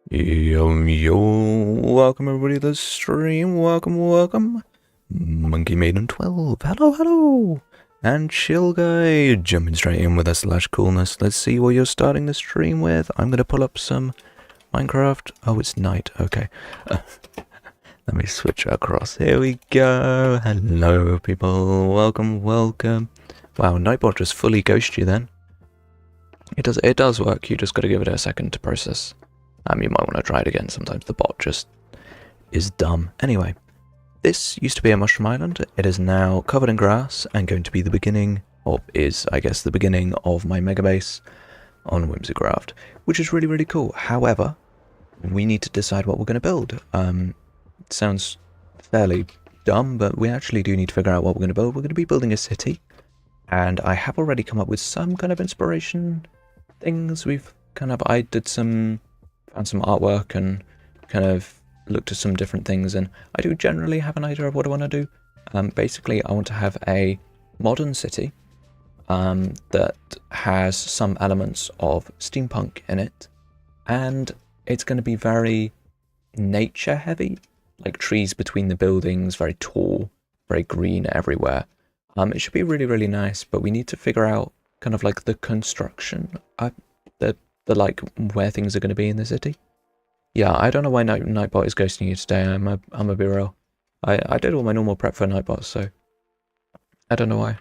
Yo, welcome everybody to the stream, welcome. Monkey Maiden 12, hello. And Chill Guy, jumping straight in with a /coolness. Let's see what you're starting the stream with. I'm gonna pull up some Minecraft. Oh, it's night, okay. Let me switch across, here we go. Hello people, welcome. Wow, Nightbot just fully ghosted you then. It does work, you just gotta give it a second to process. You might want to try it again, sometimes the bot just is dumb. Anyway, this used to be a mushroom island. It is now covered in grass and going to be the beginning, or is, I guess, the beginning of my mega base on Whimsicraft, which is really cool. However, we need to decide what we're going to build. It sounds fairly dumb, but we actually do need to figure out what we're going to build. We're going to be building a city, and I have already come up with some kind of inspiration things. I did some... found some artwork and kind of looked at some different things, and I do generally have an idea of what I want to do. Basically, I want to have a modern city that has some elements of steampunk in it, and it's going to be very nature heavy, like trees between the buildings, very tall, very green everywhere. It should be really nice, but we need to figure out kind of like the construction, the like where things are going to be in the city. Yeah, I don't know why Nightbot is ghosting you today. I'm a be real. I did all my normal prep for Nightbot, so I don't know why.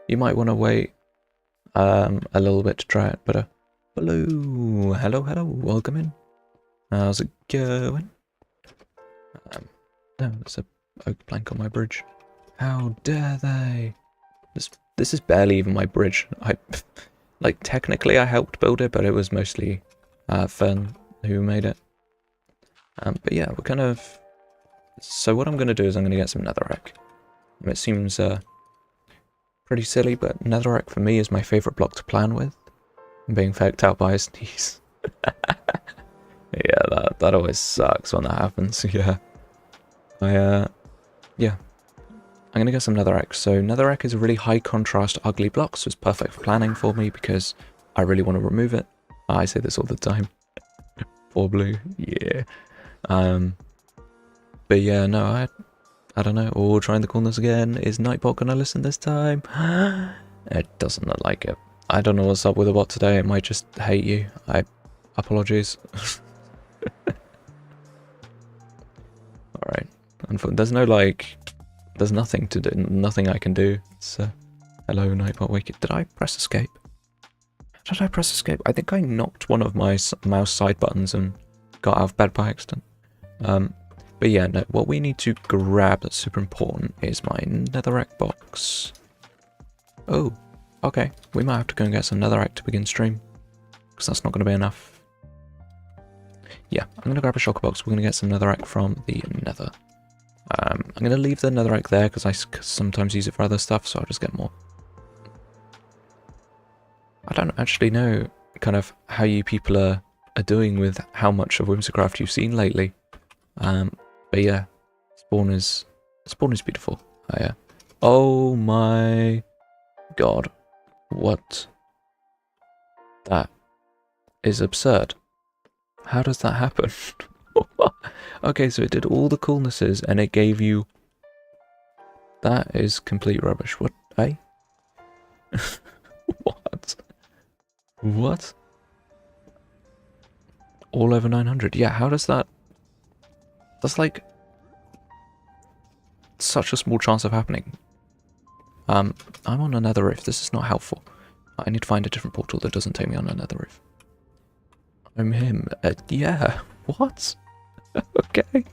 You might want to wait a little bit to try it, but hello, welcome in. How's it going? No, there's a oak plank on my bridge. How dare they? This is barely even my bridge. Like, technically I helped build it, but it was mostly Fern who made it. But yeah, we're kind of... So what I'm going to do is I'm going to get some netherrack. It seems pretty silly, but netherrack for me is my favourite block to plan with. I'm being faked out by a sneeze. Yeah, that always sucks when that happens, yeah. Yeah. I'm going to get some netherrack. So netherrack is a really high contrast, ugly block, so it's perfect for planning for me because I really want to remove it. I say this all the time. Poor blue, yeah. But yeah, no, I don't know. Oh, trying the coolness again. Is Nightbot gonna listen this time? It doesn't look like it. I don't know what's up with the bot today. It might just hate you. Apologies. Alright. There's no like... There's nothing to do. Nothing I can do. So, hello, Nightbot. Wake it. Did I press escape? Did I press escape? I think I knocked one of my mouse side buttons and got out of bed by accident. But yeah, no, what we need to grab that's super important is my netherrack box. Oh, okay. We might have to go and get some netherrack to begin stream, because that's not going to be enough. Yeah, I'm going to grab a shulker box. We're going to get some netherrack from the nether. I'm going to leave the netherrack there because I sometimes use it for other stuff, so I'll just get more. I don't actually know kind of how you people are doing with how much of Whimsicraft you've seen lately. But yeah, spawn is beautiful. Oh my god. What? That is absurd. How does that happen? Okay, so it did all the coolnesses and it gave you... That is complete rubbish. What? Eh? What? What? All over 900. Yeah, how does that... That's like... such a small chance of happening. I'm on a nether roof. This is not helpful. I need to find a different portal that doesn't take me on a nether roof. I'm him. Yeah. What? Okay.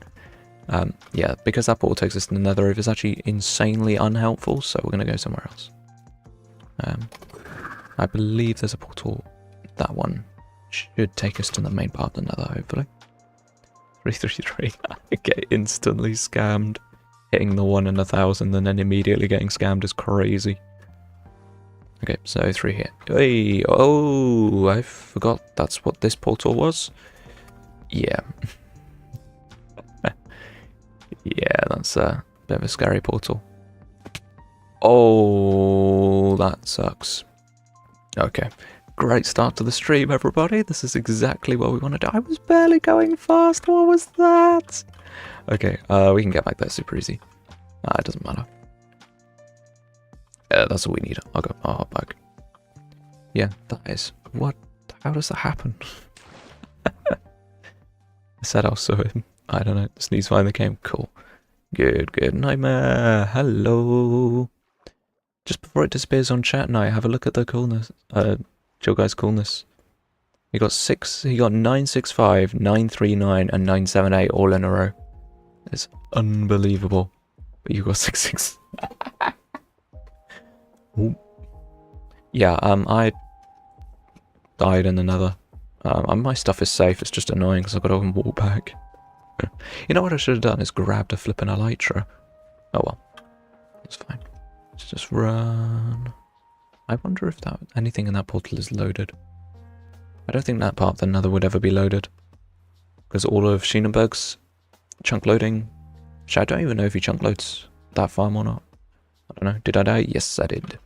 Yeah, because that portal takes us to the nether roof is actually insanely unhelpful, so we're going to go somewhere else. I believe there's a portal. That one should take us to the main part of the nether, hopefully. 333. I get instantly scammed. Hitting the 1 in 1,000 and then immediately getting scammed is crazy. Okay, so 3 here. Hey, oh, I forgot that's what this portal was. Yeah. Yeah, that's a bit of a scary portal. Oh, that sucks. Okay, great start to the stream, everybody. This is exactly what we want to do. I was barely going fast. What was that? Okay, we can get back there super easy. It doesn't matter. Yeah, that's all we need. I'll go. I'll hop back. Yeah, that is. What? How does that happen? I said I'll saw him. I don't know. Sneeze finally came. Cool. Good. Nightmare. Hello. Just before it disappears on chat night, have a look at the coolness. Chill guy's coolness. He got 965, 939, and 978 all in a row. It's unbelievable. But you got 66. Yeah, I died in the nether. My stuff is safe, it's just annoying because I've got to walk back. You know what I should have done is grabbed a flippin' elytra. Oh well. That's fine. Let's just run. I wonder if anything in that portal is loaded. I don't think that part of the nether would ever be loaded. Because all of Sheenenberg's chunk loading... I don't even know if he chunk loads that farm or not. I don't know. Did I die? Yes, I did.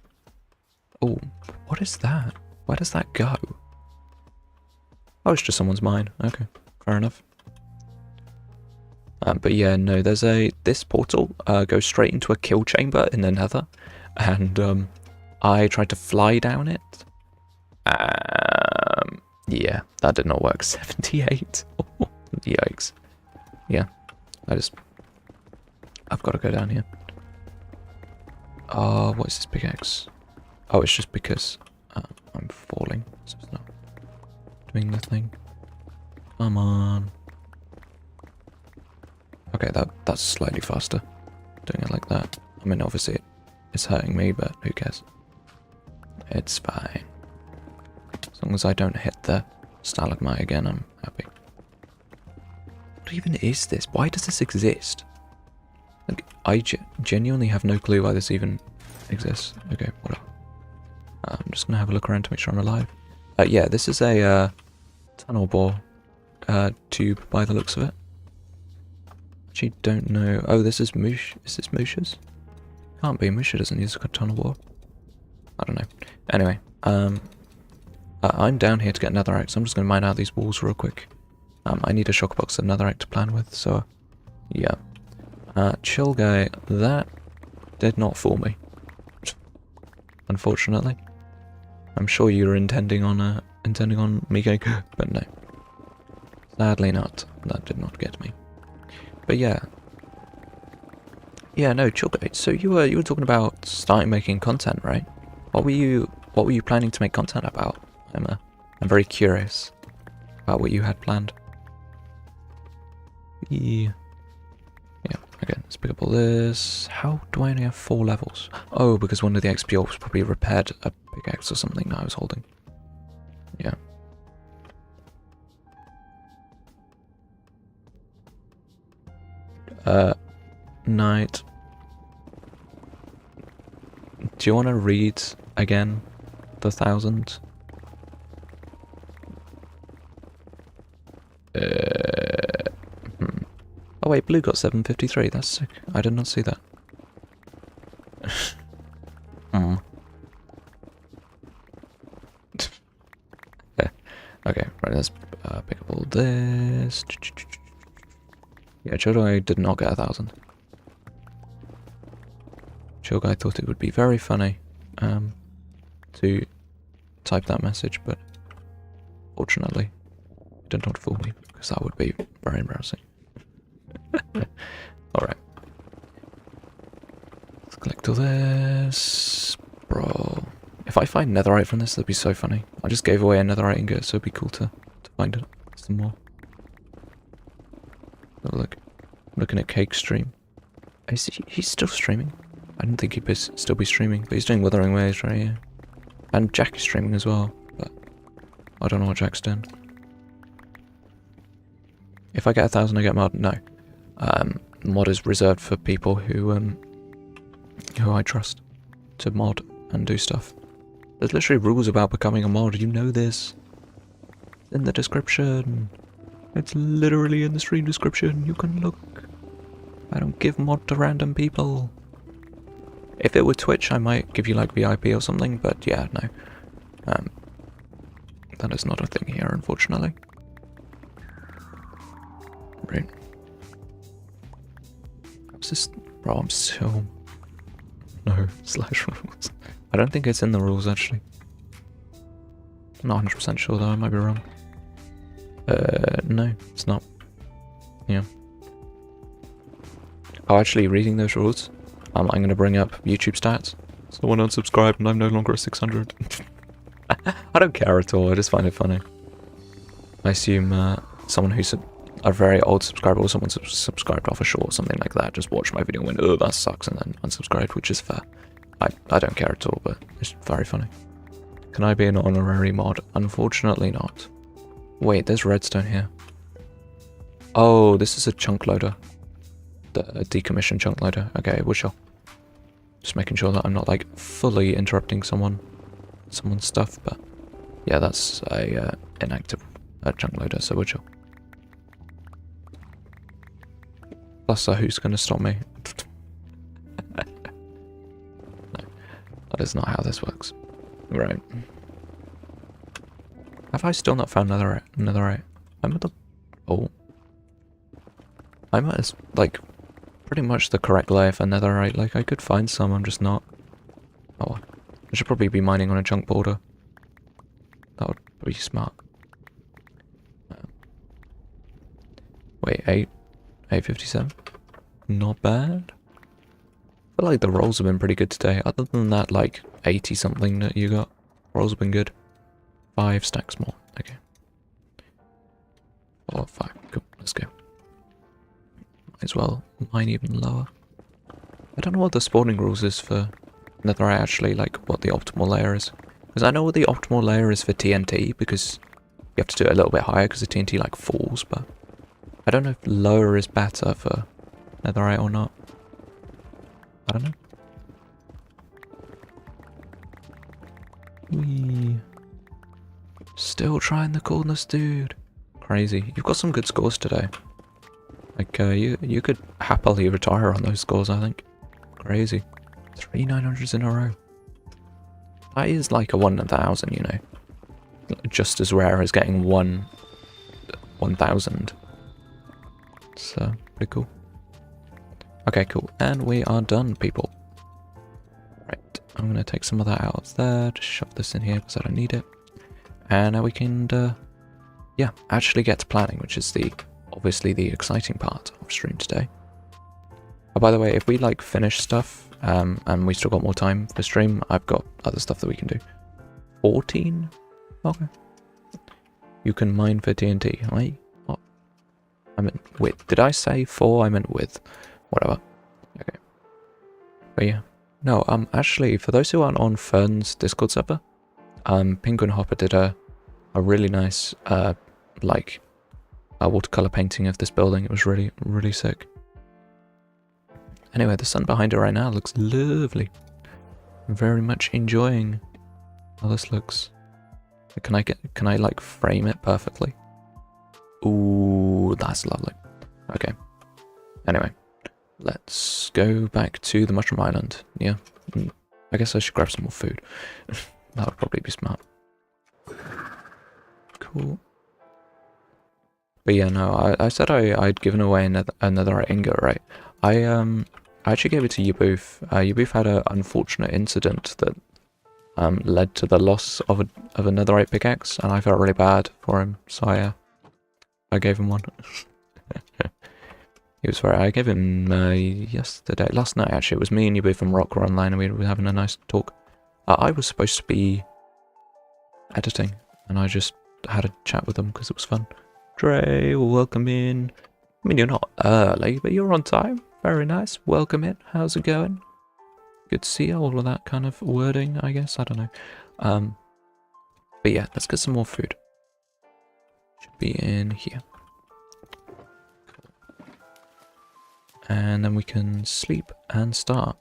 Oh, what is that? Where does that go? Oh, it's just someone's mine. Okay, fair enough. But yeah, no, there's this portal goes straight into a kill chamber in the nether. And I tried to fly down it. Yeah, that did not work. 78. Oh, yikes. Yeah, I've got to go down here. What is this pickaxe? Oh, it's just because I'm falling, so it's not doing the thing. Come on. Okay, that's slightly faster. Doing it like that. I mean, obviously it's hurting me, but who cares? It's fine. As long as I don't hit the stalagmite again, I'm happy. What even is this? Why does this exist? Like, I genuinely have no clue why this even exists. Okay, whatever. I'm just gonna have a look around to make sure I'm alive. Yeah, this is a tunnel bore tube by the looks of it. Actually, don't know. Oh, this is Moosh. Is this Moosh's? Can't be. Moosha doesn't use a tunnel bore. I don't know. Anyway, I'm down here to get netherrack, so I'm just gonna mine out these walls real quick. I need a shock box of netherrack to plan with, so yeah. Chill guy, that did not fool me. Unfortunately. I'm sure you were intending on me going, but no. Sadly not. That did not get me. But yeah. Yeah, no, chill guy. So you were talking about starting making content, right? What were you planning to make content about? I'm very curious about what you had planned. Yeah. Okay, let's pick up all this. How do I only have 4 levels? Oh, because one of the XP orbs probably repaired a pickaxe or something that I was holding. Yeah. Night. Do you want to read again the 1,000? Oh wait, blue got 753, that's sick. I did not see that. Yeah. Okay, right, let's pick up all this. Yeah, Chill Guy did not get 1,000. Chill Guy thought it would be very funny to type that message, but fortunately, it did not fool me, because that would be very embarrassing. Alright. Let's collect all this. Bro. If I find netherite from this, that'd be so funny. I just gave away a netherite ingot, so it'd be cool to find it some more. Oh, look. I'm looking at Cake's stream. He's still streaming? I didn't think he'd still be streaming, but he's doing Wuthering Waves right here. And Jack is streaming as well, but I don't know what Jack's doing. If I get 1,000, I get mod. No. Mod is reserved for people who I trust to mod and do stuff. There's literally rules about becoming a mod. You know this. In the description. It's literally in the stream description. You can look. I don't give mod to random people. If it were Twitch, I might give you like VIP or something, but yeah, no. That is not a thing here, unfortunately. Right. What's this? Bro, I'm so... No, slash rules. I don't think it's in the rules, actually. I'm not 100% sure, though. I might be wrong. No, it's not. Yeah. Oh, actually, reading those rules, I'm going to bring up YouTube stats. Someone unsubscribed and I'm no longer at 600. I don't care at all, I just find it funny. I assume someone who's a very old subscriber or someone subscribed off a short or something like that just watched my video and went, oh, that sucks, and then unsubscribed, which is fair. I don't care at all, but it's very funny. Can I be an honorary mod? Unfortunately not. Wait, there's redstone here. Oh, this is a chunk loader. A decommissioned chunk loader. Okay, we shall. Just making sure that I'm not like fully interrupting someone's stuff, but yeah, that's a inactive chunk loader, so we shall. Plus, who's going to stop me? No, that is not how this works. Right. Have I still not found netherite? I'm at the... Oh. I'm at, like, pretty much the correct layer for netherite. Like, I could find some, I'm just not. Oh, I should probably be mining on a chunk border. That would be smart. Wait, 857? Not bad. I feel like the rolls have been pretty good today. Other than that, like, 80 something that you got. Rolls have been good. 5 stacks more. Okay. 4, 5. Cool. Let's go. Might as well mine even lower. I don't know what the spawning rules is for netherite actually, like what the optimal layer is. Because I know what the optimal layer is for TNT, because you have to do it a little bit higher because the TNT like falls, but I don't know if lower is better for netherite or not. I don't know. Whee. Still trying the coolness, dude. Crazy. You've got some good scores today. Like, you could happily retire on those scores, I think. Crazy. 3 900s in a row. That is like a 1 in 1,000, you know. Just as rare as getting 1,000. So, pretty cool. Okay, cool. And we are done, people. Right. I'm going to take some of that out of there. Just shove this in here because I don't need it. And now we can, yeah, actually get to planning, which is obviously the exciting part of stream today. Oh, by the way, if we like finish stuff, and we still got more time for stream, I've got other stuff that we can do. 14? Okay. You can mine for TNT, right? What? I meant with. Did I say 4? I meant with. Whatever. Okay. But yeah. No, actually, for those who aren't on Fern's Discord server, Penguin Hopper did a really nice, like, watercolor painting of this building. It was really, really sick. Anyway, the sun behind it right now looks lovely. I'm very much enjoying how this looks. Can I like frame it perfectly? Ooh, that's lovely. Okay. Anyway, let's go back to the Mushroom Island. Yeah. I guess I should grab some more food. That would probably be smart. Cool. But yeah, no, I said I'd given away another ingot, right? I actually gave it to Yaboof. Yaboof had an unfortunate incident that led to the loss of a netherite pickaxe, and I felt really bad for him, so I gave him one. He was I gave him last night actually. It was me and Yaboof and Rock were online, and we were having a nice talk. I was supposed to be editing, and I just had a chat with them because it was fun. Dre, welcome in. I mean, you're not early, but you're on time. Very nice. Welcome in. How's it going? Good to see you. All of that kind of wording, I guess. I don't know. But yeah, let's get some more food. Should be in here. And then we can sleep and start.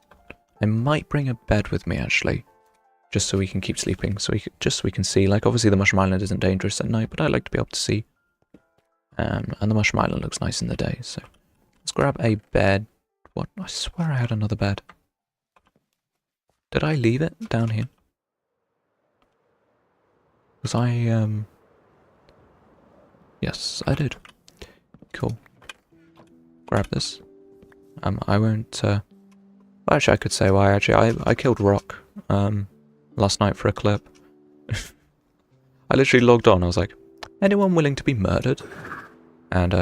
I might bring a bed with me, actually. Just so we can keep sleeping. Just so we can see. Like, obviously the Mushroom Island isn't dangerous at night, but I like to be able to see. And the Mushroom Island looks nice in the day, so let's grab a bed. What? I swear I had another bed. Did I leave it down here? Because yes, I did. Cool. Grab this. I won't, well, actually I could say why, actually. I killed Rock, last night for a clip. I literally logged on, I was like, anyone willing to be murdered? And,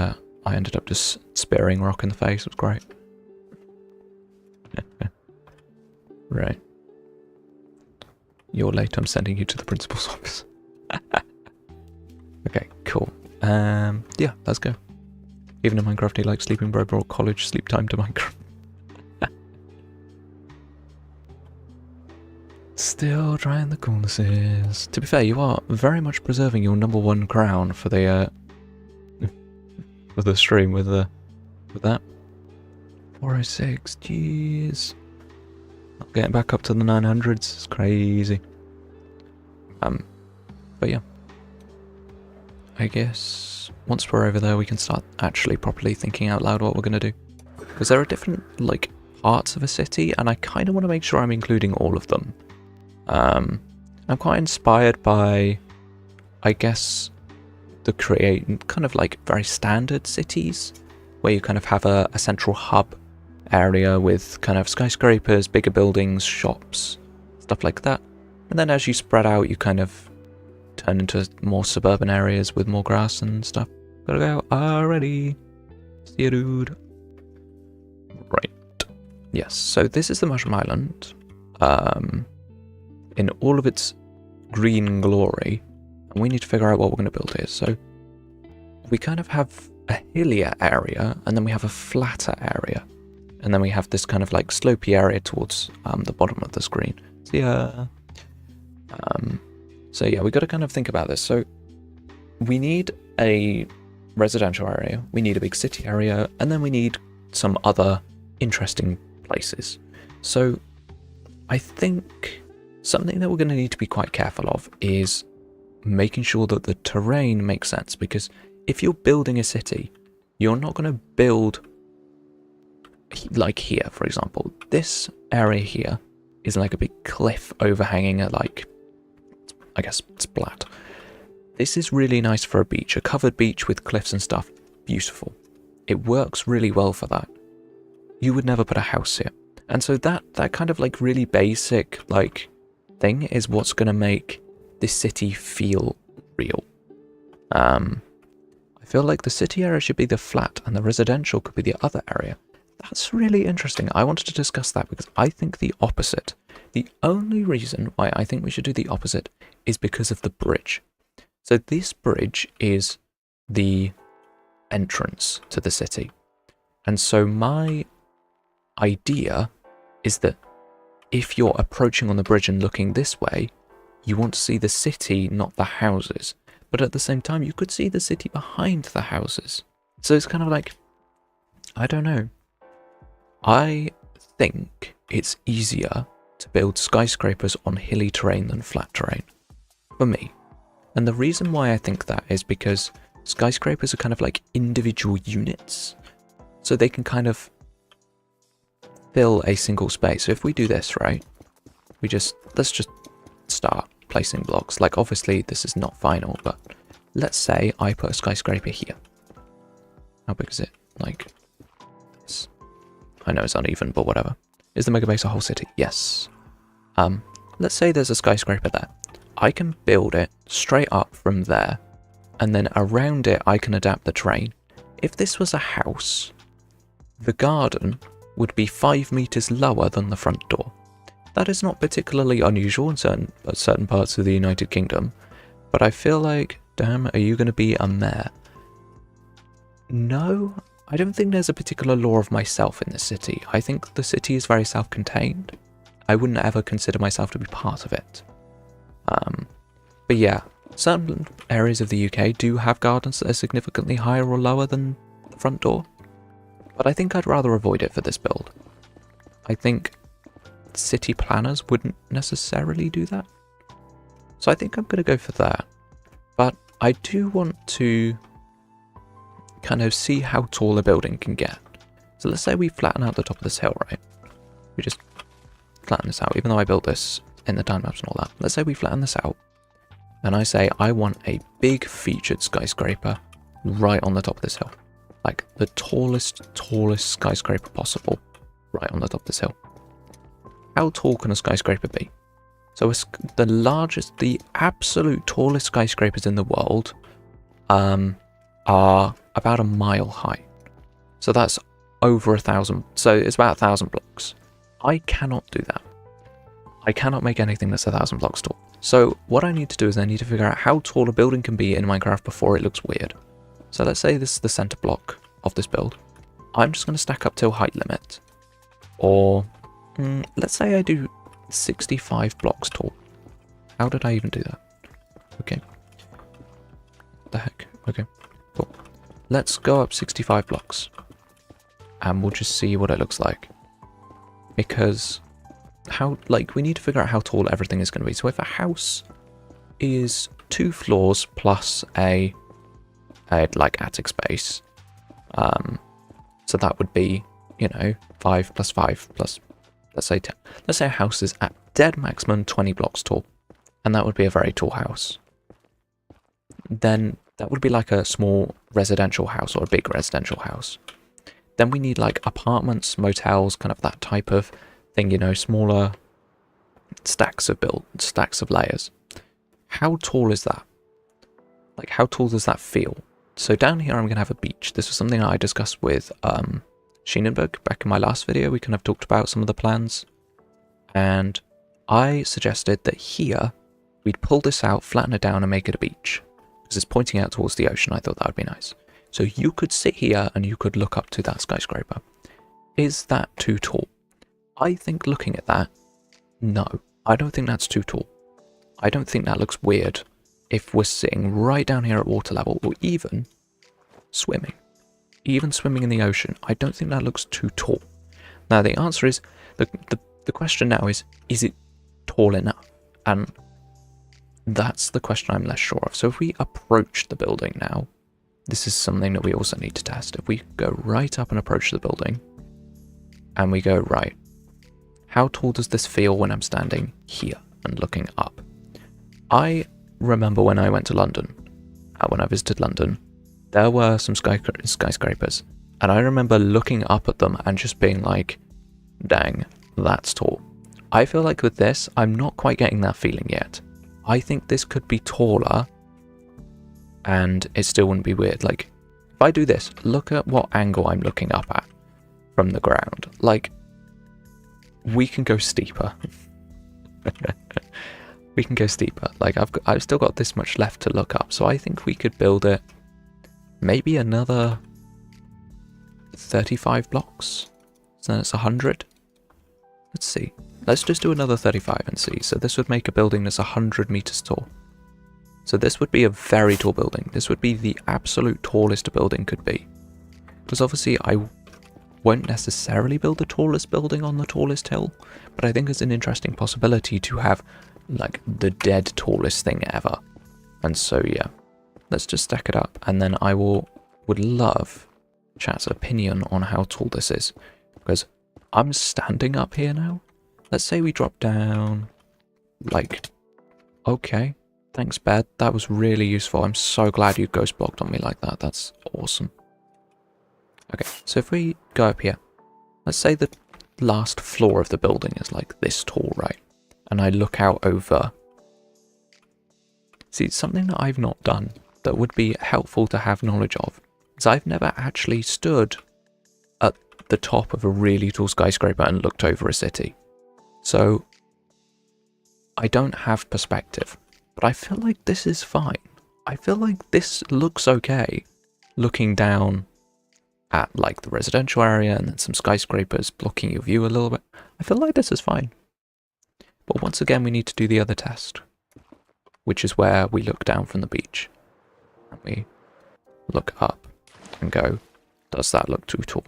I ended up just spearing Rock in the face, it was great. Right. You're late, I'm sending you to the principal's office. Okay, cool. Yeah, let's go. Even in Minecraft, he likes sleeping, bro, brought college sleep time to Minecraft. Still trying the coolnesses. To be fair, you are very much preserving your #1 crown for the for the stream with that. 406, jeez. Getting back up to the 900s is crazy. But yeah. I guess once we're over there we can start actually properly thinking out loud what we're gonna do. Because there are different, like, parts of a city, and I kind of want to make sure I'm including all of them. I'm quite inspired by, I guess, the kind of like very standard cities, where you kind of have a central hub area with kind of skyscrapers, bigger buildings, shops, stuff like that. And then as you spread out, you kind of turn into more suburban areas with more grass and stuff. Gotta go already. See you, dude. Right. Yes, so this is the Mushroom Island. In all of its green glory. And we need to figure out what we're going to build here. So we kind of have a hillier area, and then we have a flatter area. And then we have this kind of like slopey area towards the bottom of the screen. See ya. So yeah, we got to kind of think about this. So we need a residential area, we need a big city area, and then we need some other interesting places. So I think something that we're going to need to be quite careful of is making sure that the terrain makes sense, because if you're building a city, you're not going to build like here, for example. This area here is like a big cliff overhanging a, like, I guess it's flat. This is really nice for a beach, a covered beach with cliffs and stuff. Beautiful. It works really well for that. You would never put a house here. And so that kind of like really basic like thing is what's going to make this city feel real. I feel like the city area should be the flat and the residential could be the other area. That's really interesting. I wanted to discuss that because I think the opposite. The only reason why I think we should do the opposite is because of the bridge. So this bridge is the entrance to the city. And so my idea is that if you're approaching on the bridge and looking this way, you want to see the city, not the houses. But at the same time, you could see the city behind the houses. So it's kind of like, I don't know. I think it's easier to build skyscrapers on hilly terrain than flat terrain. For me. And the reason why I think that is because skyscrapers are kind of like individual units. So they can kind of fill a single space. So if we do this, right? Let's just start placing blocks. Like obviously this is not final, but let's say I put a skyscraper here. How big is it? Like this. I know it's uneven, but whatever. Is the mega base a whole city? Yes. Let's say there's a skyscraper there. I can build it straight up from there, and then around it I can adapt the terrain. If this was a house, the garden would be 5 meters lower than the front door. That is not particularly unusual in certain parts of the United Kingdom, but I feel like, damn, are you going to be a mayor? No, I don't think there's a particular law of myself in this city. I think the city is very self-contained. I wouldn't ever consider myself to be part of it. But yeah, certain areas of the UK do have gardens that are significantly higher or lower than the front door. But I think I'd rather avoid it for this build. I think city planners wouldn't necessarily do that. So I think I'm going to go for that. But I do want to kind of see how tall a building can get. So let's say we flatten out the top of this hill, right? We just flatten this out, even though I built this in the time lapse and all that. Let's say we flatten this out. and I say I want a big featured skyscraper right on the top of this hill. Like the tallest skyscraper possible right on the top of this hill. How tall can a skyscraper be? So the absolute tallest skyscrapers in the world are about a mile high. So that's over 1,000. So it's about 1,000 blocks. I cannot do that. I cannot make anything that's 1,000 blocks tall. So what I need to do is I need to figure out how tall a building can be in Minecraft before it looks weird. So let's say this is the center block of this build. I'm just going to stack up till height limit. Or let's say I do 65 blocks tall. How did I even do that? Okay. What the heck? Okay, cool. Let's go up 65 blocks. And we'll just see what it looks like. Because we need to figure out how tall everything is going to be. So if a house is 2 floors plus a attic space, so that would be, 5 plus 5 plus, let's say 10. Let's say a house is at dead maximum 20 blocks tall, and that would be a very tall house. Then that would be like a small residential house or a big residential house. Then we need like apartments, motels, kind of that type of thing, smaller stacks of layers. How tall is that? Like, how tall does that feel? So down here, I'm going to have a beach. This was something that I discussed with Schienenberg back in my last video. We kind of talked about some of the plans. And I suggested that here, we'd pull this out, flatten it down, and make it a beach. Because it's pointing out towards the ocean. I thought that would be nice. So you could sit here and you could look up to that skyscraper. Is that too tall? I think looking at that, no. I don't think that's too tall. I don't think that looks weird if we're sitting right down here at water level, or even swimming. Even swimming in the ocean. I don't think that looks too tall. Now the answer is, the question now is it tall enough? And that's the question I'm less sure of. So if we approach the building now, this is something that we also need to test. If we go right up and approach the building, and we go right, how tall does this feel when I'm standing here and looking up? I remember when I went to London, when I visited London, there were some skyscrapers, and I remember looking up at them and just being like, dang, that's tall. I feel like with this, I'm not quite getting that feeling yet. I think this could be taller, and it still wouldn't be weird. Like, if I do this, look at what angle I'm looking up at from the ground. Like, we can go steeper. We can go steeper. Like, I've still got this much left to look up, so I think we could build it maybe another 35 blocks. So then it's 100. Let's see. Let's just do another 35 and see. So this would make a building that's 100 meters tall. So this would be a very tall building. This would be the absolute tallest a building could be. Because obviously I won't necessarily build the tallest building on the tallest hill, but I think it's an interesting possibility to have like the dead tallest thing ever. And so yeah, let's just stack it up, and then I would love chat's opinion on how tall this is, because I'm standing up here now. Let's say we drop down, like, okay, thanks Bed, that was really useful. I'm so glad you ghost blocked on me like that. That's awesome. Okay, so if we go up here, let's say the last floor of the building is like this tall, right? And I look out over. See, something that I've not done that would be helpful to have knowledge of is I've never actually stood at the top of a really tall skyscraper and looked over a city. So I don't have perspective, but I feel like this is fine. I feel like this looks okay looking down at like the residential area and then some skyscrapers blocking your view a little bit. I feel like this is fine. But once again, we need to do the other test, which is where we look down from the beach and we look up and go, does that look too tall?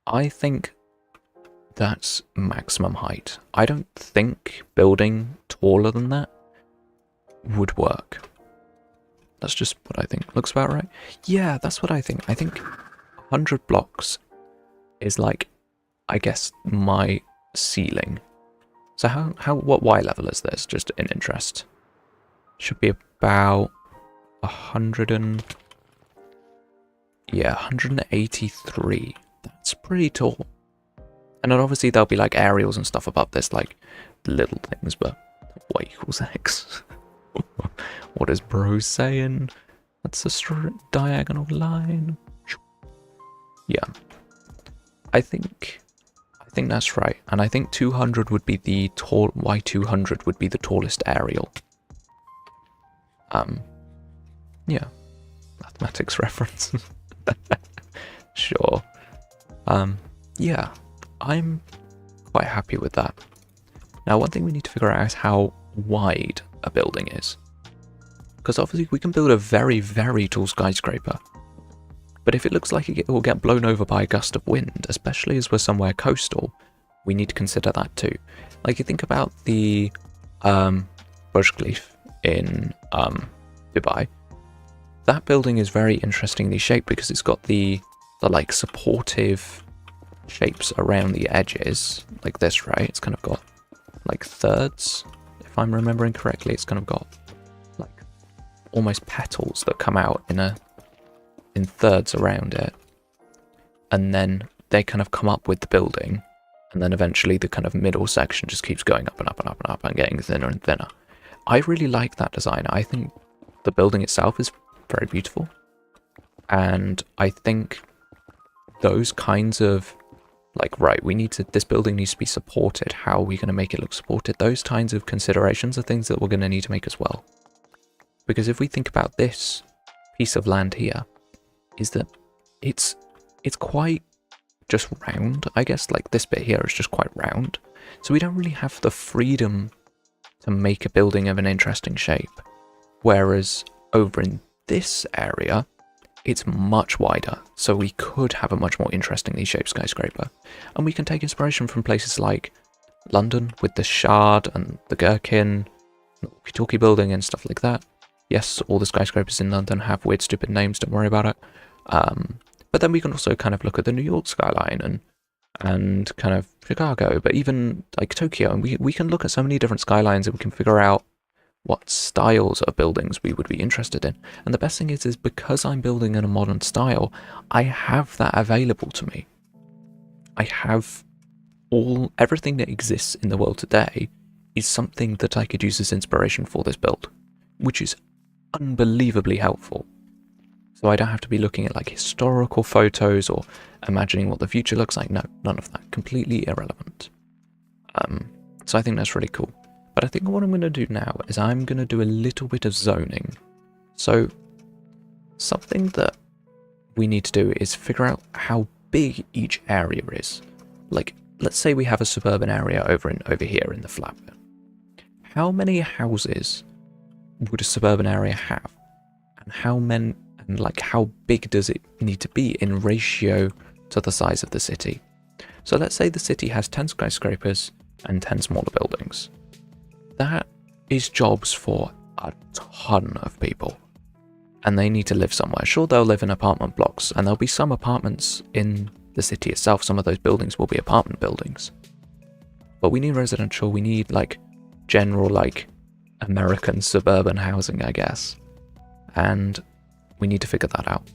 I think that's maximum height. I don't think building taller than that would work. That's just what I think. Looks about right. Yeah, that's what I think. I think 100 blocks is like, I guess, my ceiling. So what Y level is this? Just in interest. should be about 183. That's pretty tall. And then obviously there'll be like aerials and stuff above this, like little things, but y equals x. What is bro saying? That's a diagonal line. Yeah. I think that's right. And I think 200 would be the Y200 would be the tallest aerial. Yeah. Mathematics reference. Sure. Yeah. I'm quite happy with that. Now, one thing we need to figure out is how wide a building is. Because obviously we can build a very, very tall skyscraper. But if it looks like it will get blown over by a gust of wind, especially as we're somewhere coastal, we need to consider that too. Like, you think about the Burj Khalifa in Dubai. That building is very interestingly shaped because it's got the like supportive shapes around the edges, like this, right? It's kind of got like thirds, if I'm remembering correctly. It's kind of got like almost petals that come out in thirds around it, and then they kind of come up with the building, and then eventually the kind of middle section just keeps going up and up and up and up and getting thinner and thinner. I really like that design. I think the building itself is very beautiful, and I think those kinds of like, right, this building needs to be supported. How are we going to make it look supported? Those kinds of considerations are things that we're going to need to make as well. Because if we think about this piece of land here, is that it's quite just round, I guess. Like, this bit here is just quite round. So we don't really have the freedom to make a building of an interesting shape. Whereas over in this area, it's much wider, so we could have a much more interestingly shaped skyscraper. And we can take inspiration from places like London with the Shard and the Gherkin, the walkie-talkie building and stuff like that. Yes, all the skyscrapers in London have weird, stupid names, don't worry about it. But then we can also kind of look at the New York skyline and kind of Chicago, but even like Tokyo, and we can look at so many different skylines and we can figure out what styles of buildings we would be interested in. And the best thing is because I'm building in a modern style, I have that available to me. I have everything that exists in the world today is something that I could use as inspiration for this build, which is unbelievably helpful. So I don't have to be looking at like historical photos or imagining what the future looks like. No, none of that. Completely irrelevant. So I think that's really cool. But I think what I'm going to do now is I'm going to do a little bit of zoning. So something that we need to do is figure out how big each area is. Like, let's say we have a suburban area over here in the flat bit. How many houses would a suburban area have? And how big does it need to be in ratio to the size of the city? So let's say the city has 10 skyscrapers and 10 smaller buildings. That is jobs for a ton of people. And they need to live somewhere. Sure, they'll live in apartment blocks, and there'll be some apartments in the city itself. Some of those buildings will be apartment buildings. But we need residential, we need like general like American suburban housing, I guess. And we need to figure that out.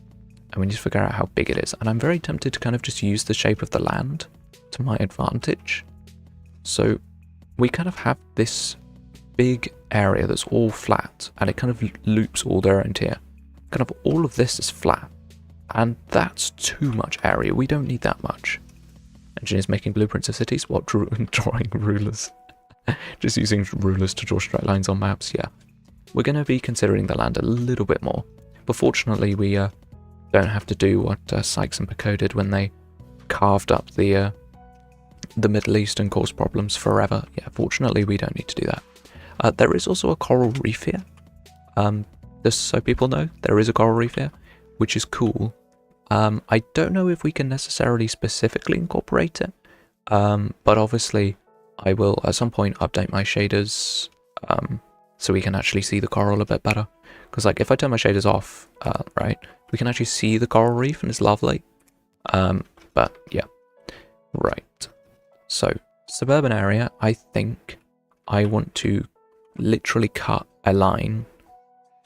And we need to figure out how big it is. And I'm very tempted to kind of just use the shape of the land to my advantage. So we kind of have this big area that's all flat, and it kind of loops all around here. Kind of all of this is flat, and that's too much area. We don't need that much. Engineers making blueprints of cities? What, drawing rulers? Just using rulers to draw straight lines on maps? Yeah. We're going to be considering the land a little bit more. But fortunately, we don't have to do what Sykes and Picot did when they carved up the Middle East and caused problems forever. Yeah, fortunately, we don't need to do that. There is also a coral reef here. Just so people know, there is a coral reef here, which is cool. I don't know if we can necessarily specifically incorporate it, but obviously I will at some point update my shaders so we can actually see the coral a bit better. Because like if I turn my shaders off, right, we can actually see the coral reef and it's lovely. But yeah, right. So suburban area, I think I want to literally cut a line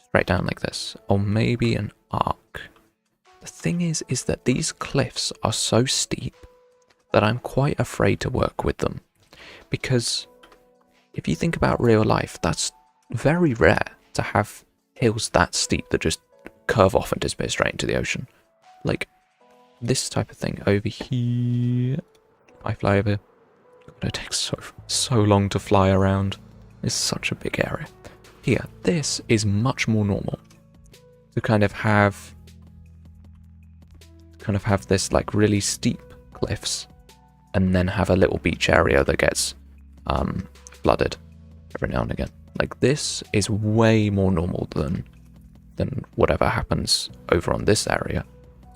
straight down like this, or maybe an arc. The thing is that these cliffs are so steep that I'm quite afraid to work with them, because if you think about real life, that's very rare to have hills that steep that just curve off and disappear straight into the ocean. Like this type of thing over here. I fly over. God, it takes so long to fly around. It's such a big area. Here, this is much more normal. To kind of have this like really steep cliffs, and then have a little beach area that gets flooded every now and again. Like this is way more normal than whatever happens over on this area.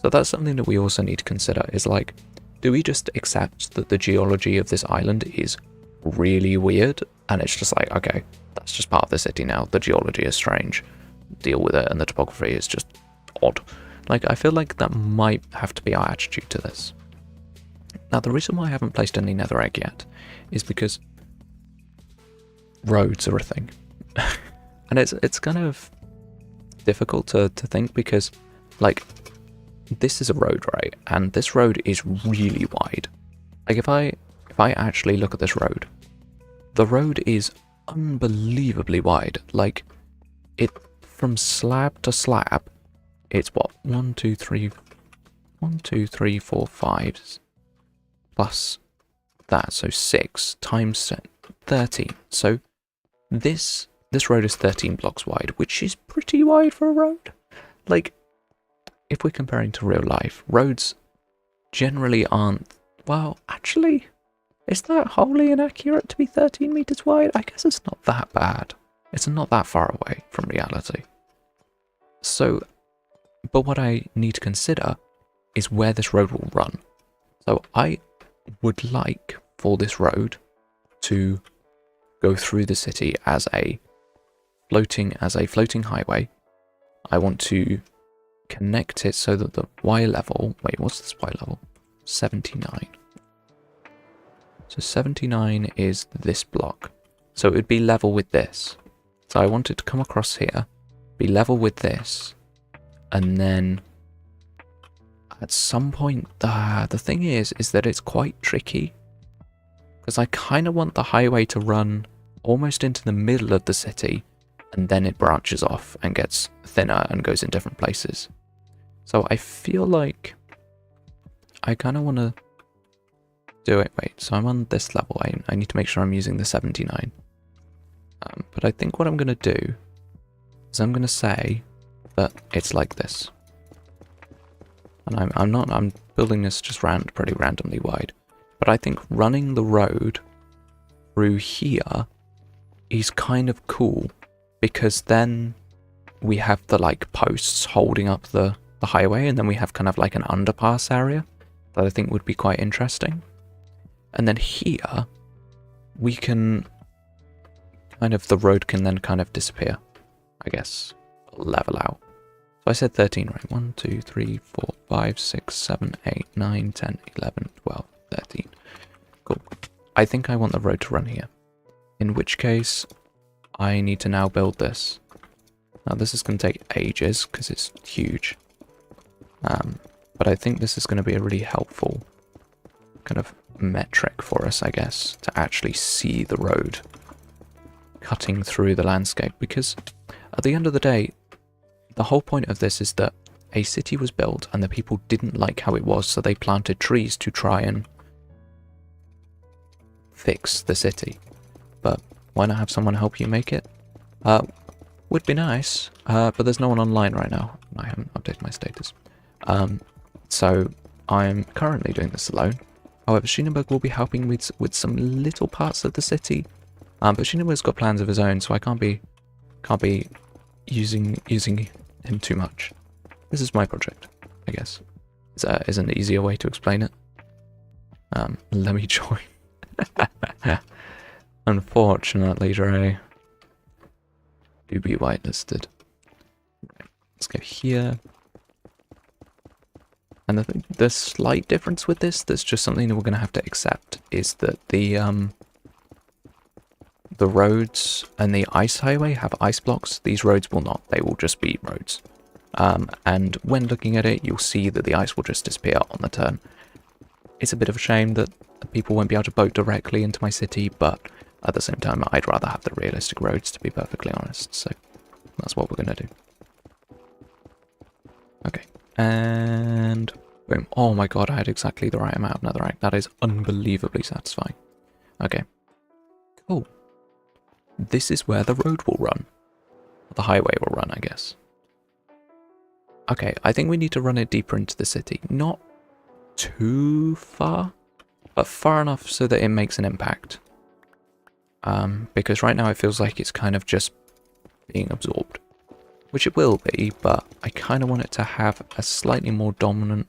So that's something that we also need to consider, is like, do we just accept that the geology of this island is really weird, and it's just like, okay, that's just part of the city now, the geology is strange, deal with it, and the topography is just odd. Like, I feel like that might have to be our attitude to this. Now, the reason why I haven't placed any netherrack yet is because roads are a thing. And it's kind of difficult to think, because, like, this is a road, right? And this road is really wide. Like, if I actually look at this road, the road is unbelievably wide. Like, it, from slab to slab, it's what, 1, 2, 3, 4, 5 plus that, so 6 times 13. So this road is 13 blocks wide, which is pretty wide for a road. Like, if we're comparing to real life, roads generally aren't, well, actually, is that wholly inaccurate to be 13 meters wide? I guess it's not that bad. It's not that far away from reality. So, but what I need to consider is where this road will run. So I would like for this road to go through the city as a floating highway. I want to connect it so that the Y level, wait, what's this Y level? 79. So 79 is this block. So it would be level with this. So I want it to come across here, be level with this, and then at some point, the thing is that it's quite tricky, because I kind of want the highway to run almost into the middle of the city, and then it branches off and gets thinner and goes in different places. So I feel like I kind of want to do it. Wait, so I'm on this level. I need to make sure I'm using the 79. But I think what I'm going to do is I'm going to say that it's like this. And I'm building this just pretty randomly wide. But I think running the road through here is kind of cool, because then we have the like posts holding up the highway, and then we have kind of like an underpass area that I think would be quite interesting. And then here we can kind of, the road can then kind of disappear, I guess, level out. So I said 13, right? 1, 2, 3, 4, 5, 6, 7, 8, 9, 10, 11, 12, 13. Cool. I think I want the road to run here. In which case, I need to now build this. Now this is going to take ages because it's huge. But I think this is going to be a really helpful kind of metric for us, I guess, to actually see the road cutting through the landscape. Because at the end of the day, the whole point of this is that a city was built and the people didn't like how it was, so they planted trees to try and fix the city. But why not have someone help you make it? Would be nice, but there's no one online right now. I haven't updated my status. So I'm currently doing this alone. However, Sheenenberg will be helping with some little parts of the city. But Sheenenberg's got plans of his own, so I can't be using him too much. This is my project, I guess. Is an easier way to explain it. Let me join. Unfortunately, Dre. Do be whitelisted. Right, let's go here. And the slight difference with this, that's just something that we're going to have to accept, is that the the roads and the ice highway have ice blocks. These roads will not. They will just be roads. And when looking at it, you'll see that the ice will just disappear on the turn. It's a bit of a shame that people won't be able to boat directly into my city, but at the same time, I'd rather have the realistic roads, to be perfectly honest. So that's what we're going to do. Okay, and boom. Oh my god, I had exactly the right amount of netherrack. That is unbelievably satisfying. Okay, cool. This is where the road will run. The highway will run, I guess. Okay, I think we need to run it deeper into the city. Not too far, but far enough so that it makes an impact. Because right now it feels like it's kind of just being absorbed. Which it will be, but I kind of want it to have a slightly more dominant,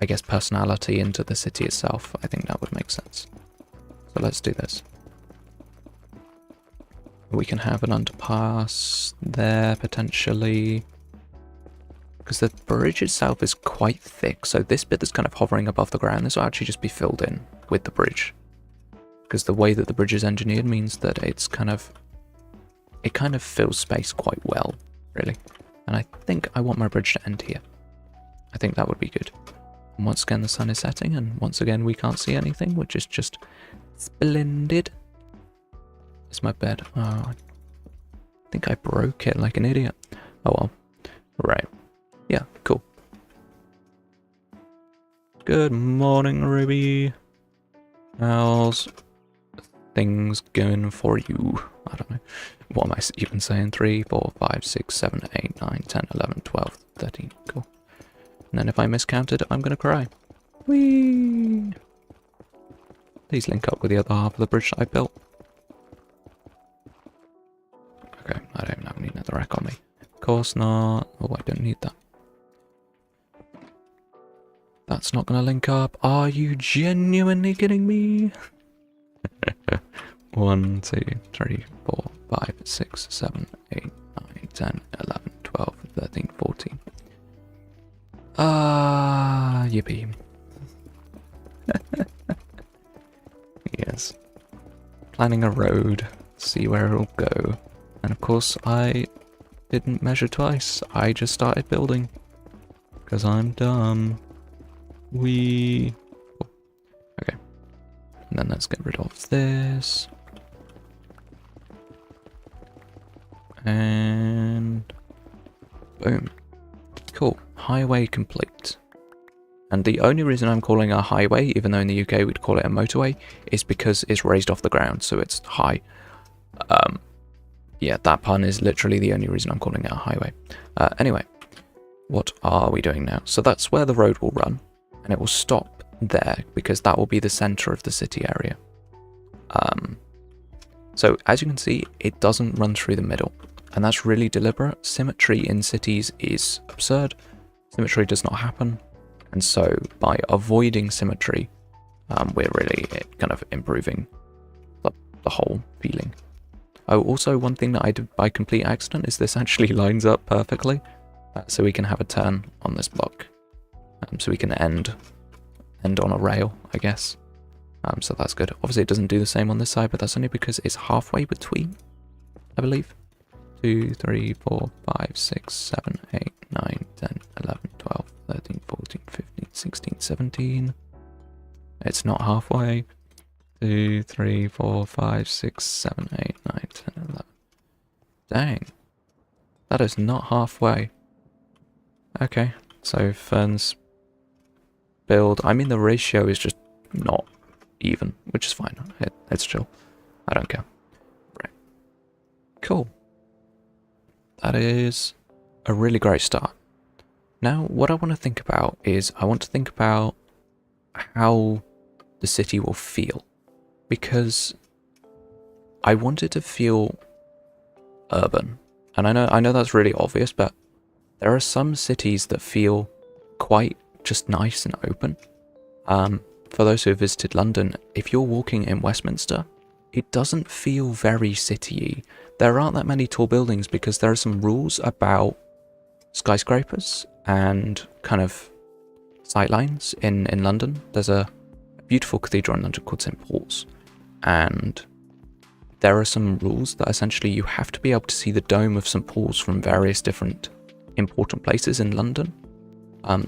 I guess, personality into the city itself. I think that would make sense. So let's do this. We can have an underpass there, potentially. Because the bridge itself is quite thick, so this bit that's kind of hovering above the ground, this will actually just be filled in with the bridge. Because the way that the bridge is engineered means that it's kind of... it kind of fills space quite well, really. And I think I want my bridge to end here. I think that would be good. And once again, the sun is setting, and once again, we can't see anything, which is just splendid. It's my bed. Oh, I think I broke it like an idiot. Oh well. Right. Yeah, cool. Good morning, Ruby. How's things going for you? I don't know. What am I even saying? 3, 4, 5, 6, 7, 8, 9, 10, 11, 12, 13. Cool. And then if I miscounted, I'm going to cry. Whee! Please link up with the other half of the bridge that I built. Okay, I don't have any netherrack on me. Of course not. Oh, I don't need that. That's not going to link up. Are you genuinely kidding me? 1, 2, 3, 4, 5, 6, 7, 8, 9, 10, 11, 12, 13, 14. Yippee. Yes. Planning a road, see where it'll go. And of course, I didn't measure twice. I just started building. Because I'm dumb. Okay. And then let's get rid of this. And boom. Cool. Highway complete. And the only reason I'm calling it a highway, even though in the UK we'd call it a motorway, is because it's raised off the ground, so it's high. Yeah, that pun is literally the only reason I'm calling it a highway. Anyway, what are we doing now? So that's where the road will run, and it will stop there, because that will be the center of the city area. So as you can see, it doesn't run through the middle, and that's really deliberate. Symmetry in cities is absurd. Symmetry does not happen, and so by avoiding symmetry, we're really kind of improving the whole feeling. Oh, also one thing that I did by complete accident is this actually lines up perfectly, so we can have a turn on this block, so we can end on a rail, I guess. So that's good. Obviously it doesn't do the same on this side, but that's only because it's halfway between, I believe. 2, 3, 4, 5, 6, 7, 8, 9, 10, 11, 12, 13, 14, 15, 16, 17. It's not halfway. 2, 3, 4, 5, 6, 7, 8, 9, 10, 11. Dang. That is not halfway. Okay, so Fern's build. I mean, the ratio is just not even, which is fine. It's chill. I don't care. Right. Cool. That is a really great start. Now, what I want to think about is I want to think about how the city will feel. Because I want it to feel urban. And I know that's really obvious, but there are some cities that feel quite just nice and open. For those who have visited London, if you're walking in Westminster, it doesn't feel very city-y. There aren't that many tall buildings because there are some rules about skyscrapers and kind of sightlines in London. There's a beautiful cathedral in London called St. Paul's. And there are some rules that essentially you have to be able to see the dome of St. Paul's from various different important places in London.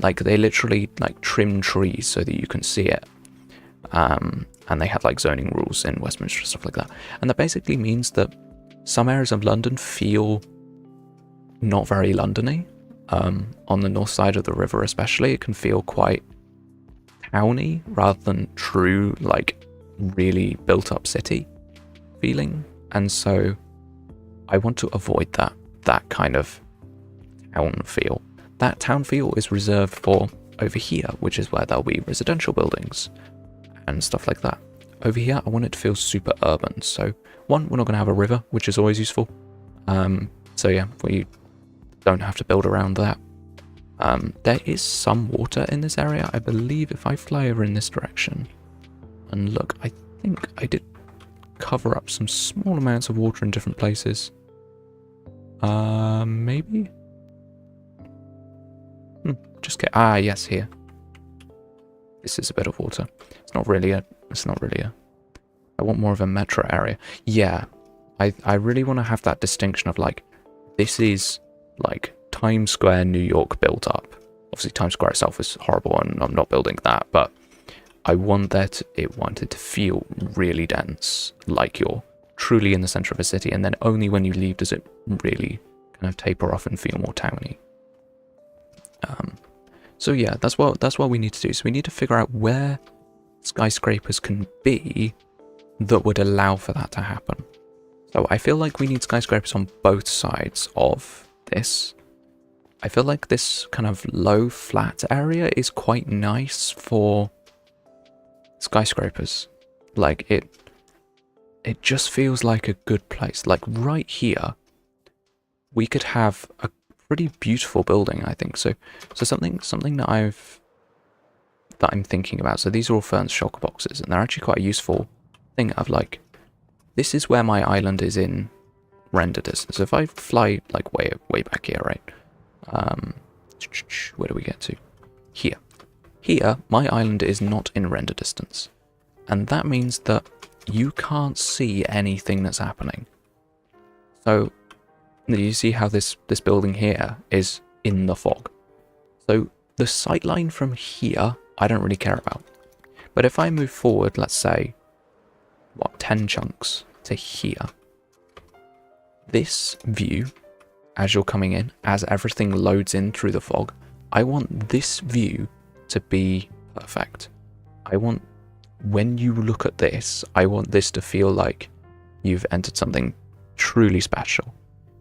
Like they literally like trim trees so that you can see it. And they have like zoning rules in Westminster, stuff like that. And that basically means that some areas of London feel not very Londony. On the north side of the river especially, it can feel quite towny rather than true, like really built up city feeling. And so I want to avoid that kind of town feel. That town feel is reserved for over here, which is where there'll be residential buildings and stuff like that. Over here, I want it to feel super urban. So one, we're not going to have a river, which is always useful. So yeah, we don't have to build around that. There is some water in this area. I believe if I fly over in this direction and look, I think I did cover up some small amounts of water in different places. Maybe? Just get, yes, here. This is a bit of water. It's not really a, I want more of a metro area. Yeah, I really want to have that distinction of like, this is like Times Square, New York built up. Obviously Times Square itself is horrible and I'm not building that, but I want it wanted to feel really dense, like you're truly in the center of a city, and then only when you leave does it really kind of taper off and feel more towny. So yeah, that's what we need to do. So we need to figure out where skyscrapers can be that would allow for that to happen. So I feel like we need skyscrapers on both sides of this. I feel like this kind of low flat area is quite nice for skyscrapers. Like it just feels like a good place. Like right here, we could have a pretty beautiful building, I think. So something that I'm thinking about. So these are all Fern's shulker boxes, and they're actually quite a useful thing of like, this is where my island is in render distance. So if I fly like way back here, right? Where do we get to? Here. Here, my island is not in render distance. And that means that you can't see anything that's happening. So you see how this building here is in the fog. So the sightline from here, I don't really care about. But if I move forward, let's say, 10 chunks to here, this view, as you're coming in, as everything loads in through the fog, I want this view to be perfect. I want, when you look at this, I want this to feel like you've entered something truly special,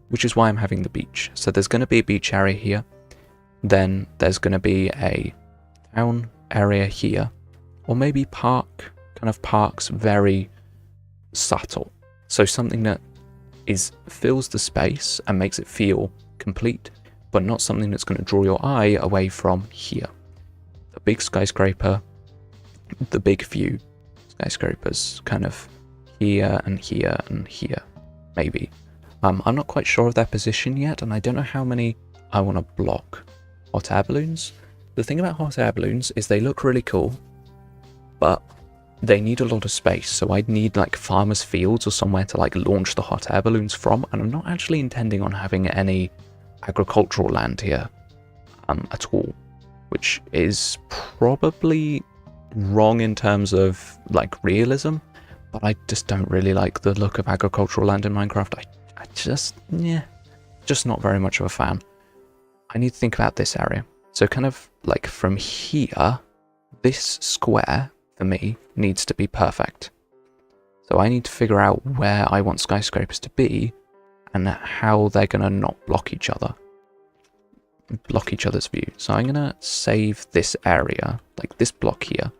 which is why I'm having the beach. So there's going to be a beach area here, then there's going to be a town area here, or maybe parks very subtle. So something that fills the space and makes it feel complete, but not something that's going to draw your eye away from here. The big skyscraper, the big view skyscrapers, kind of here and here and here, maybe. I'm not quite sure of their position yet, and I don't know how many I want to block. Hot air balloons. The thing about hot air balloons is they look really cool, but they need a lot of space, so I'd need like farmers' fields or somewhere to like launch the hot air balloons from, and I'm not actually intending on having any agricultural land here at all, which is probably wrong in terms of like realism, but I just don't really like the look of agricultural land in Minecraft. I just not very much of a fan. I need to think about this area. So kind of like from here, this square for me needs to be perfect. So I need to figure out where I want skyscrapers to be and how they're going to not block each other's view. So I'm going to save this area, like this block here,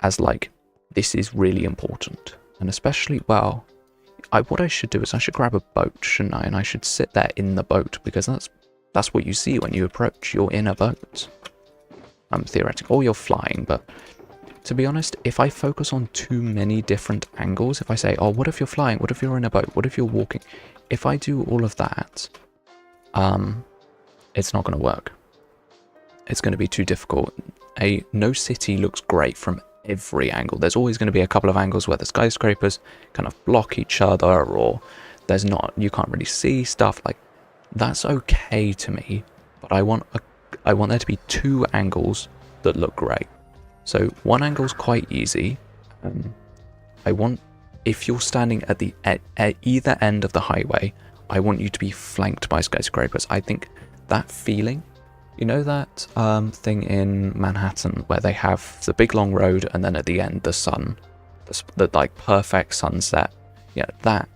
as like, this is really important. And especially, well, what I should do is I should grab a boat, shouldn't I? And I should sit there in the boat, because that's what you see when you approach. You're in a boat. Theoretically, or you're flying, but to be honest, if I focus on too many different angles, if I say, oh, what if you're flying? What if you're in a boat? What if you're walking? If I do all of that, it's not going to work. It's going to be too difficult. No city looks great from every angle. There's always going to be a couple of angles where the skyscrapers kind of block each other, or there's not, you can't really see stuff. Like, that's okay to me, but I want there to be two angles that look great. So one angle's quite easy. I want, if you're standing at the at either end of the highway, I want you to be flanked by skyscrapers. I think that feeling, you know that thing in Manhattan where they have the big long road and then at the end the sun, the like perfect sunset. Yeah, that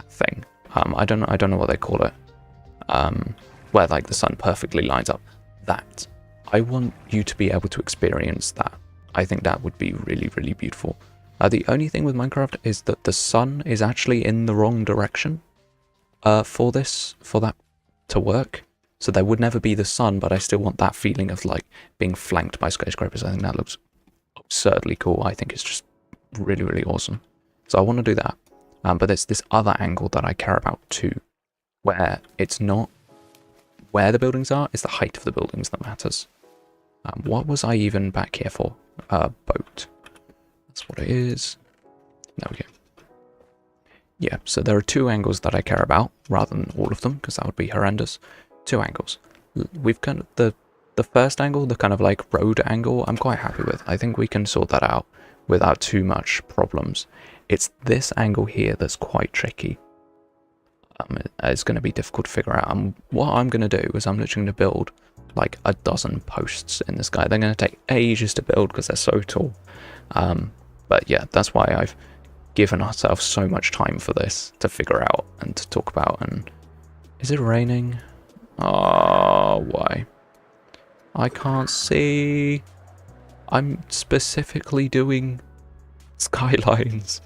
thing. I don't know what they call it. Where like the sun perfectly lines up. That. I want you to be able to experience that. I think that would be really, really beautiful. The only thing with Minecraft is that the sun is actually in the wrong direction for that to work. So there would never be the sun, but I still want that feeling of like being flanked by skyscrapers. I think that looks absurdly cool. I think it's just really, really awesome. So I want to do that. But there's this other angle that I care about too, where it's not where the buildings are, it's the height of the buildings that matters. What was I even back here for? Boat. That's what it is. There we go. Yeah, so there are two angles that I care about, rather than all of them, because that would be horrendous. Two angles. We've kind of, the first angle, the kind of like road angle, I'm quite happy with. I think we can sort that out without too much problems. It's this angle here that's quite tricky. It's going to be difficult to figure out. What I'm going to do is I'm literally going to build like a dozen posts in the sky. They're going to take ages to build because they're so tall. But yeah, that's why I've given ourselves so much time for this to figure out and to talk about. And is it raining? Oh, why? I can't see. I'm specifically doing skylines.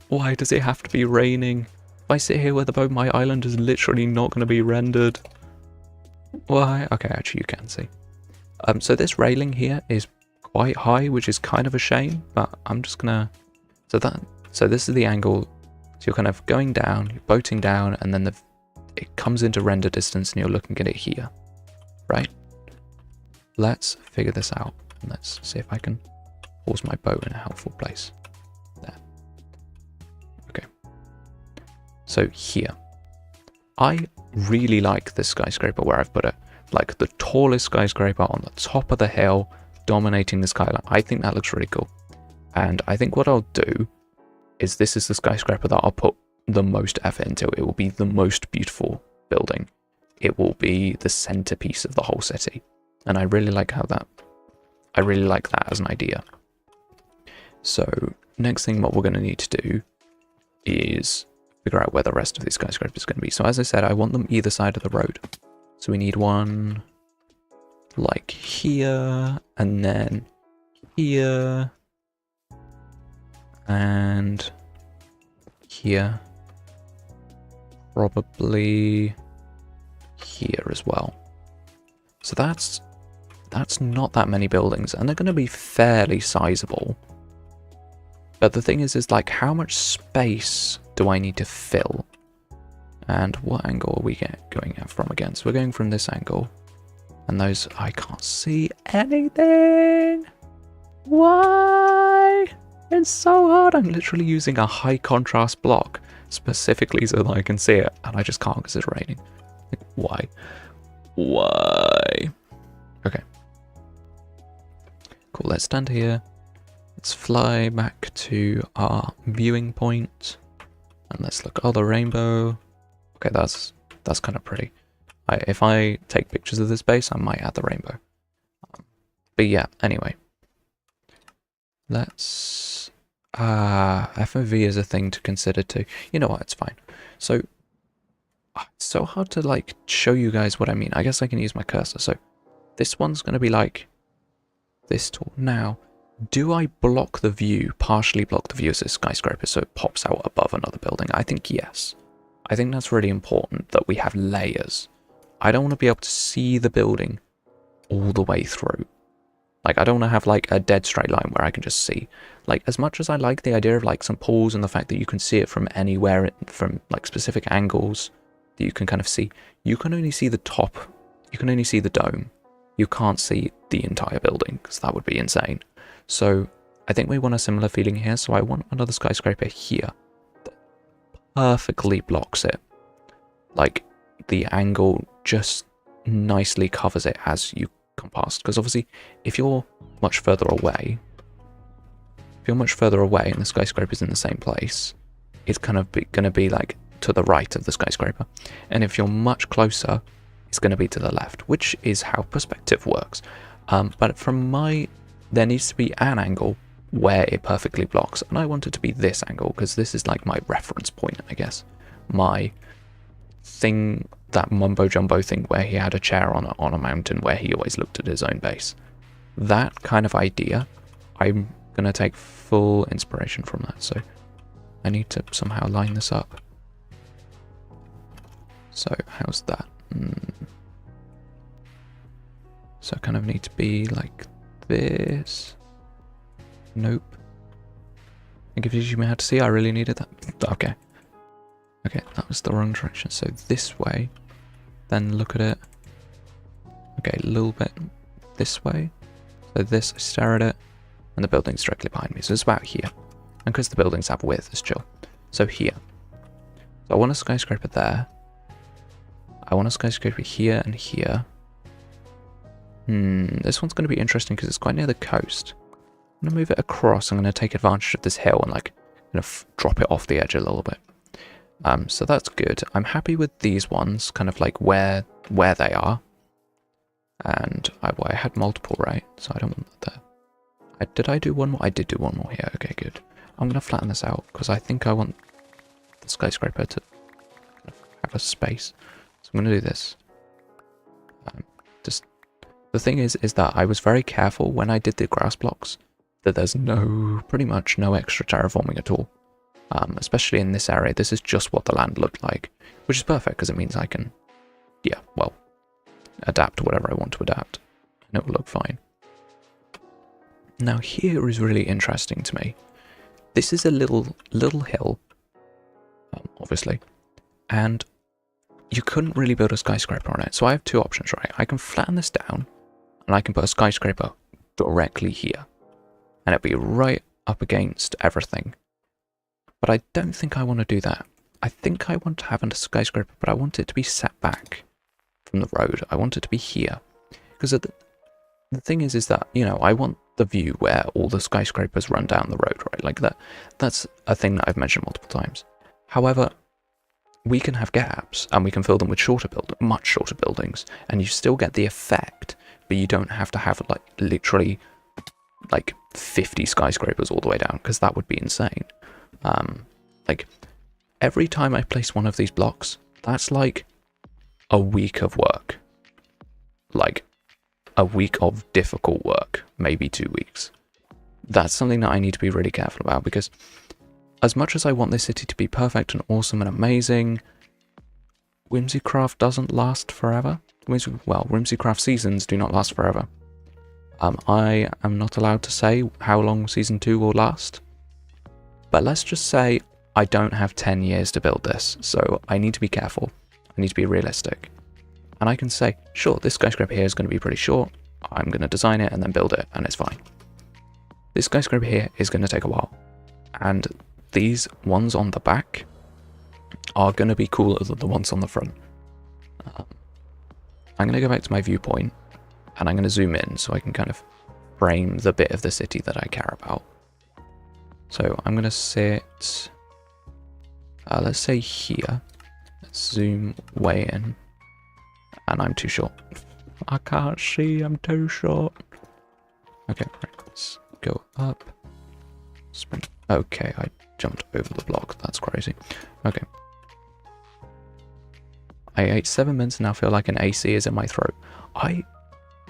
Why does it have to be raining? If I sit here with the boat, my island is literally not going to be rendered. Why? Okay, actually you can see. So this railing here is quite high, which is kind of a shame, but I'm just gonna, so this is the angle. So you're kind of going down, you're boating down, and then it comes into render distance and you're looking at it here, right? Let's figure this out. And let's see if I can pause my boat in a helpful place. There. Okay. So here, I really like this skyscraper where I've put it. Like the tallest skyscraper on the top of the hill, dominating the skyline. I think that looks really cool. And I think what I'll do is this is the skyscraper that I'll put the most effort into. It will be the most beautiful building. It will be the centerpiece of the whole city. And I really like that as an idea. So next thing what we're going to need to do is figure out where the rest of these skyscrapers are going to be. So as I said, I want them either side of the road. So we need one like here, and then here, and here, probably here as well. So that's not that many buildings, and they're going to be fairly sizable. But the thing is like, how much space do I need to fill? And what angle are we going from again? So we're going from this angle. And those, I can't see anything. Why? It's so hard. I'm literally using a high contrast block specifically so that I can see it. And I just can't because it's raining. Like, why? Why? Okay. Cool, let's stand here. Let's fly back to our viewing point. And let's look, oh, the rainbow. Okay, that's kind of pretty. If I take pictures of this base, I might add the rainbow. But yeah, anyway. Let's... FOV is a thing to consider too. You know what, it's fine. So, it's so hard to like show you guys what I mean. I guess I can use my cursor. So, this one's going to be like this tall. Now, do I block the view, partially block the view as a skyscraper so it pops out above another building? I think yes. I think that's really important that we have layers. I don't want to be able to see the building all the way through. Like, I don't want to have like a dead straight line where I can just see. Like, as much as I like the idea of like some pools and the fact that you can see it from anywhere, from like specific angles that you can kind of see, you can only see the top. You can only see the dome. You can't see the entire building because that would be insane. So I think we want a similar feeling here, so I want another skyscraper here that perfectly blocks it. Like, the angle just nicely covers it as you come past. Because obviously, if you're much further away, and the skyscraper's in the same place, it's kind of going to be like to the right of the skyscraper. And if you're much closer, it's going to be to the left, which is how perspective works. But there needs to be an angle where it perfectly blocks, and I want it to be this angle because this is like my reference point, I guess. My thing, that mumbo jumbo thing where he had a chair on a mountain where he always looked at his own base. That kind of idea, I'm going to take full inspiration from that. So I need to somehow line this up. So how's that? So I kind of need to be like this. Nope. I think if you may have to see, I really needed that. Okay. Okay, that was the wrong direction. So this way. Then look at it. Okay, a little bit this way. So this, I stare at it. And the building's directly behind me. So it's about here. And because the buildings have width, it's chill. So here. So I want a skyscraper there. I want a skyscraper here and here. This one's going to be interesting because it's quite near the coast. I'm going to move it across. I'm going to take advantage of this hill and like drop it off the edge a little bit. So that's good. I'm happy with these ones, kind of like where they are. And I had multiple, right? So I don't want that there. Did I do one more? I did do one more here. Okay, good. I'm going to flatten this out because I think I want the skyscraper to have a space. So I'm going to do this. The thing is that I was very careful when I did the grass blocks that there's pretty much no extra terraforming at all. Especially in this area, this is just what the land looked like, which is perfect because it means I can, adapt to whatever I want to adapt, and it will look fine. Now here is really interesting to me. This is a little hill, obviously, and you couldn't really build a skyscraper on it. So I have two options, right? I can flatten this down, and I can put a skyscraper directly here, and it'll be right up against everything. But I don't think I want to do that. I think I want to have a skyscraper, but I want it to be set back from the road. I want it to be here. Because the thing is that, I want the view where all the skyscrapers run down the road, right? Like that. That's a thing that I've mentioned multiple times. However, we can have gaps, and we can fill them with much shorter buildings, and you still get the effect, but you don't have to have, like, literally, like, 50 skyscrapers all the way down, because that would be insane. Like, every time I place one of these blocks, that's like a week of work. Like, a week of difficult work, maybe 2 weeks. That's something that I need to be really careful about, because as much as I want this city to be perfect and awesome and amazing, Whimsicraft doesn't last forever. Whimsicraft seasons do not last forever. I am not allowed to say how long Season 2 will last, but let's just say I don't have 10 years to build this, so I need to be careful. I need to be realistic. And I can say, sure, this skyscraper here is going to be pretty short. I'm going to design it and then build it, and it's fine. This skyscraper here is going to take a while. And these ones on the back are going to be cooler than the ones on the front. I'm going to go back to my viewpoint, and I'm going to zoom in so I can kind of frame the bit of the city that I care about. So I'm going to sit, let's say here. Let's zoom way in. And I'm too short. I can't see, I'm too short. Okay, right, let's go up. Sprint. Okay, I jumped over the block. That's crazy. Okay. I ate 7 mints and now feel like an AC is in my throat. I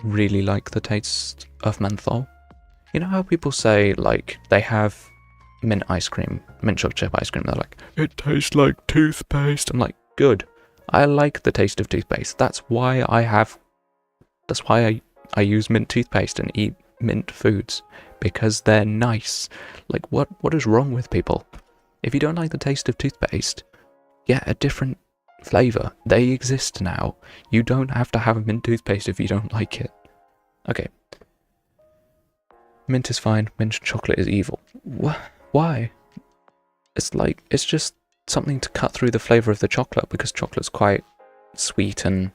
really like the taste of menthol. You know how people say, like, they have mint ice cream, mint chocolate chip ice cream, they're like, it tastes like toothpaste. I'm like, good. I like the taste of toothpaste. That's why I use mint toothpaste and eat mint foods, because they're nice. Like, what is wrong with people? If you don't like the taste of toothpaste, get a different flavor. They exist now. You don't have to have a mint toothpaste if you don't like it. Okay. Mint is fine. Mint chocolate is evil. Why? It's just something to cut through the flavour of the chocolate, because chocolate's quite sweet and,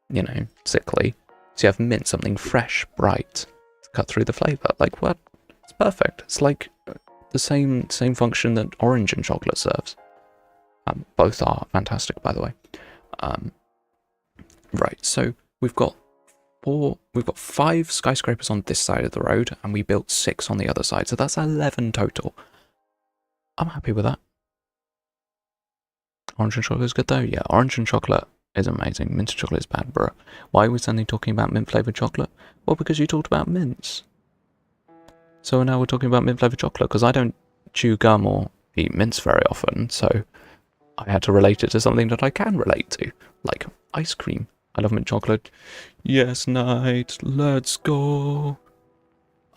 you know, sickly. So you have mint, something fresh, bright, to cut through the flavour. Like, what? It's perfect. It's like the same function that orange and chocolate serves. Both are fantastic, by the way. Right, so we've got 5 skyscrapers on this side of the road, and we built 6 on the other side, so that's 11 total. I'm happy with that. Orange and chocolate is good though? Yeah, orange and chocolate is amazing. Mint and chocolate is bad, bro. Why are we suddenly talking about mint flavoured chocolate? Well, because you talked about mints. So now we're talking about mint flavoured chocolate, because I don't chew gum or eat mints very often, so I had to relate it to something that I can relate to, like ice cream. I love mint chocolate. Yes, night, let's go.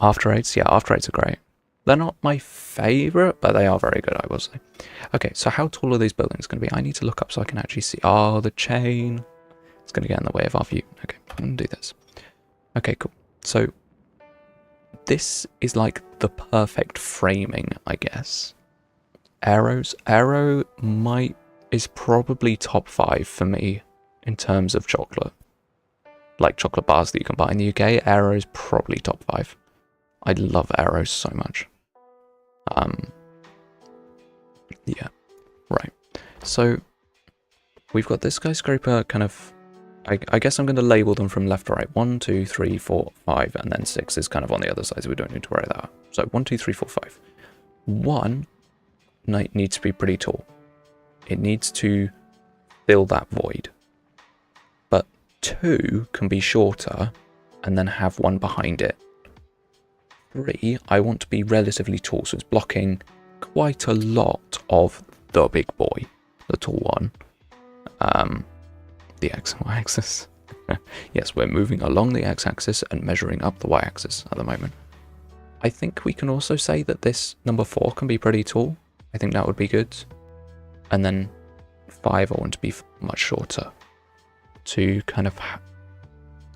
After Eights, yeah, After Eights are great. They're not my favourite, but they are very good, I will say. Okay, so how tall are these buildings going to be? I need to look up so I can actually see. Oh, the chain. It's going to get in the way of our view. Okay, I'm going to do this. Okay, cool. So this is like the perfect framing, I guess. Arrows. Arrow is probably top 5 for me in terms of chocolate. Like chocolate bars that you can buy in the UK, Arrow is probably top 5. I love arrows so much. Yeah, right. So we've got this skyscraper kind of, I guess I'm going to label them from left to right. 1, 2, 3, 4, 5, and then 6 is kind of on the other side, so we don't need to worry about that. So 1, 2, 3, 4, 5. 1 needs to be pretty tall. It needs to fill that void. But 2 can be shorter and then have one behind it. 3, I want to be relatively tall, so it's blocking quite a lot of the big boy, the tall one. The X and Y axis. Yes, we're moving along the X axis and measuring up the Y axis at the moment. I think we can also say that this number 4 can be pretty tall. I think that would be good. And then 5 I want to be much shorter to kind of,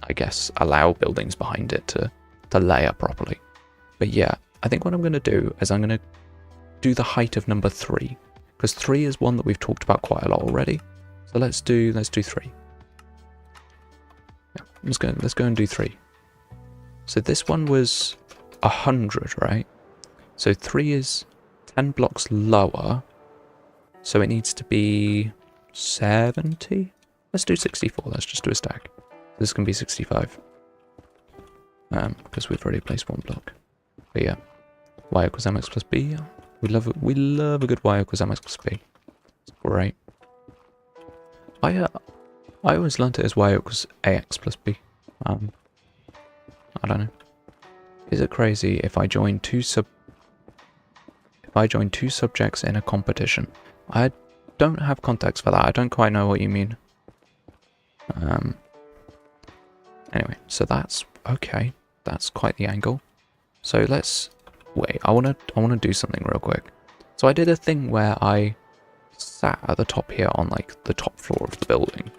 I guess, allow buildings behind it to layer properly. But yeah, I think what I'm going to do is I'm going to do the height of number 3, because 3 is one that we've talked about quite a lot already. So let's do 3. Yeah, let's go and do 3. So this one was 100, right? So 3 is 10 blocks lower, so it needs to be 70. Let's do 64. Let's just do a stack. This can be 65, because we've already placed 1 block. But yeah, y equals mx plus b. We love a good y equals mx plus b. It's great. I always learnt it as y equals ax plus b. I don't know. Is it crazy if I join two subjects in a competition? I don't have context for that. I don't quite know what you mean. Anyway, so that's okay. That's quite the angle. So let's wait. I wanna do something real quick. So I did a thing where I sat at the top here on like the top floor of the building.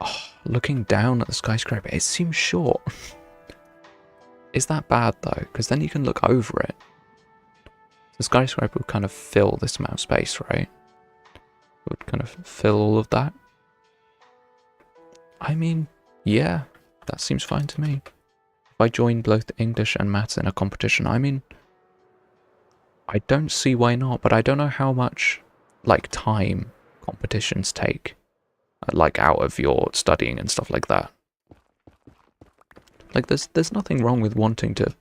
Oh, looking down at the skyscraper, it seems short. Is that bad though? Because then you can look over it. The skyscraper would kind of fill this amount of space, right? It would kind of fill all of that. I mean, yeah, that seems fine to me. If I join both English and maths in a competition, I mean, I don't see why not, but I don't know how much, like, time competitions take, like, out of your studying and stuff like that. Like, there's nothing wrong with wanting to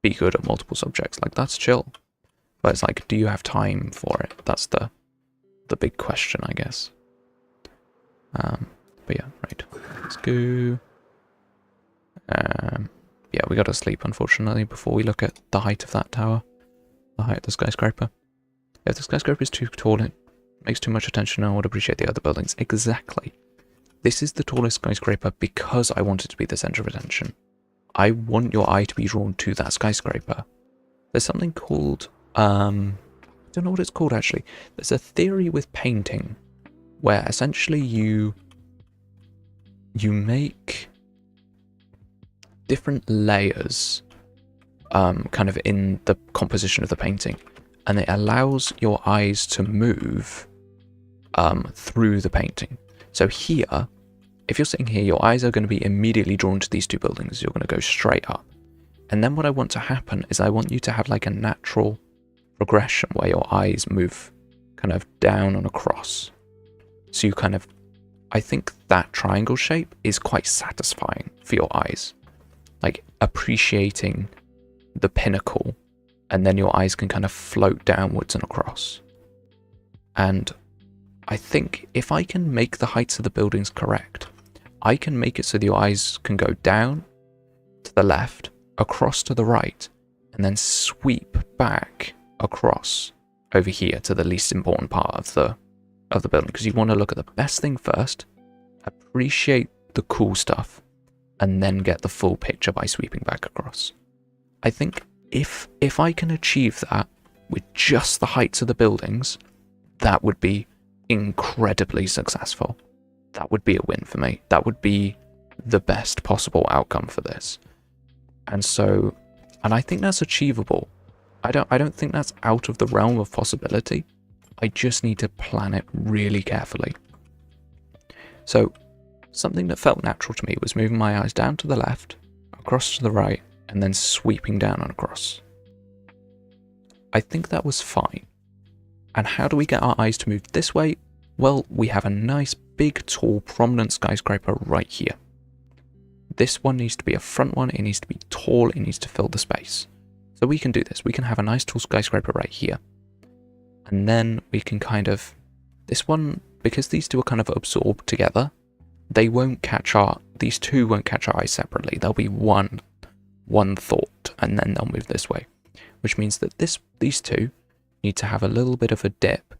be good at multiple subjects, like, that's chill. But it's like, do you have time for it? That's the big question, I guess. But yeah, right, let's go. Yeah, we gotta sleep, unfortunately, before we look at the height of that tower. The height of the skyscraper. If the skyscraper is too tall, it makes too much attention, I would appreciate the other buildings. Exactly. This is the tallest skyscraper because I want it to be the center of attention. I want your eye to be drawn to that skyscraper. There's something called, I don't know what it's called actually. There's a theory with painting where essentially you make different layers kind of in the composition of the painting, and it allows your eyes to move through the painting. So here, if you're sitting here, your eyes are going to be immediately drawn to these two buildings. You're going to go straight up. And then what I want to happen is I want you to have like a natural progression where your eyes move kind of down and across. So you kind of, I think that triangle shape is quite satisfying for your eyes. Like appreciating the pinnacle, and then your eyes can kind of float downwards and across. And I think if I can make the heights of the buildings correct, I can make it so that your eyes can go down to the left, across to the right, and then sweep back across over here to the least important part of the building, because you want to look at the best thing first, appreciate the cool stuff, and then get the full picture by sweeping back across. I think if I can achieve that with just the heights of the buildings, that would be incredibly successful. That would be a win for me. That would be the best possible outcome for this. And so, and I think that's achievable. I don't think that's out of the realm of possibility. I just need to plan it really carefully. So something that felt natural to me was moving my eyes down to the left, across to the right, and then sweeping down and across. I think that was fine. And how do we get our eyes to move this way? Well, we have a nice, big, tall, prominent skyscraper right here. This one needs to be a front one, it needs to be tall, it needs to fill the space. So we can do this. We can have a nice tall skyscraper right here. And then we can kind of, this one, because these two are kind of absorbed together, they won't catch our, these two won't catch our eyes separately. There'll be one thought, and then they'll move this way. Which means that these two need to have a little bit of a dip,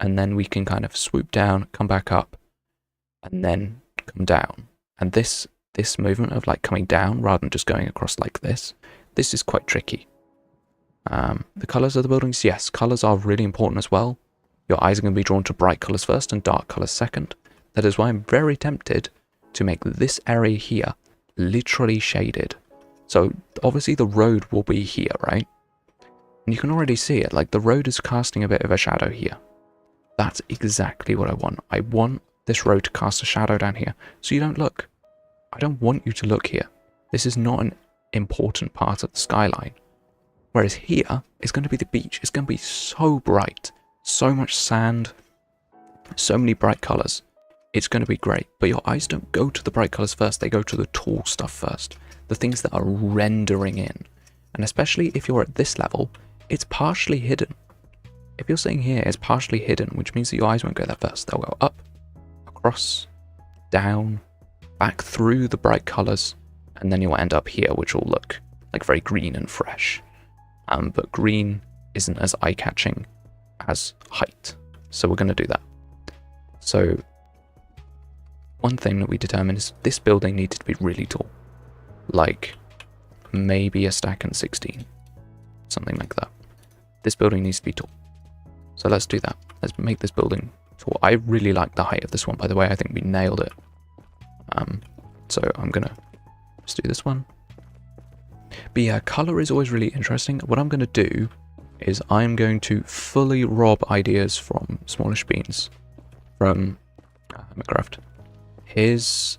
and then we can kind of swoop down, come back up, and then come down. And this movement of like coming down rather than just going across like this is quite tricky. The colours of the buildings, yes, colours are really important as well. Your eyes are going to be drawn to bright colours first and dark colours second. That is why I'm very tempted to make this area here literally shaded. So obviously the road will be here, right? And you can already see it, like the road is casting a bit of a shadow here. That's exactly what I want. I want this road to cast a shadow down here, so you don't look. I don't want you to look here. This is not an important part of the skyline. Whereas here, it's going to be the beach. It's going to be so bright, so much sand, so many bright colours. It's going to be great, but your eyes don't go to the bright colours first. They go to the tall stuff first, the things that are rendering in. And especially if you're at this level, it's partially hidden. If you're sitting here, it's partially hidden, which means that your eyes won't go there first. They'll go up, across, down, back through the bright colours, and then you'll end up here, which will look like very green and fresh. But green isn't as eye-catching as height, so we're going to do that. So one thing that we determined is this building needed to be really tall, like maybe a stack and 16, something like that. This building needs to be tall, so let's do that. Let's make this building tall. I really like the height of this one, by the way. I think we nailed it. So I'm gonna just do this one. But yeah, color is always really interesting. What I'm going to do is I'm going to fully rob ideas from Smallish Beans from Minecraft. His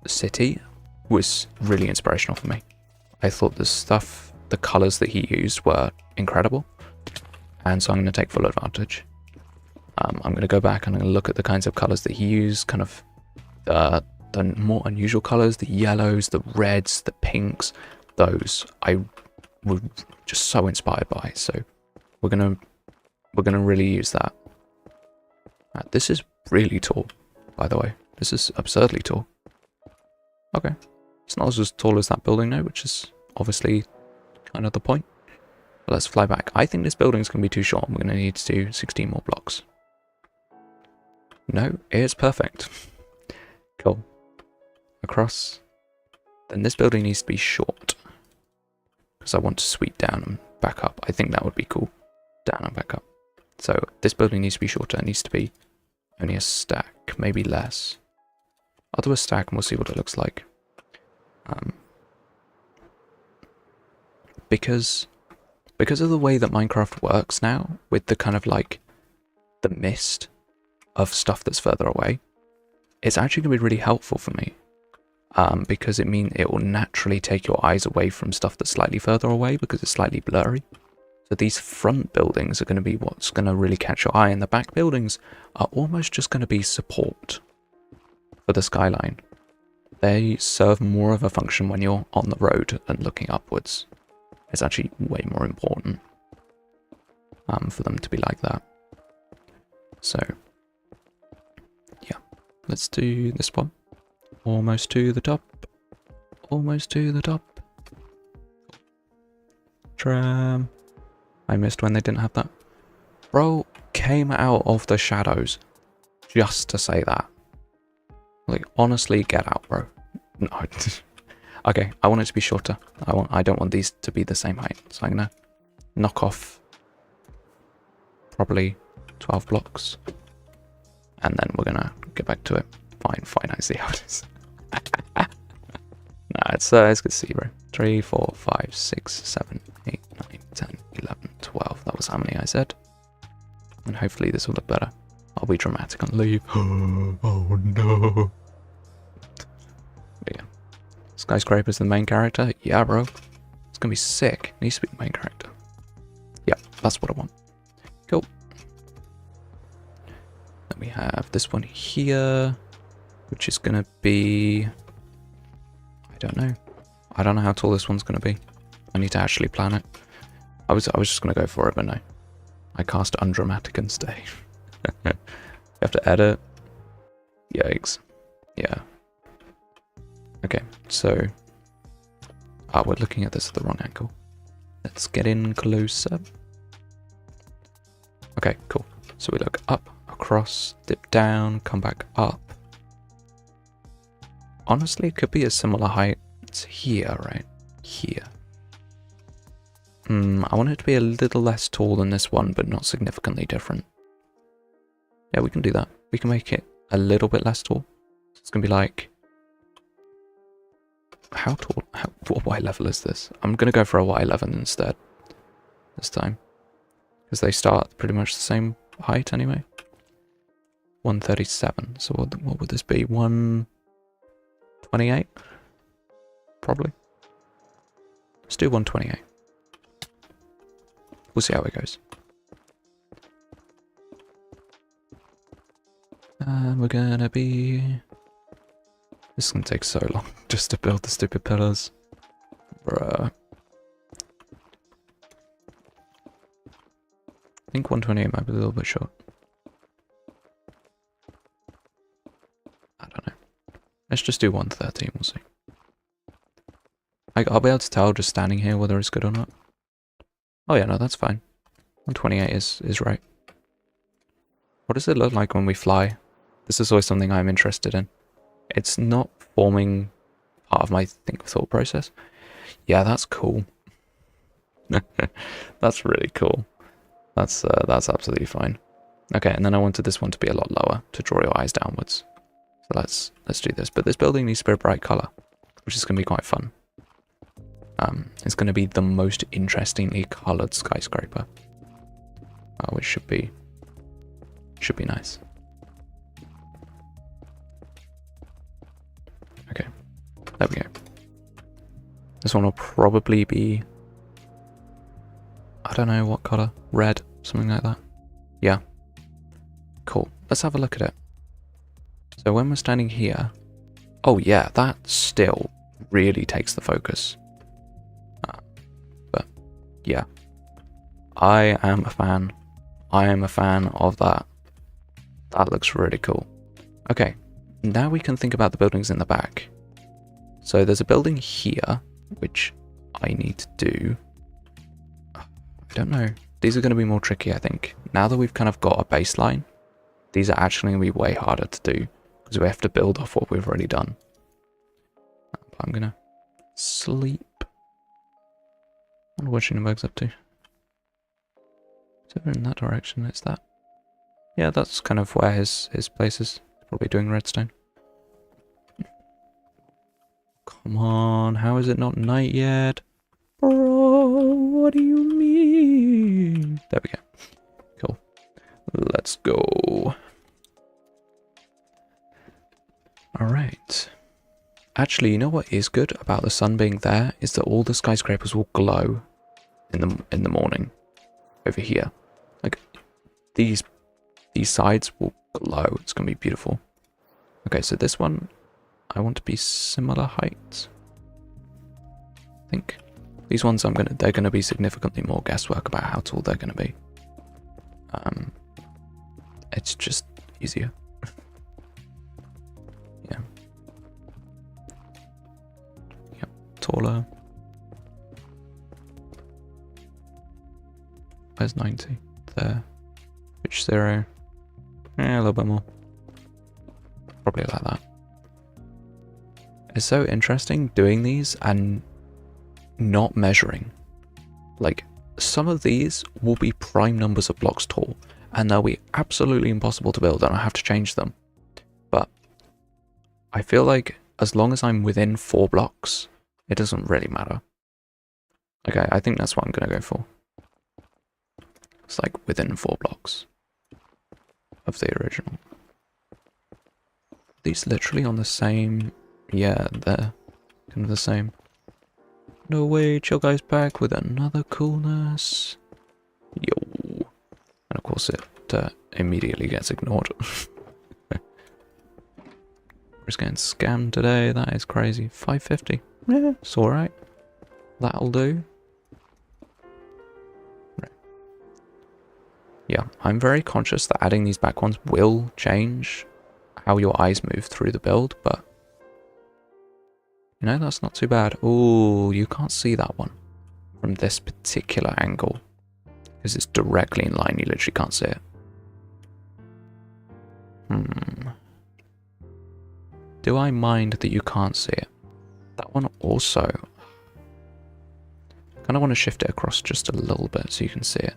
city was really inspirational for me. I thought the colors that he used were incredible, and so I'm going to take full advantage. I'm going to go back and I'm going to look at the kinds of colors that he used, kind of the more unusual colors, the yellows, the reds, the pinks. Those I was just so inspired by, so we're gonna really use that. This is really tall, by the way. This is absurdly tall. Okay, it's not as tall as that building now, which is obviously kind of the point. But let's fly back. I think this building's gonna be too short. We're gonna need to do 16 more blocks. No, it's perfect. Cool. Across. Then this building needs to be short, because I want to sweep down and back up. I think that would be cool. Down and back up. So this building needs to be shorter. It needs to be only a stack, maybe less. I'll do a stack and we'll see what it looks like. because of the way that Minecraft works now, with the kind of like the mist of stuff that's further away, it's actually going to be really helpful for me. Because it means it will naturally take your eyes away from stuff that's slightly further away because it's slightly blurry. So these front buildings are going to be what's going to really catch your eye, and the back buildings are almost just going to be support for the skyline. They serve more of a function when you're on the road and looking upwards. It's actually way more important for them to be like that. So, yeah, let's do this one. Almost to the top. Almost to the top. Tram. I missed when they didn't have that. Bro came out of the shadows just to say that. Like, honestly, get out, bro. No. Okay, I want it to be shorter. I don't want these to be the same height. So I'm gonna knock off probably 12 blocks. And then we're gonna get back to it. Fine, I see how it is. Nah, it's good to see, bro. 3, 4, 5, 6, 7, 8, 9, 10, 11, 12. That was how many I said. And hopefully this will look better. I'll be dramatic and leave. Oh no. But yeah. Skyscraper's the main character? Yeah, bro. It's gonna be sick. Needs to be the main character. Yeah, that's what I want. Cool. Then we have this one here, which is gonna be... I don't know how tall this one's gonna be. I need to actually plan it. I was just gonna go for it, but no. I cast undramatic and stay. You have to edit. Yikes. Yeah. Okay, so we're looking at this at the wrong angle. Let's get in closer. Okay, cool. So we look up, across, dip down, come back up. Honestly, it could be a similar height. It's here, right? Here. I want it to be a little less tall than this one, but not significantly different. Yeah, we can do that. We can make it a little bit less tall. It's gonna be like... How tall? What Y level is this? I'm gonna go for a Y11 instead. This time. Because they start pretty much the same height anyway. 137. So what would this be? 128? Probably. Let's do 128. We'll see how it goes. And we're gonna be... This is gonna take so long just to build the stupid pillars. Bruh. I think 128 might be a little bit short. I don't know. Let's just do 113, we'll see. I'll be able to tell just standing here whether it's good or not. Oh yeah, no, that's fine. 128 is right. What does it look like when we fly? This is always something I'm interested in. It's not forming part of my thought process. Yeah, that's cool. That's really cool. That's absolutely fine. Okay, and then I wanted this one to be a lot lower to draw your eyes downwards. So let's do this. But this building needs to be a bright color, which is going to be quite fun. It's going to be the most interestingly colored skyscraper, which should be nice. Okay, there we go. This one will probably be, I don't know what color, red, something like that. Yeah, cool. Let's have a look at it. So when we're standing here, oh yeah, that still really takes the focus. But yeah, I am a fan. I am a fan of that. That looks really cool. Okay, now we can think about the buildings in the back. So there's a building here, which I need to do. I don't know. These are going to be more tricky, I think. Now that we've kind of got a baseline, these are actually going to be way harder to do, because we have to build off what we've already done. I'm going to sleep. I wonder what Shinenberg's up to. Is it in that direction? It's that. Yeah, that's kind of where his place is. Probably doing redstone. Come on, how is it not night yet? Bro. What do you mean? There we go. Cool. Let's go. Alright. Actually, you know what is good about the sun being there is that all the skyscrapers will glow in the morning over here. Like these sides will glow. It's gonna be beautiful. Okay, so this one I want to be similar height. I think these ones they're gonna be significantly more guesswork about how tall they're gonna be. It's just easier. Yeah. Yep, taller. Where's 90? There. Pitch 0. Yeah, a little bit more. Probably like that. It's so interesting doing these and not measuring. Like, some of these will be prime numbers of blocks tall, and they'll be absolutely impossible to build, and I have to change them. But I feel like as long as I'm within 4 blocks, it doesn't really matter. Okay, I think that's what I'm going to go for. It's like within 4 blocks of the original. These literally on the same... Yeah, they're kind of the same. No way, Chill Guy's back with another coolness. Yo. And of course it immediately gets ignored. We're just getting scammed today, that is crazy. 550. Yeah, it's alright. That'll do. Right. Yeah, I'm very conscious that adding these back ones will change how your eyes move through the build, but you know, that's not too bad. Oh, you can't see that one from this particular angle because it's directly in line. You literally can't see it. Do I mind that you can't see it? That one also. I kind of want to shift it across just a little bit so you can see it.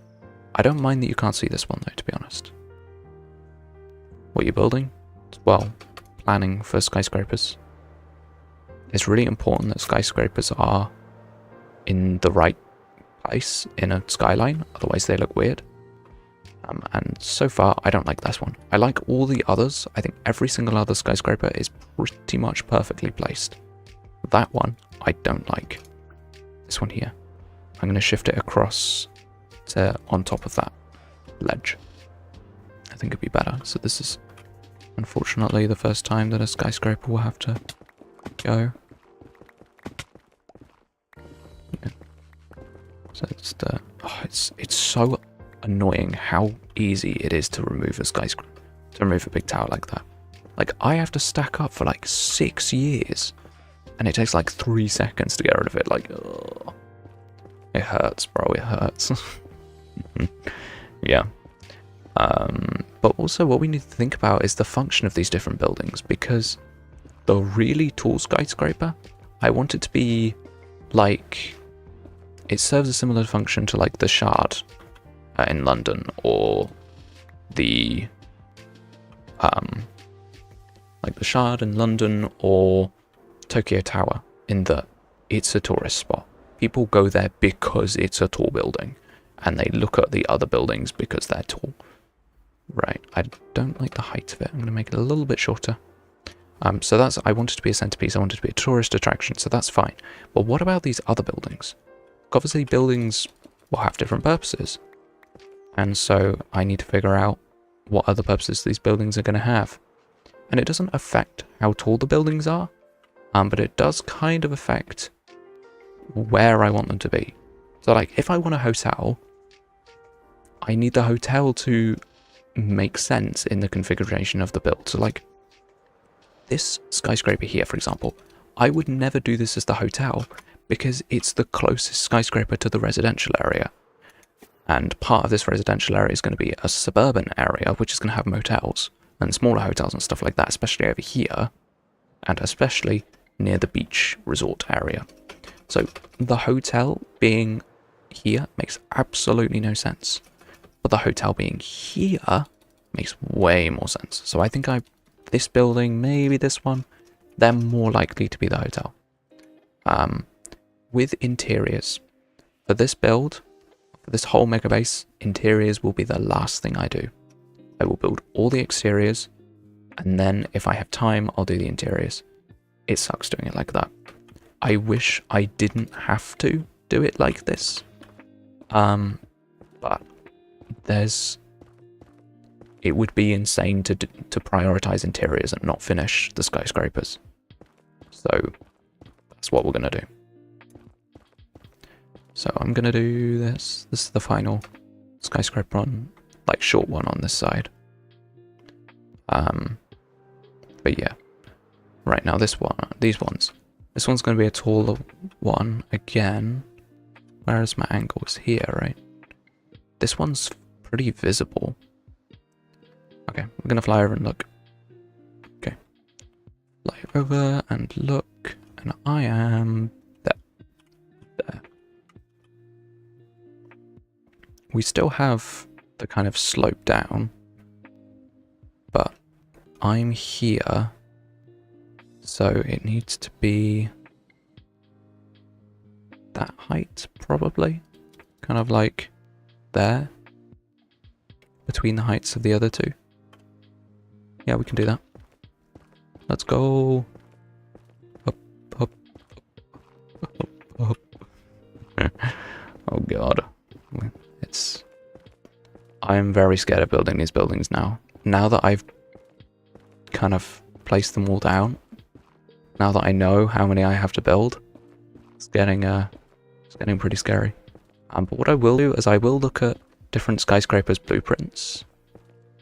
I don't mind that you can't see this one though, to be honest. What you're building? Well, planning for skyscrapers. It's really important that skyscrapers are in the right place in a skyline, otherwise they look weird. And so far, I don't like this one. I like all the others. I think every single other skyscraper is pretty much perfectly placed. That one, I don't like. This one here. I'm going to shift it across to on top of that ledge. I think it'd be better. So this is, unfortunately, the first time that a skyscraper will have to go. Yeah. So it's so annoying how easy it is to remove a skyscraper, to remove a big tower like that. Like, I have to stack up for like 6 years, and it takes like 3 seconds to get rid of it. Like, ugh. It hurts, bro. It hurts. Yeah. But also what we need to think about is the function of these different buildings, because the really tall skyscraper, I want it to be like, it serves a similar function to like the Shard in London, or the like the Shard in London or Tokyo Tower, in that it's a tourist spot. People go there because it's a tall building, and they look at the other buildings because they're tall. Right, I don't like the height of it. I'm going to make it a little bit shorter. So that's, I want it to be a centerpiece, I want it to be a tourist attraction, so that's fine. But what about these other buildings? Obviously buildings will have different purposes. And so I need to figure out what other purposes these buildings are going to have. And it doesn't affect how tall the buildings are, but it does kind of affect where I want them to be. So like, if I want a hotel, I need the hotel to make sense in the configuration of the build. So like, this skyscraper here, for example, I would never do this as the hotel because it's the closest skyscraper to the residential area. And part of this residential area is going to be a suburban area, which is going to have motels and smaller hotels and stuff like that, especially over here, and especially near the beach resort area. So the hotel being here makes absolutely no sense. But the hotel being here makes way more sense. So I think this building, maybe this one, they're more likely to be the hotel. With interiors, For this build, for this whole mega base, interiors will be the last thing I do. I will build all the exteriors, and then if I have time, I'll do the interiors. It sucks doing it like that. I wish I didn't have to do it like this. But it would be insane to prioritize interiors and not finish the skyscrapers. So that's what we're gonna do. So I'm gonna do this. This is the final skyscraper on, like, short one on this side. But yeah. Right now, these ones. This one's gonna be a taller one again. Whereas my angle is here, right? This one's pretty visible. Okay, we're gonna fly over and look. Okay. Fly over and look, and I am there. We still have the kind of slope down, but I'm here, so it needs to be that height, probably. Kind of like there, between the heights of the other two. Yeah, we can do that. Let's go. Up, up, up, up, up. Oh god. I am very scared of building these buildings now. Now that I've kind of placed them all down, now that I know how many I have to build, it's getting pretty scary. But what I will do is I will look at different skyscrapers' blueprints,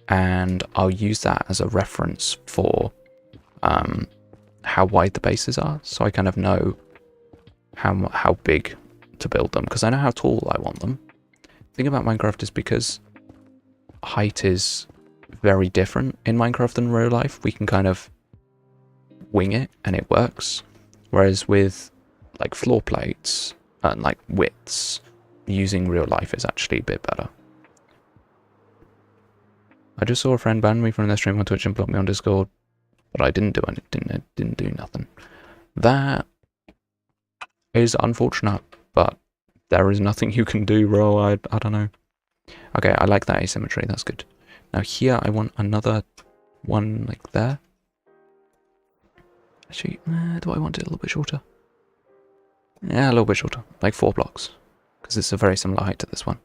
and I'll use that as a reference for how wide the bases are, so I kind of know how big to build them, because I know how tall I want them. The thing about Minecraft is because height is very different in Minecraft than real life, we can kind of wing it and it works. Whereas with like floor plates and like widths, using real life is actually a bit better. I just saw a friend ban me from their stream on Twitch and block me on Discord, but I didn't do anything. Didn't do nothing. That is unfortunate, but there is nothing you can do, bro. I don't know. Okay, I like that asymmetry. That's good. Now here, I want another one like there. Actually, do I want it a little bit shorter? Yeah, a little bit shorter, like 4 blocks, because it's a very similar height to this one.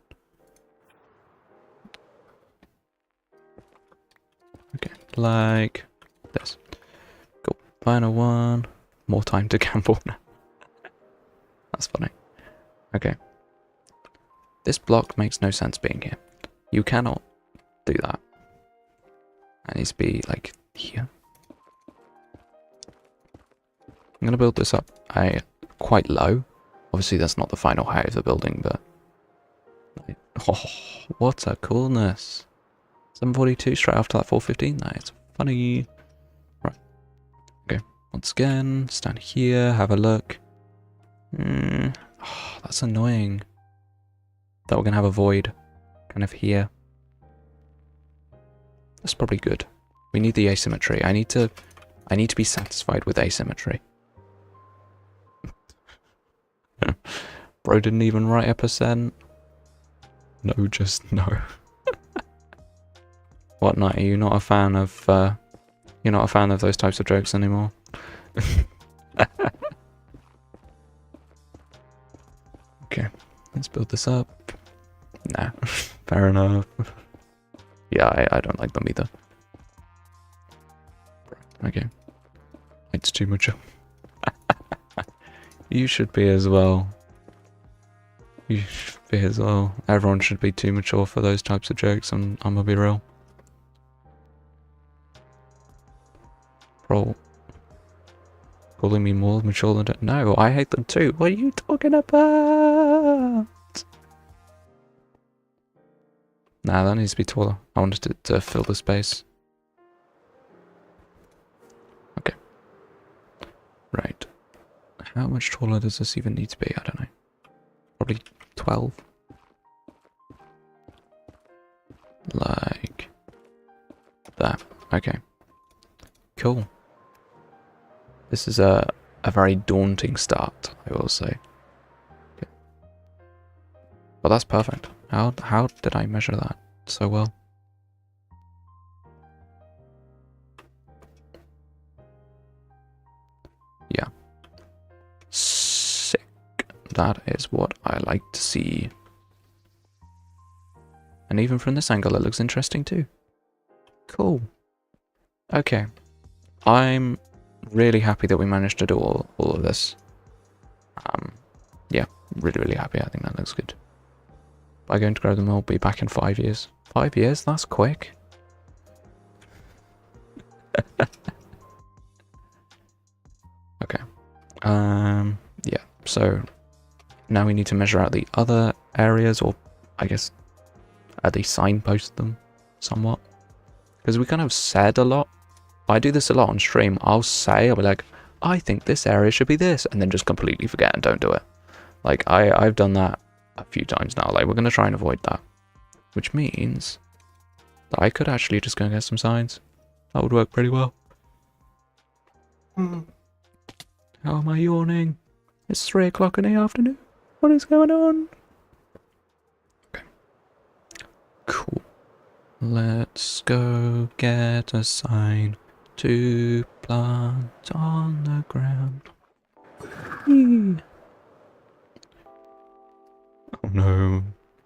Okay, like this. Cool. Final one. More time to gamble now. That's funny. Okay. This block makes no sense being here. You cannot do that. It needs to be like here. I'm going to build this up quite low. Obviously that's not the final height of the building, but... Oh, what a coolness. 742 straight after that 415. That is funny. Right. Okay. Once again, stand here, have a look. Oh, that's annoying. That we're going to have a void kind of here. That's probably good. We need the asymmetry. I need to be satisfied with asymmetry. Bro didn't even write a percent. No, just no. What, Knight? Are you not a fan of you're not a fan of those types of jokes anymore? Okay, let's build this up. Nah, fair enough. Yeah, I don't like them either. Okay. It's too mature. You should be as well. You should be as well. Everyone should be too mature for those types of jokes, I'm gonna be real. Bro. Calling me more mature than... No, I hate them too. What are you talking about? Nah, that needs to be taller. I wanted it to fill the space. Okay. Right. How much taller does this even need to be? I don't know. Probably 12. Like that. Okay. Cool. This is a very daunting start, I will say. Okay. But that's perfect. How did I measure that so well? Yeah. Sick. That is what I like to see. And even from this angle, it looks interesting too. Cool. Okay. I'm really happy that we managed to do all of this. Yeah, really happy. I think that looks good. By going to grow them, we'll be back in 5 years. 5 years? That's quick. Okay. Yeah. So now we need to measure out the other areas, or I guess at least signpost them somewhat. Because we kind of said a lot. I do this a lot on stream. I'll be like, I think this area should be this, and then just completely forget and don't do it. Like, I've done that a few times now. Like, we're going to try and avoid that. Which means that I could actually just go and get some signs. That would work pretty well. How am I yawning? It's 3 o'clock in the afternoon. What is going on? Okay. Cool. Let's go get a sign to plant on the ground. Whee. Oh no,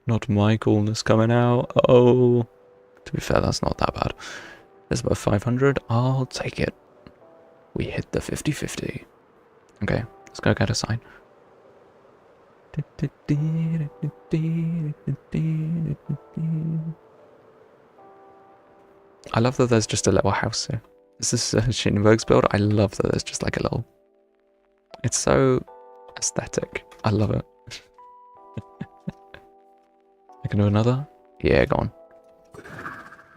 not my coolness coming out. Oh, to be fair, that's not that bad. There's about 500. I'll take it. We hit the 50-50. Okay, let's go get a sign. I love that there's just a little house here. This is Schinberg's build. I love that there's just like a little... It's so aesthetic. I love it. I can do another? Yeah, go on.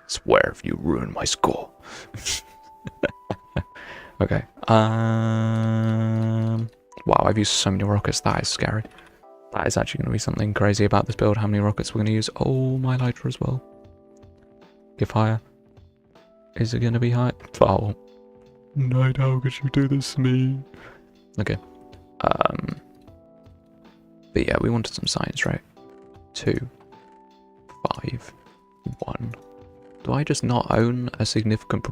Swear if you ruin my score. Okay. Wow, I've used so many rockets. That is scary. That is actually going to be something crazy about this build. How many rockets we're going to use. Oh, my lighter as well. Give higher. Is it going to be high? Oh. Night, how could you do this to me? Okay. But yeah, we wanted some signs, right? 2, 5, 1. Do I just not own a significant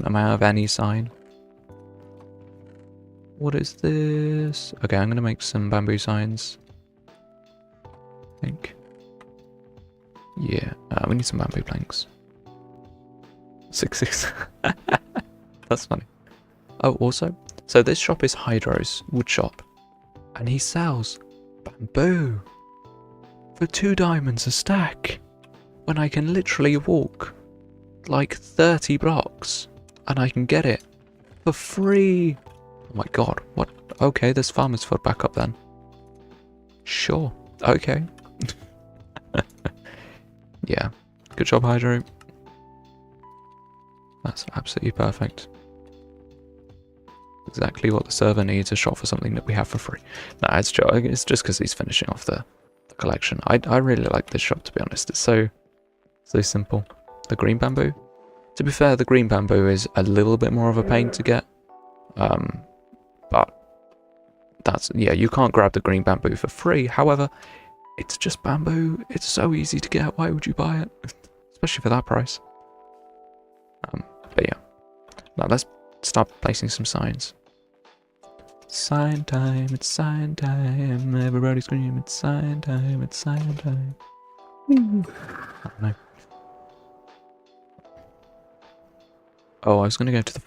amount of any sign? What is this? Okay, I'm gonna make some bamboo signs. I think. Yeah, we need some bamboo planks. 6. That's funny. Oh, also, so this shop is Hydro's wood shop, and he sells bamboo for 2 diamonds a stack, when I can literally walk like 30 blocks and I can get it for free. Oh my god, what? Okay, there's farmer's food back up then. Sure, okay. Yeah, good job, Hydro. That's absolutely perfect. Exactly what the server needs, a shop for something that we have for free. No, it's just because he's finishing off the collection. I really like this shop, to be honest. It's so simple. The green bamboo? To be fair, the green bamboo is a little bit more of a pain to get. But that's, yeah, you can't grab the green bamboo for free. However, it's just bamboo. It's so easy to get. Why would you buy it? Especially for that price. But yeah. Now let's start placing some signs. Sign time, it's sign time. Everybody scream, it's sign time, it's sign time. Whee. Oh no. Oh, I was gonna go to the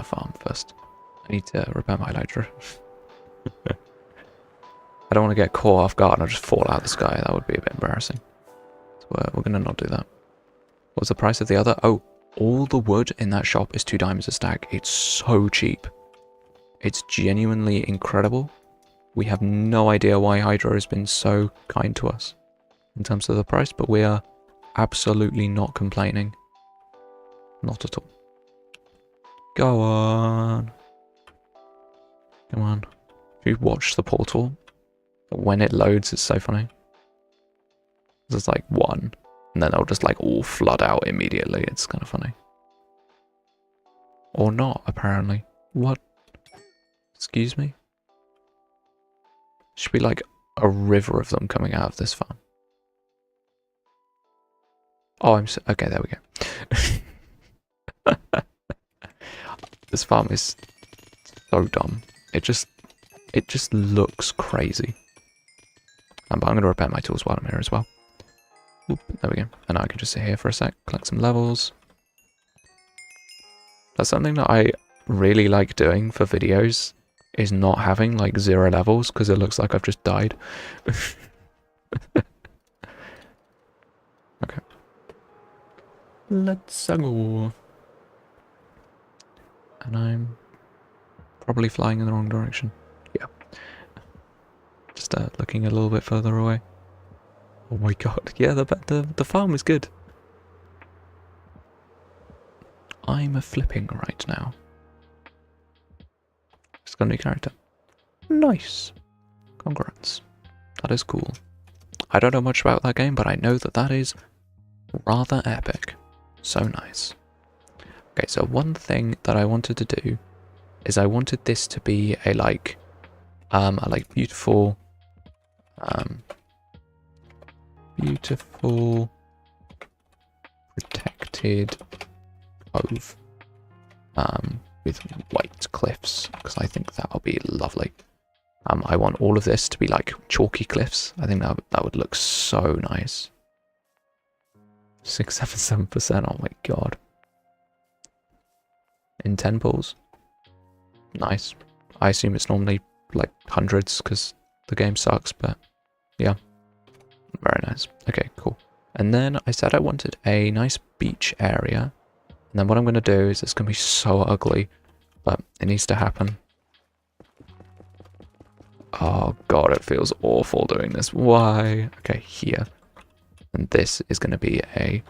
farm first. I need to repair my elytra. I don't want to get caught off guard and I'll just fall out of the sky. That would be a bit embarrassing. So we're gonna not do that. What's the price of the other? Oh, all the wood in that shop is 2 diamonds a stack. It's so cheap. It's genuinely incredible. We have no idea why Hydro has been so kind to us in terms of the price, but we are absolutely not complaining. Not at all. Go on. Come on. If you watch the portal, when it loads, it's so funny. There's like 1, and then they'll just like all flood out immediately. It's kind of funny. Or not, apparently. What? Excuse me? Should be like a river of them coming out of this farm. Oh, okay, there we go. This farm is so dumb. It just looks crazy. But I'm going to repair my tools while I'm here as well. Oop, there we go. And now I can just sit here for a sec, collect some levels. That's something that I really like doing for videos, is not having like 0 levels, because it looks like I've just died. Okay. Let's go. And I'm probably flying in the wrong direction. Yeah. Just looking a little bit further away. Oh my god, yeah, the farm is good. I'm flipping right now. Just got a new character. Nice. Congrats. That is cool. I don't know much about that game, but I know that that is rather epic. So nice. Okay, so one thing that I wanted to do is I wanted this to be a beautiful, beautiful protected cove, with white cliffs, because I think that'll be lovely. I want all of this to be like chalky cliffs. I think that would look so nice. 677%, oh my god. In 10 pools. Nice. I assume it's normally like hundreds because the game sucks, but yeah. Very nice. Okay, cool. And then I said I wanted a nice beach area. And then what I'm going to do is, it's going to be so ugly, but it needs to happen. Oh god, it feels awful doing this. Why? Okay, here. And this is going to be a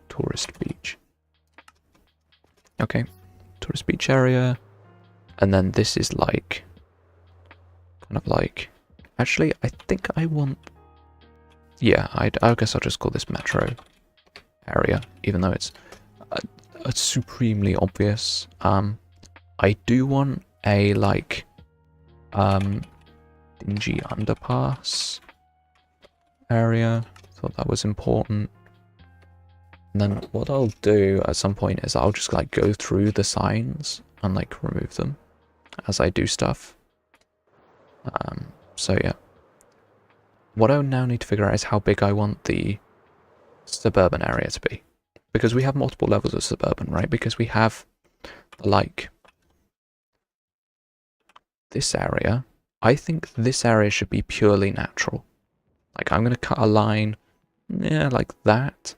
tourist beach. Okay, tourist beach area. And then this is like, kind of like, actually, I think I want, yeah, I guess I'll just call this metro area, even though it's supremely obvious. I do want a, like, dingy underpass area. Thought that was important. And then what I'll do at some point is I'll just like go through the signs and like remove them as I do stuff. So yeah. What I now need to figure out is how big I want the suburban area to be. Because we have multiple levels of suburban, right? Because we have like this area. I think this area should be purely natural. Like I'm going to cut a line, yeah, like that.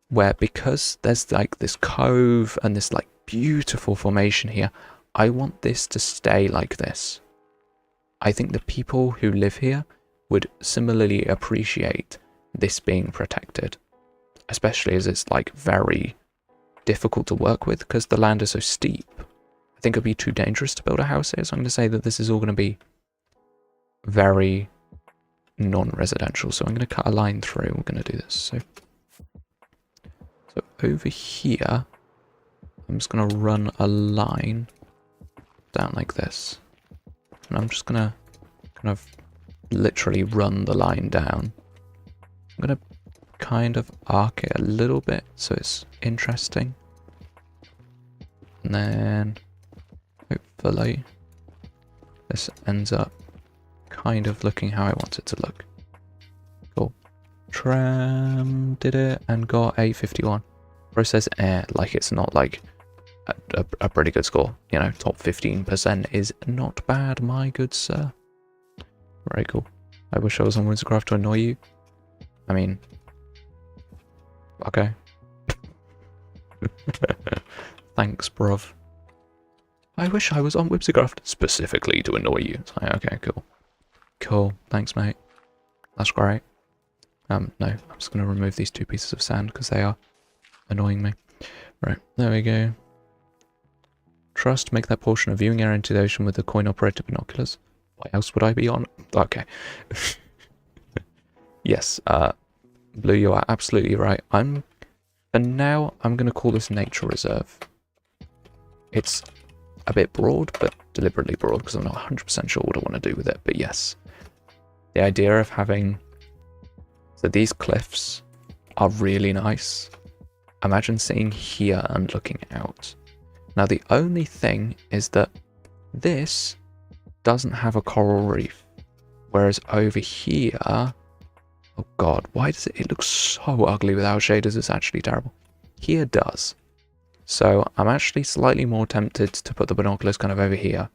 Where because there's like this cove and this like beautiful formation here, I want this to stay like this. I think the people who live here would similarly appreciate this being protected, especially as it's like very difficult to work with because the land is so steep. I think it'd be too dangerous to build a house here, so I'm going to say that this is all going to be very non-residential. So I'm going to cut a line through. We're going to do this. So over here, I'm just going to run a line down like this. And I'm just going to kind of literally run the line down. I'm going to kind of arc it a little bit so it's interesting. And then hopefully this ends up kind of looking how I want it to look. Cool. Tram did it and got a 51. Process air, like it's not like a pretty good score. You know, top 15% is not bad, my good sir. Very cool. I wish I was on Whimsicraft to annoy you. I mean, okay. Thanks, bruv. I wish I was on Whimsicraft specifically to annoy you. It's like, okay, cool. Cool. Thanks, mate. That's great. No, I'm just going to remove these 2 pieces of sand because they are annoying me. Right, there we go. Trust, make that portion of viewing area into the ocean with the coin-operated binoculars. What else would I be on? Okay. Yes, Blue, you are absolutely right. For now, I'm going to call this nature reserve. It's a bit broad, but deliberately broad because I'm not 100% sure what I want to do with it. But yes, The idea of having... So these cliffs are really nice. Imagine sitting here and looking out. Now the only thing is that this doesn't have a coral reef. Whereas over here... Oh god, why does it... It looks so ugly without shaders, it's actually terrible. Here does. So I'm actually slightly more tempted to put the binoculars kind of over here.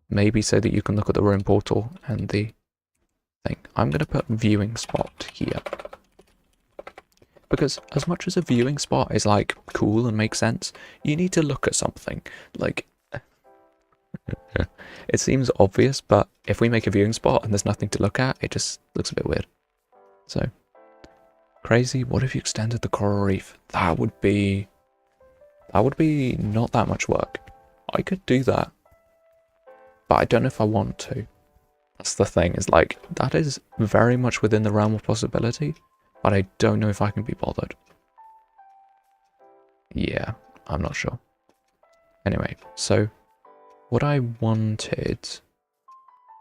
Maybe so that you can look at the room portal and the thing. I'm going to put viewing spot here. Because as much as a viewing spot is like cool and makes sense, you need to look at something. Like, it seems obvious, but if we make a viewing spot and there's nothing to look at, it just looks a bit weird. So, crazy. What if you extended the coral reef? That would be not that much work. I could do that, but I don't know if I want to. That's the thing, is like, that is very much within the realm of possibility, but I don't know if I can be bothered. Yeah, I'm not sure. Anyway, so what I wanted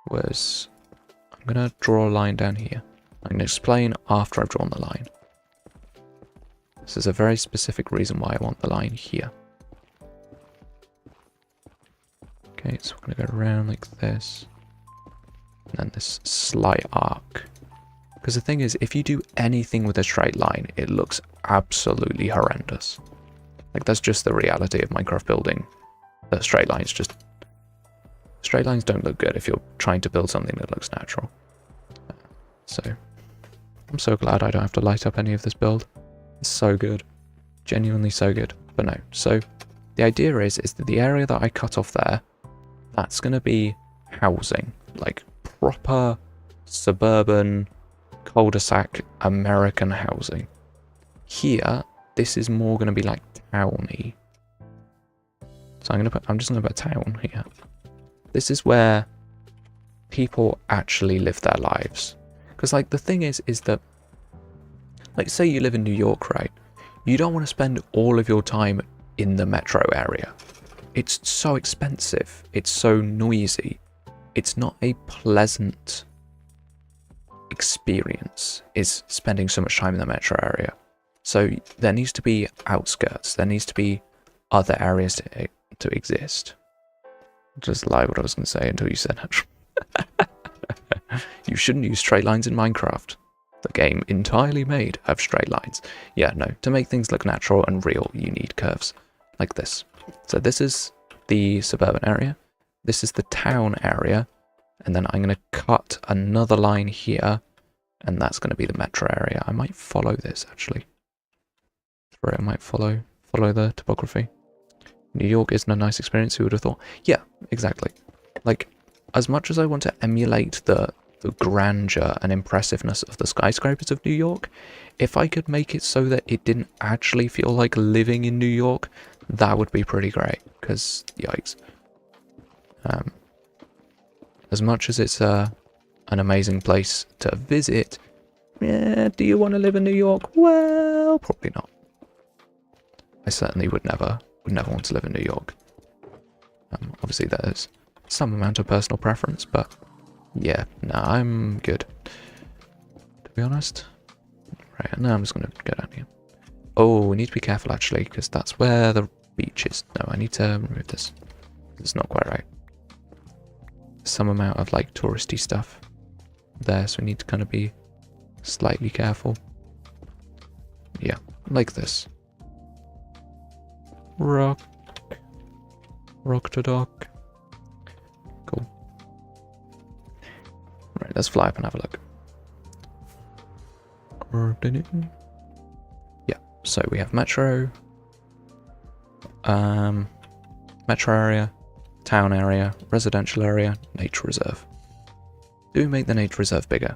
was, I'm gonna draw a line down here. I'm gonna explain after I've drawn the line. This is a very specific reason why I want the line here. Okay, so we're going to go around like this. And then this slight arc. Because the thing is, if you do anything with a straight line, it looks absolutely horrendous. Like, that's just the reality of Minecraft building. The straight lines just... Straight lines don't look good if you're trying to build something that looks natural. So, I'm so glad I don't have to light up any of this build. It's so good. Genuinely so good. But no, so the idea is that the area that I cut off there, that's going to be housing. Like proper suburban cul-de-sac American housing. Here, this is more going to be like towny. So I'm just going to put town here. This is where people actually live their lives. Because like the thing is that, like, say you live in New York, right? You don't want to spend all of your time in the metro area. It's so expensive. It's so noisy. It's not a pleasant experience, is spending so much time in the metro area. So there needs to be outskirts. There needs to be other areas to exist. Just lie what I was going to say until you said it. You shouldn't use straight lines in Minecraft. The game entirely made of straight lines. Yeah, no, to make things look natural and real, you need curves like this. So this is the suburban area. This is the town area. And then I'm going to cut another line here. And that's going to be the metro area. I might follow this, actually. I might follow the topography. New York isn't a nice experience, who would have thought? Yeah, exactly. Like, as much as I want to emulate the grandeur and impressiveness of the skyscrapers of New York, if I could make it so that it didn't actually feel like living in New York, that would be pretty great, because, yikes. As much as it's an amazing place to visit, yeah, do you want to live in New York? Well, probably not. I certainly would never want to live in New York. Obviously there's some amount of personal preference, but yeah, no, I'm good, to be honest. Right, now I'm just going to go down here. Oh, we need to be careful, actually, because that's where the beach is. No, I need to remove this. It's not quite right. Some amount of, like, touristy stuff there, so we need to kind of be slightly careful. Yeah, like this. Rock to dock. Cool. Right, let's fly up and have a look. Yeah, so we have metro, metro area, town area, residential area, nature reserve. Do we make the nature reserve bigger?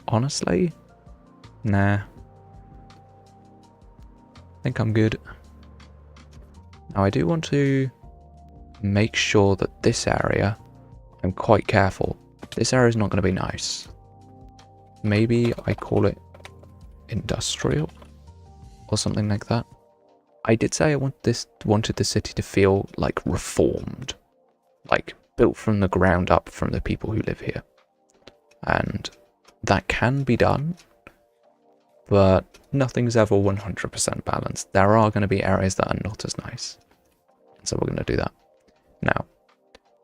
Honestly, nah. I think I'm good. Now I do want to make sure that this area, I'm quite careful. This area is not going to be nice. Maybe I call it industrial or something like that. I did say I wanted the city to feel like reformed, like built from the ground up from the people who live here. And that can be done, but nothing's ever 100% balanced. There are going to be areas that are not as nice. So we're going to do that. Now,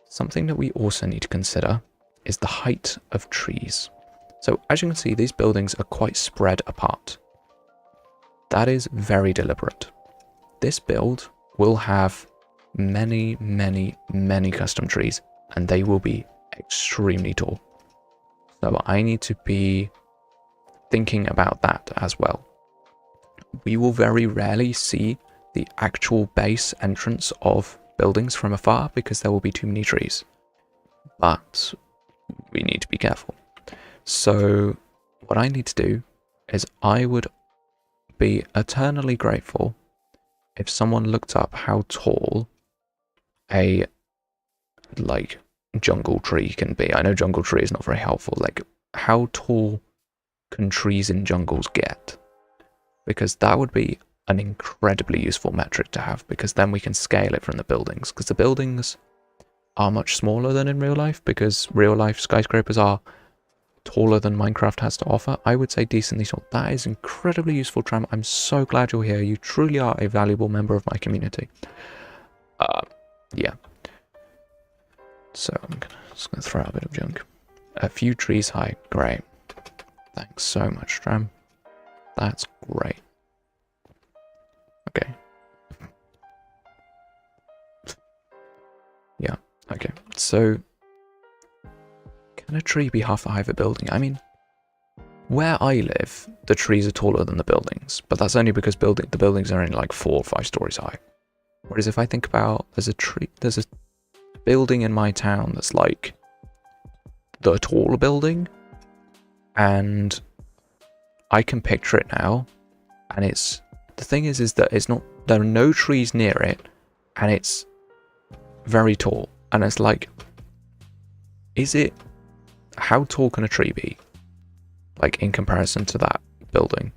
something that we also need to consider is the height of trees. So as you can see, these buildings are quite spread apart. That is very deliberate. This build will have many, many, many custom trees, and they will be extremely tall. So I need to be thinking about that as well. We will very rarely see the actual base entrance of buildings from afar because there will be too many trees. But we need to be careful. So what I need to do is I would be eternally grateful if someone looked up how tall a jungle tree can be. I know jungle tree is not very helpful. Like, how tall can trees in jungles get? Because that would be an incredibly useful metric to have, because then we can scale it from the buildings, because the buildings are much smaller than in real life, because real life skyscrapers are taller than Minecraft has to offer. I would say decently tall. That is incredibly useful, Tram. I'm so glad you're here. You truly are a valuable member of my community. Yeah. So I'm just gonna throw out a bit of junk. A few trees high. Great. Thanks so much, Tram. That's great. Okay. Yeah, okay. So, can a tree be half the height of a building? I mean, where I live, the trees are taller than the buildings, but that's only because the buildings are only like 4 or 5 stories high. Whereas if I think about, there's a building in my town that's like the tall building, and I can picture it now, and the thing is that there are no trees near it, and it's very tall, and it's like, how tall can a tree be, like, in comparison to that building?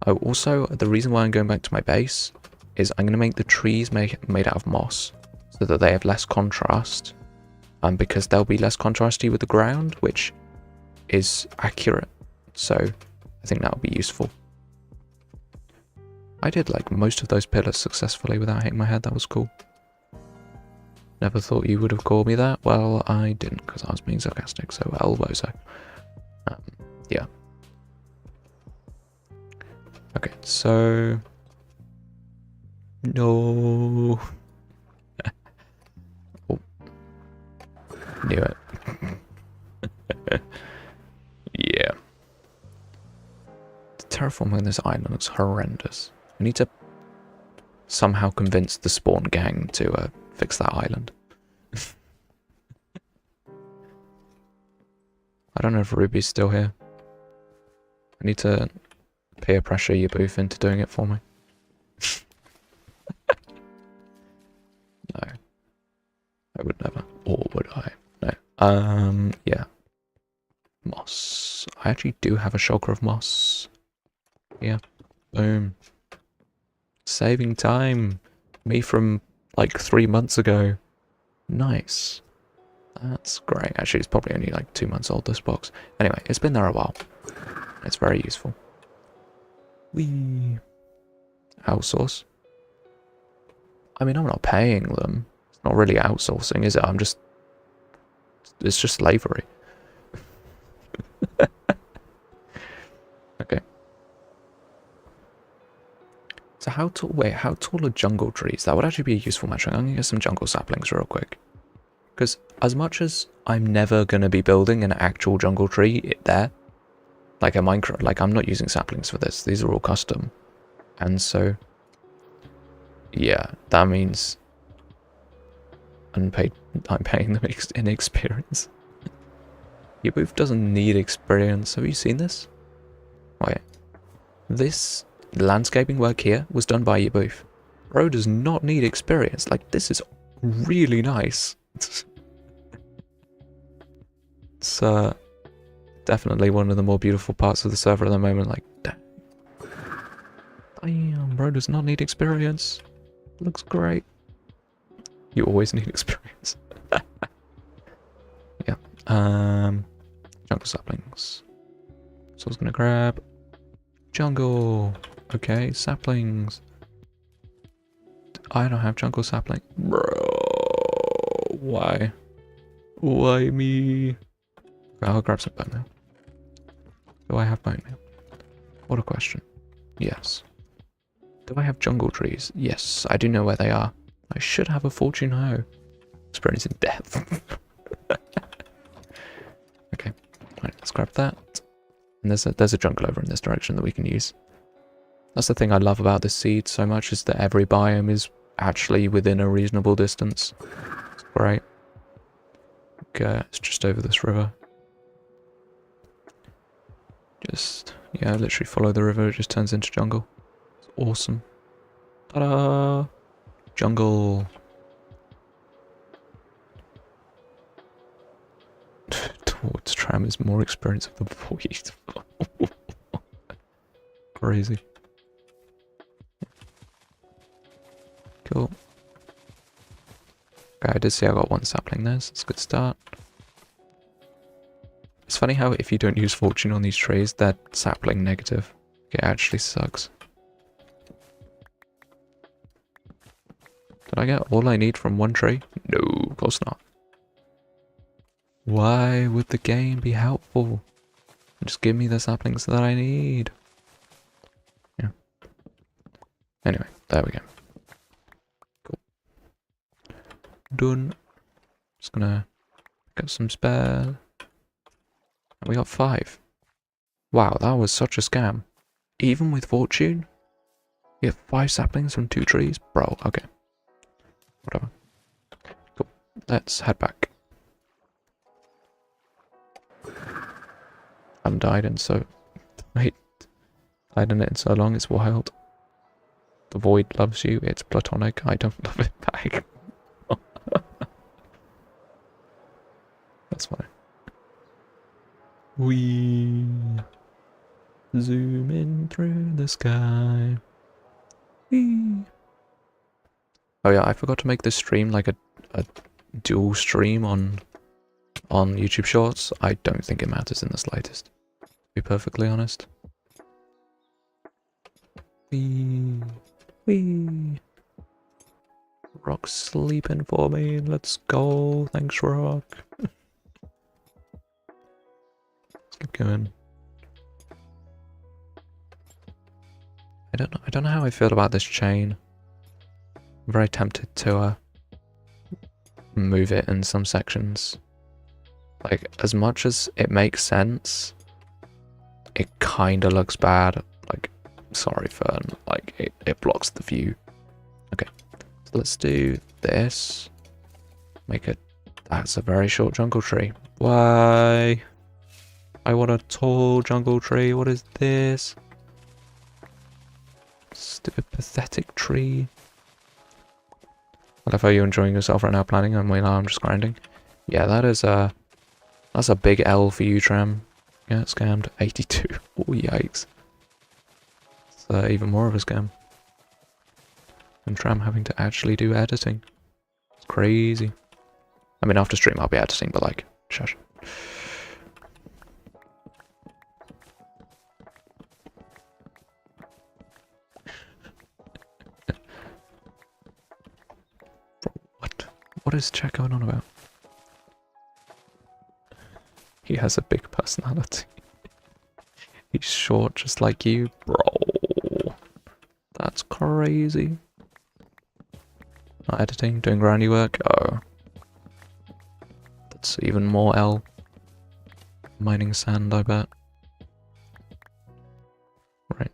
Oh, also, the reason why I'm going back to my base is I'm going to make the trees made out of moss, so that they have less contrast, because they'll be less contrasty with the ground, which is accurate, so I think that would be useful. I did like most of those pillars successfully without hitting my head. That was cool. Never thought you would have called me that. Well, I didn't, because I was being sarcastic, so elbow, so yeah. Okay, so no. Oh. Knew it. Yeah. The terraforming this island looks horrendous. I need to somehow convince the spawn gang to fix that island. I don't know if Ruby's still here. I need to peer pressure your booth into doing it for me. No. I would never. Or would I? No. Yeah. Moss. I actually do have a shulker of moss. Yeah. Boom. Saving time. Me from like 3 months ago. Nice. That's great. Actually, it's probably only like 2 months old, this box. Anyway, it's been there a while. It's very useful. Whee. Outsource. I mean, I'm not paying them. It's not really outsourcing, is it? It's just slavery. Okay. So how tall are jungle trees? That would actually be a useful metric. I'm gonna get some jungle saplings real quick. Because as much as I'm never gonna be building an actual jungle tree there, like a Minecraft, like I'm not using saplings for this. These are all custom. And so, yeah, that means I'm paying them in experience. Your booth doesn't need experience. Have you seen this? Wait. This landscaping work here was done by your booth. Bro does not need experience. Like, this is really nice. It's definitely one of the more beautiful parts of the server at the moment. Like, damn, bro does not need experience. Looks great. You always need experience. Jungle saplings. So I was gonna grab jungle. Okay, saplings. I don't have jungle sapling. Bro, why? Why me? I'll grab some bone meal. Do I have bone meal? What a question. Yes. Do I have jungle trees? Yes, I do know where they are. I should have a fortune hoe. Experiencing death. Okay, right, let's grab that. And there's a jungle over in this direction that we can use. That's the thing I love about this seed so much, is that every biome is actually within a reasonable distance. It's great. Okay, it's just over this river. Just, yeah, literally follow the river, it just turns into jungle. It's awesome. Ta-da! Jungle. Towards tram is more experience of the void. Crazy. Cool. Okay, I did see I got one sapling there, so it's a good start. It's funny how if you don't use fortune on these trees, they're sapling negative. It actually sucks. Did I get all I need from one tree? No, of course not. Why would the game be helpful? Just give me the saplings that I need. Yeah. Anyway, there we go. Cool. Done. Just gonna get some spare. We got 5. Wow, that was such a scam. Even with fortune? You have 5 saplings from 2 trees? Bro, okay. Whatever. Cool. Let's head back. I haven't died in so... Wait. Died in it in so long, it's wild. The void loves you, it's platonic, I don't love it back. That's fine. We zoom in through the sky. Whee. Oh yeah, I forgot to make this stream like a dual stream on YouTube Shorts. I don't think it matters in the slightest, to be perfectly honest. Whee. Whee. Rock's sleeping for me. Let's go. Thanks, Rock. Keep going. I don't know how I feel about this chain. I'm very tempted to move it in some sections. Like, as much as it makes sense, it kinda looks bad. Like, sorry Fern, like it blocks the view. Okay. So let's do this. Make it, that's a very short jungle tree. Why? I want a tall jungle tree. What is this? Stupid, pathetic tree. I love how you're enjoying yourself right now planning, and meanwhile I'm just grinding. Yeah, that's a big L for you, Tram. Yeah, scammed. 82. Oh, yikes. It's even more of a scam. And Tram having to actually do editing. It's crazy. I mean, after stream I'll be editing, but like, shush. What is chat going on about? He has a big personality. He's short just like you, bro. That's crazy. Not editing, doing grindy work. Oh. That's even more L. Mining sand, I bet. Right.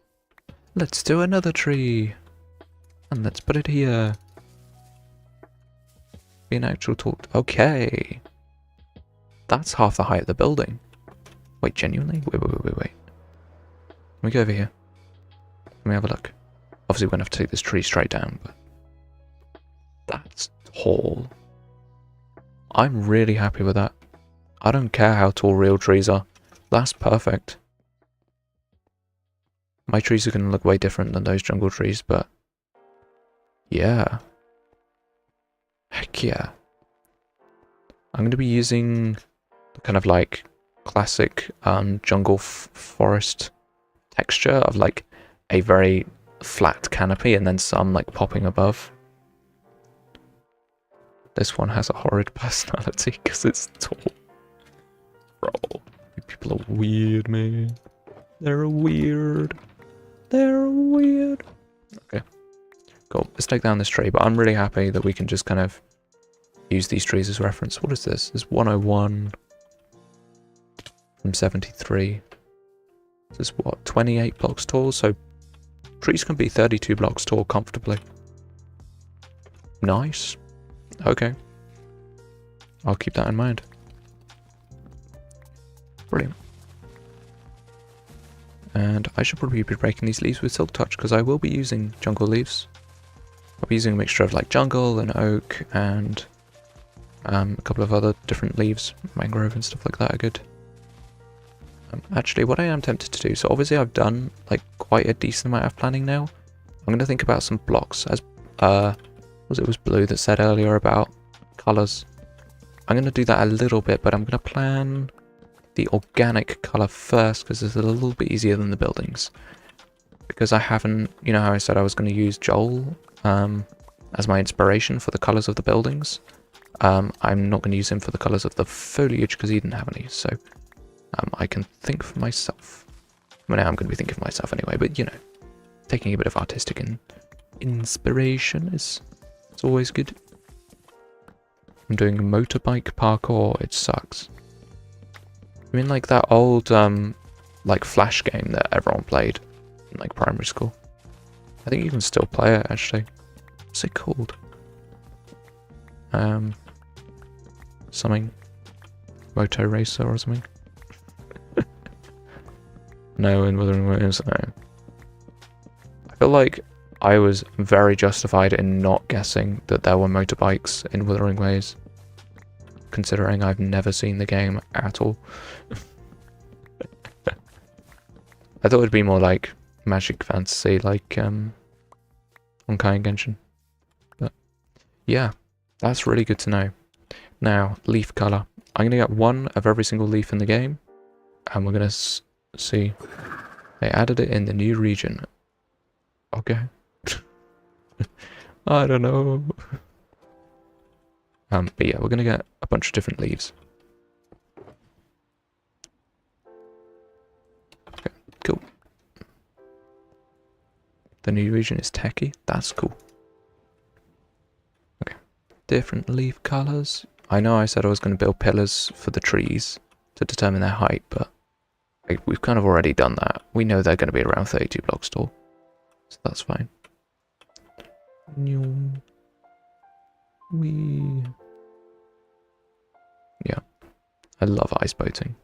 Let's do another tree. And let's put it here. Be an actual talk. Okay. That's half the height of the building. Wait, genuinely? Wait. Let me go over here. Let me have a look. Obviously, we're going to have to take this tree straight down, but... That's tall. I'm really happy with that. I don't care how tall real trees are. That's perfect. My trees are going to look way different than those jungle trees, but... Yeah. Heck yeah. I'm going to be using the kind of like classic jungle forest texture of like a very flat canopy and then some like popping above. This one has a horrid personality because it's tall. Bro, people are weird, man. They're weird. They're weird. Okay, cool. Let's take down this tree, but I'm really happy that we can just kind of use these trees as reference. What is this? This 101 from 73. This is what, 28 blocks tall? So trees can be 32 blocks tall comfortably. Nice. Okay. I'll keep that in mind. Brilliant. And I should probably be breaking these leaves with Silk Touch because I will be using jungle leaves. I'll be using a mixture of like jungle and oak and a couple of other different leaves. Mangrove and stuff like that are good. Actually, what I am tempted to do, so obviously I've done like quite a decent amount of planning now. I'm going to think about some blocks as it was Blue that said earlier about colours. I'm going to do that a little bit, but I'm going to plan the organic colour first because it's a little bit easier than the buildings. Because I haven't, you know how I said I was going to use Joel as my inspiration for the colours of the buildings. I'm not going to use him for the colours of the foliage because he didn't have any, so I can think for myself. I mean, I'm going to be thinking for myself anyway, but you know, taking a bit of artistic inspiration is always good. I'm doing motorbike parkour, it sucks. I mean, like that old, like Flash game that everyone played in like primary school. I think you can still play it, actually. What's it called? Something. Moto Racer or something. No, in Wuthering Waves, no. I feel like I was very justified in not guessing that there were motorbikes in Wuthering Waves, considering I've never seen the game at all. I thought it'd be more like Magic Fantasy, like Honkai Genshin. But yeah, that's really good to know. Now, leaf colour. I'm going to get one of every single leaf in the game, and we're going to see. They added it in the new region. Okay. I don't know. But yeah, we're going to get a bunch of different leaves. Okay, cool. The new region is techie. That's cool. Okay. Different leaf colours. I know I said I was going to build pillars for the trees to determine their height, but we've kind of already done that. We know they're going to be around 32 blocks tall, so that's fine. Yeah, I love ice boating.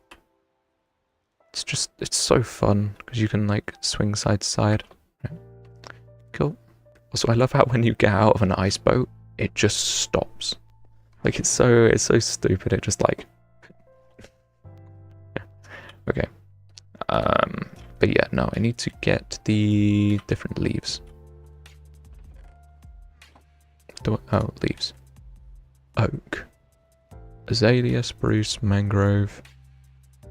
It's so fun because you can like swing side to side. Right. Cool. Also, I love how when you get out of an ice boat, it just stops. Like it's so stupid. It just like. Okay. But yeah, no, I need to get the different leaves. Oh, leaves. Oak. Azalea, spruce, mangrove,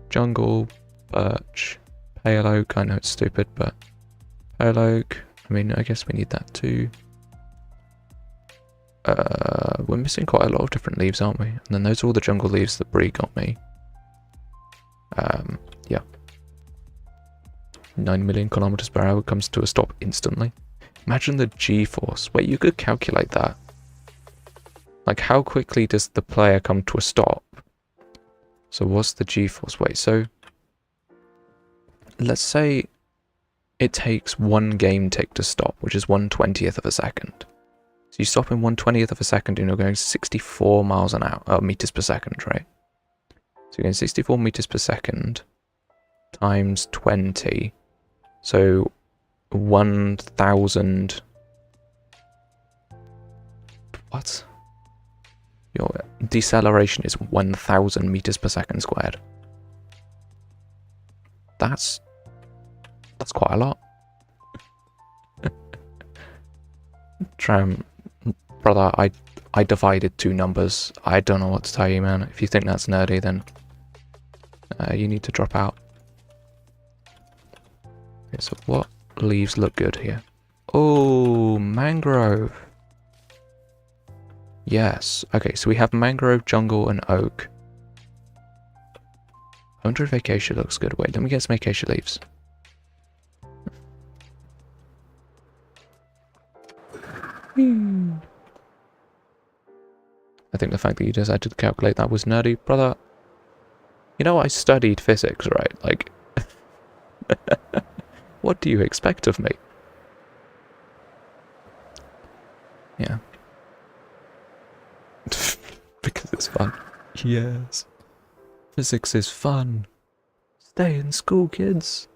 jungle, birch, pale oak. I know it's stupid, but pale oak. I mean, I guess we need that too. We're missing quite a lot of different leaves, aren't we? And then those are all the jungle leaves that Bree got me. Yeah. 9 million kilometers per hour comes to a stop instantly. Imagine the G-force. Wait, you could calculate that. Like, how quickly does the player come to a stop? So what's the G-force? Wait, so let's say it takes one game tick to stop, which is 1/20th of a second. So you stop in 1/20th of a second and you're going 64 miles an hour, meters per second, right? So you're going 64 meters per second times 20. So 1,000. What? Your deceleration is 1,000 meters per second squared. That's quite a lot. Brother, I divided two numbers. I don't know what to tell you, man. If you think that's nerdy, then You need to drop out. Okay, so what leaves look good here? Oh, mangrove. Yes. Okay, so we have mangrove, jungle, and oak. I wonder if acacia looks good. Wait, let me get some acacia leaves. I think the fact that you decided to calculate that was nerdy, brother. You know, I studied physics, right? Like, what do you expect of me? Yeah. Because it's fun. Yes. Physics is fun. Stay in school, kids.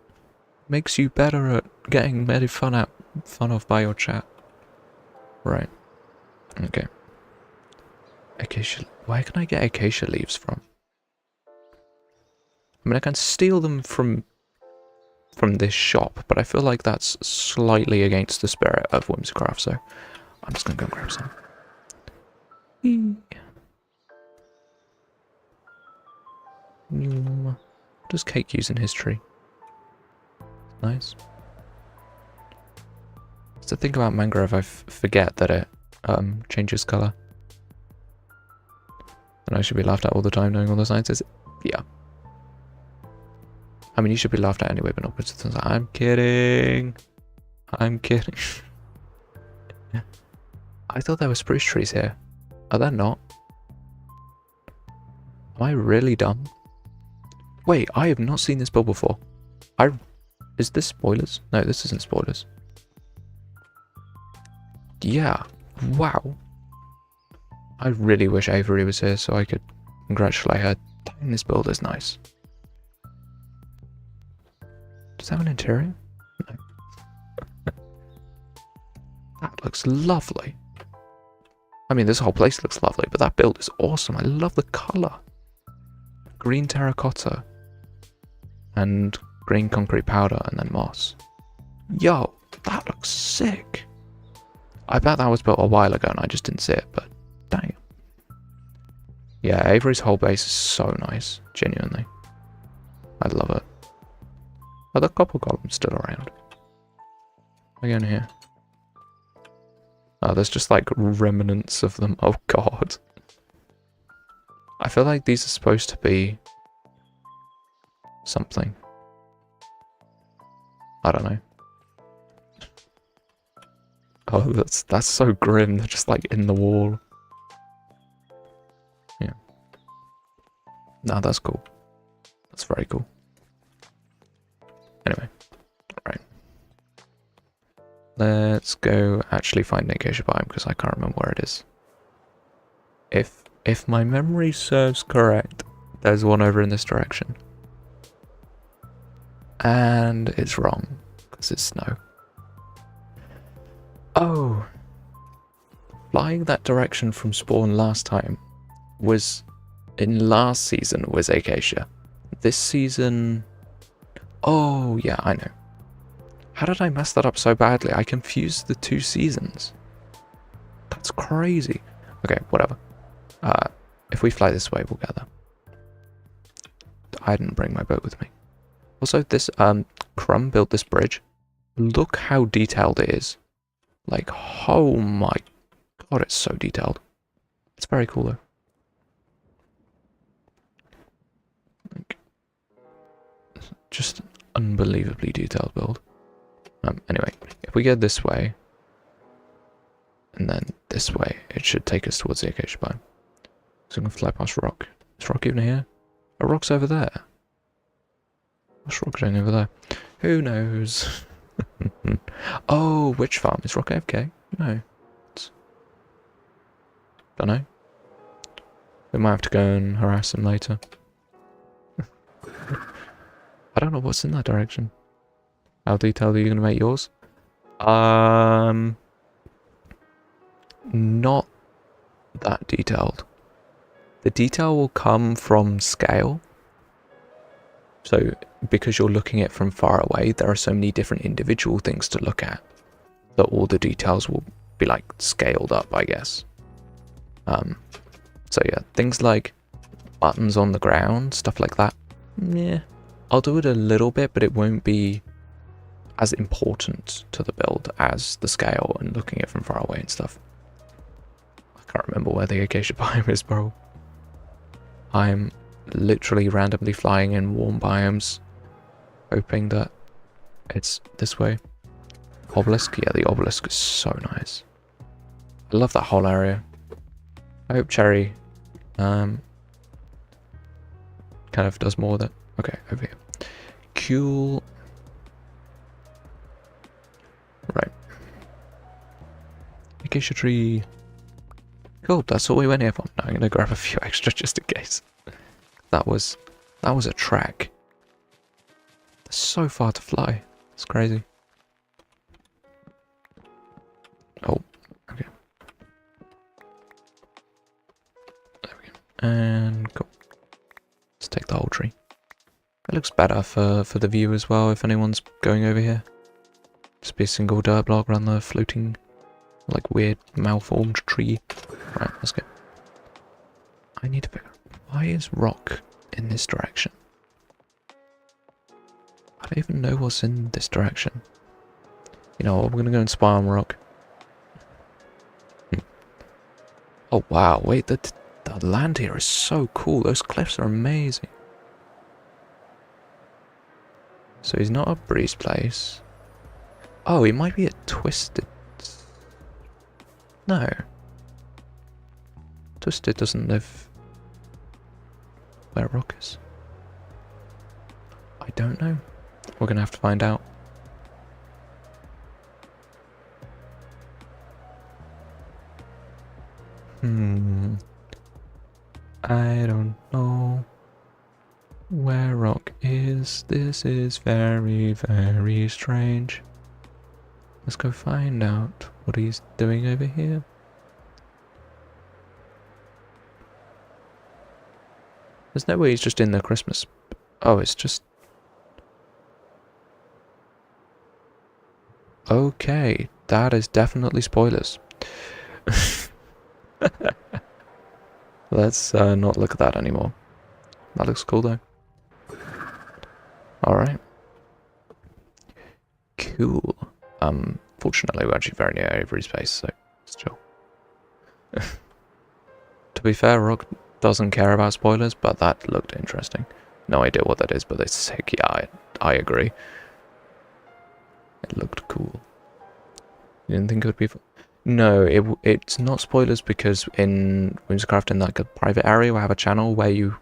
Makes you better at getting made fun of by your chat. Right. Okay. Acacia. Where can I get acacia leaves from? I mean, I can steal them from this shop, but I feel like that's slightly against the spirit of Whimsicraft, so I'm just gonna go grab some. What does cake use in history? Nice. So think about mangrove, I forget that it changes colour. And I should be laughed at all the time knowing all the sciences. Yeah. I mean, you should be laughed at anyway, but not because it's like, I'm kidding. I'm kidding. I thought there were spruce trees here. Are there not? Am I really dumb? Wait, I have not seen this build before. Is this spoilers? No, this isn't spoilers. Yeah. Wow. I really wish Avery was here so I could congratulate her. Dang, this build is nice. Does that have an interior? No. That looks lovely. I mean, this whole place looks lovely, but that build is awesome. I love the colour. Green terracotta. And green concrete powder, and then moss. Yo, that looks sick. I bet that was built a while ago and I just didn't see it, but dang. Yeah, Avery's whole base is so nice. Genuinely. I love it. Are the copper golems still around? Again here. Oh, there's just like remnants of them. Oh god. I feel like these are supposed to be something. I don't know. Oh, that's so grim. They're just like in the wall. Yeah. No, that's cool. That's very cool. Anyway, right. Let's go actually find an acacia biome because I can't remember where it is. If my memory serves correct, there's one over in this direction. And it's wrong because it's snow. Oh, flying that direction from spawn last time was, in last season was acacia. This season, oh yeah, I know. How did I mess that up so badly? I confused the two seasons. That's crazy. Okay, whatever. If we fly this way, we'll get there. I didn't bring my boat with me. Also, this Crumb built this bridge. Look how detailed it is. Like, oh my god, it's so detailed. It's very cool though. Like, just an unbelievably detailed build. Anyway, if we go this way, and then this way, it should take us towards the acacia biome. So I'm gonna fly past rock. Is rock even here? A rock's over there. What's rock doing over there? Who knows? Oh, witch farm. Is rock AFK? No. Don't know. We might have to go and harass him later. I don't know what's in that direction. How detailed are you going to make yours? Not that detailed. The detail will come from scale. So, because you're looking at it from far away, there are so many different individual things to look at that all the details will be like scaled up, I guess. So yeah, things like buttons on the ground, stuff like that. Yeah. I'll do it a little bit, but it won't be as important to the build as the scale and looking at it from far away and stuff. I can't remember where the acacia biome is, bro. I'm literally randomly flying in warm biomes, hoping that it's this way. Obelisk? Yeah, the obelisk is so nice. I love that whole area. I hope Cherry kind of does more of that. Okay, over here. Cool. Right. Acacia tree. Cool, that's all we went here for. Now I'm gonna grab a few extra just in case. That was a trek. It's so far to fly. It's crazy. Oh, okay. There we go. And go. Let's take the whole tree. It looks better for the view as well if anyone's going over here. Just be a single dirt block around the floating, like, weird malformed tree. Right, let's go. I need to figure out, why is rock in this direction? I don't even know what's in this direction. You know what, we're gonna go and spy on rock. Oh wow, wait, the land here is so cool. Those cliffs are amazing. So he's not a breeze place. Oh, he might be a twisted. No. Twisted doesn't live where rock is. I don't know. We're gonna have to find out. I don't know where rock is. This is very, very strange. Let's go find out what he's doing over here. There's no way he's just in the Christmas. Oh, it's just... Okay, that is definitely spoilers. Let's not look at that anymore. That looks cool though. Alright. Cool. Fortunately we're actually very near Avery's base, so it's chill. To be fair, Rock doesn't care about spoilers, but that looked interesting. No idea what that is, but it's sick. Yeah, I agree. It looked cool. You didn't think it would be fun? No, it's not spoilers because in Whimsicraft, in like a private area, we have a channel where you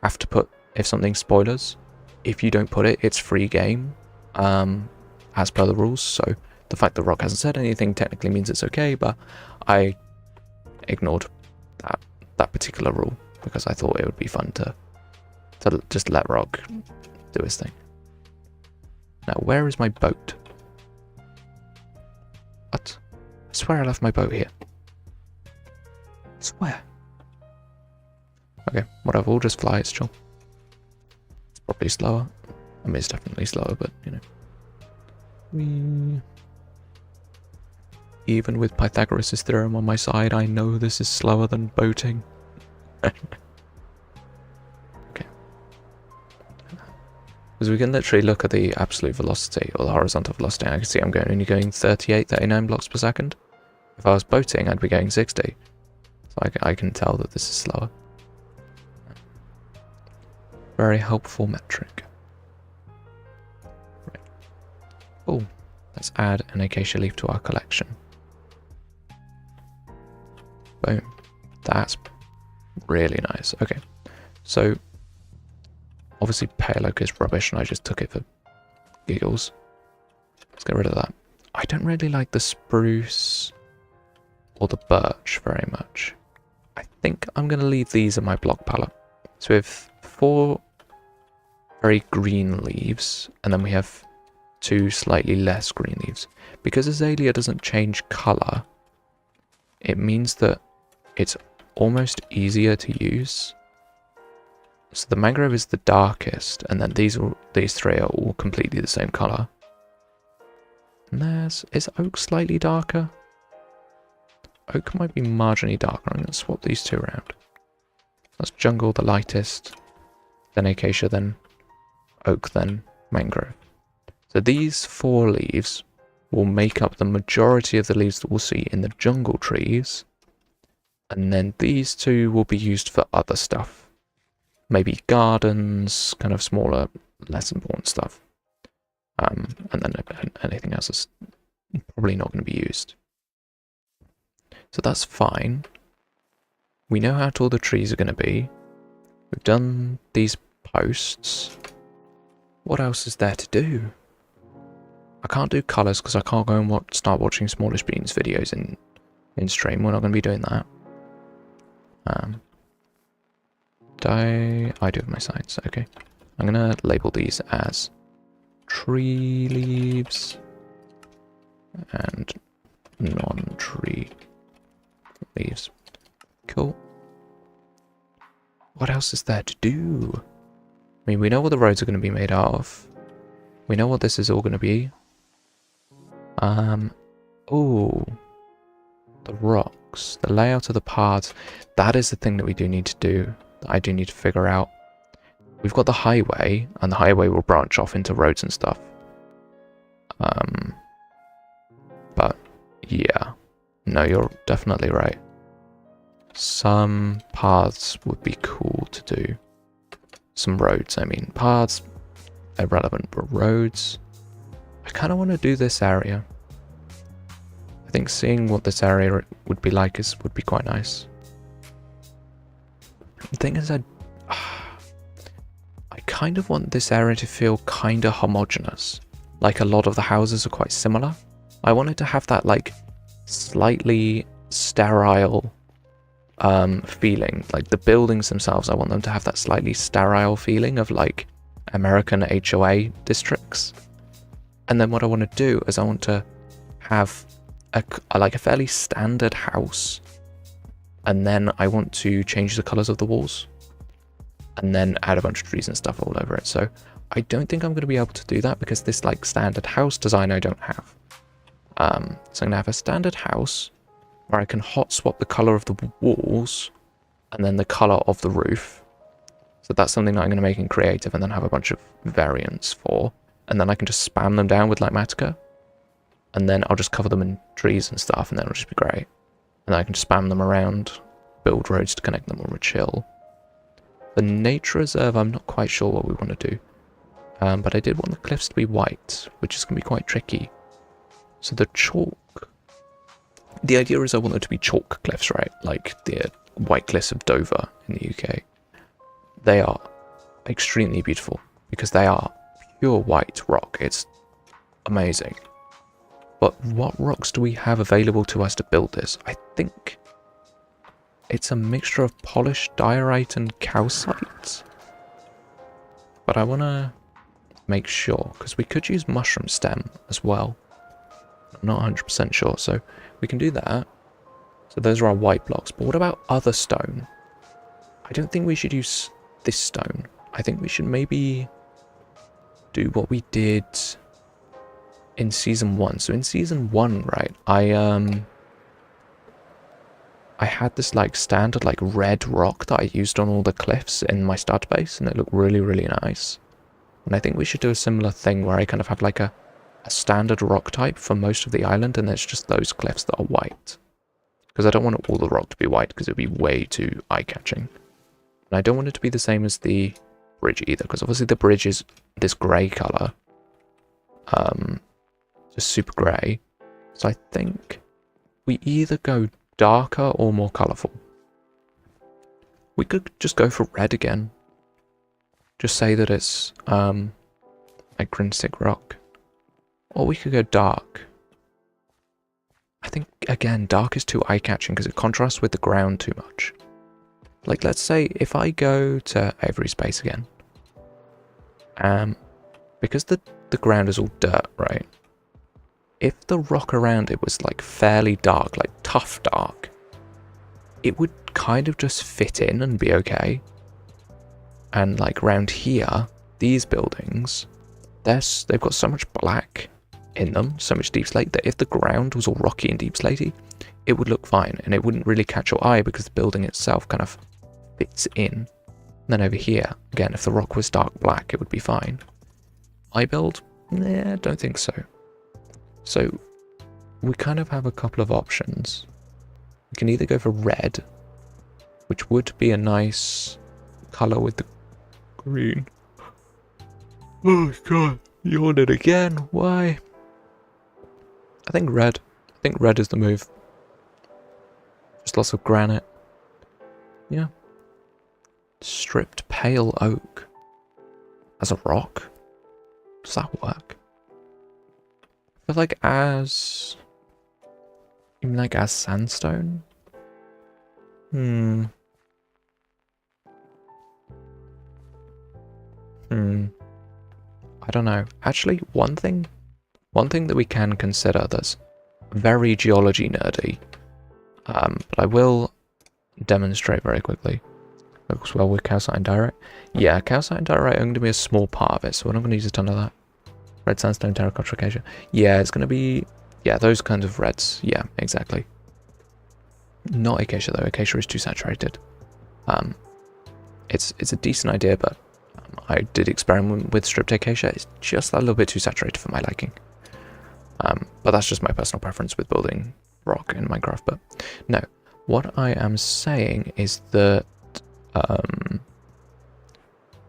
have to put, if something's spoilers, if you don't put it, it's free game, as per the rules. So the fact that Rock hasn't said anything technically means it's okay, but I ignored that particular rule because I thought it would be fun to just let Rock do his thing. Now, where is my boat? What? I swear I left my boat here. I swear. Okay, whatever, we'll just fly, it's chill. It's probably slower. I mean, it's definitely slower, but, you know. Even with Pythagoras' theorem on my side, I know this is slower than boating. Okay. Because we can literally look at the absolute velocity, or the horizontal velocity, and I can see I'm only going 38, 39 blocks per second. If I was boating, I'd be going 60. So I can tell that this is slower. Very helpful metric. Right. Oh, let's add an acacia leaf to our collection. Boom. That's really nice. Okay, so obviously pale oak is rubbish and I just took it for giggles. Let's get rid of that. I don't really like the spruce or the birch very much. I think I'm going to leave these in my block palette. So we have 4 very green leaves, and then we have 2 slightly less green leaves. Because azalea doesn't change colour, it means that it's almost easier to use. So the mangrove is the darkest, and then these 3 are all completely the same colour. And is oak slightly darker? Oak might be marginally darker. I'm going to swap these 2 around. Let's jungle the lightest, then acacia, then oak then mangrove. So these 4 leaves will make up the majority of the leaves that we'll see in the jungle trees. And then these 2 will be used for other stuff. Maybe gardens, kind of smaller, less important stuff. And then anything else is probably not going to be used. So that's fine. We know how tall the trees are going to be. We've done these posts. What else is there to do? I can't do colours because I can't go and start watching Smallish Beans videos in stream. We're not going to be doing that. I do have my signs. Okay. I'm going to label these as tree leaves and non-tree leaves. Cool. What else is there to do? I mean, we know what the roads are going to be made out of. We know what this is all going to be. Oh, the rocks, the layout of the paths. That is the thing that we do need to do. That I do need to figure out. We've got the highway, and the highway will branch off into roads and stuff. But yeah, no, you're definitely right. Some paths would be cool to do. Some roads, I mean. Paths, irrelevant, but roads. I kind of want to do this area. I think seeing what this area would be like would be quite nice. The thing is, I kind of want this area to feel kind of homogeneous. Like a lot of the houses are quite similar. I wanted to have that like slightly sterile feeling. Like the buildings themselves, I want them to have that slightly sterile feeling of like American HOA districts. And then what I want to do is I want to have like a fairly standard house, and then I want to change the colours of the walls, and then add a bunch of trees and stuff all over it. So I don't think I'm going to be able to do that because this like standard house design I don't have. So I'm going to have a standard house where I can hot swap the colour of the walls and then the colour of the roof. So that's something that I'm going to make in creative and then have a bunch of variants for. And then I can just spam them down with Litematica. And then I'll just cover them in trees and stuff, and then it'll just be great. And then I can just spam them around, build roads to connect them, or chill. The nature reserve, I'm not quite sure what we want to do. But I did want the cliffs to be white, which is going to be quite tricky. So the chalk... The idea is I want them to be chalk cliffs, right? Like the white cliffs of Dover in the UK. They are extremely beautiful, because they are pure white rock. It's amazing. But what rocks do we have available to us to build this? I think it's a mixture of polished diorite and calcite. But I want to make sure, because we could use mushroom stem as well. I'm not 100% sure, so we can do that. So those are our white blocks. But what about other stone? I don't think we should use this stone. I think we should maybe do what we did in season 1. So in season 1, right, I had this like standard like red rock that I used on all the cliffs in my starter base, and it looked really, really nice. And I think we should do a similar thing where I kind of have like a standard rock type for most of the island, and it's just those cliffs that are white. Because I don't want all the rock to be white, because it would be way too eye-catching. And I don't want it to be the same as the bridge either, because obviously the bridge is this grey colour. Just super grey. So I think we either go darker or more colourful. We could just go for red again. Just say that it's like grunstick rock. Or we could go dark. I think, again, dark is too eye-catching because it contrasts with the ground too much. Like, let's say if I go to Avery's base again. Because the ground is all dirt, right? If the rock around it was like fairly dark, like tough dark, it would kind of just fit in and be okay. And like around here, these buildings, they've got so much black in them, so much deep slate, that if the ground was all rocky and deep slatey, it would look fine and it wouldn't really catch your eye because the building itself kind of fits in. Then over here, again, if the rock was dark black, it would be fine. I build? Nah, don't think so. So, we kind of have a couple of options. We can either go for red, which would be a nice colour with the green. Oh god, yawned again, why? I think red. I think red is the move. Just lots of granite. Yeah. Stripped pale oak. As a rock? Does that work? I feel like as... You mean like as sandstone? I don't know. Actually, one thing that we can consider that's very geology nerdy, but I will demonstrate very quickly. Looks well with calcite and diorite. Yeah, calcite and diorite are going to be a small part of it, so we're not going to use a ton of that. Red sandstone, terracotta, acacia. Yeah, it's going to be... Yeah, those kinds of reds. Yeah, exactly. Not acacia though. Acacia is too saturated. It's a decent idea, but I did experiment with stripped acacia. It's just a little bit too saturated for my liking. But that's just my personal preference with building rock in Minecraft. But no, what I am saying is that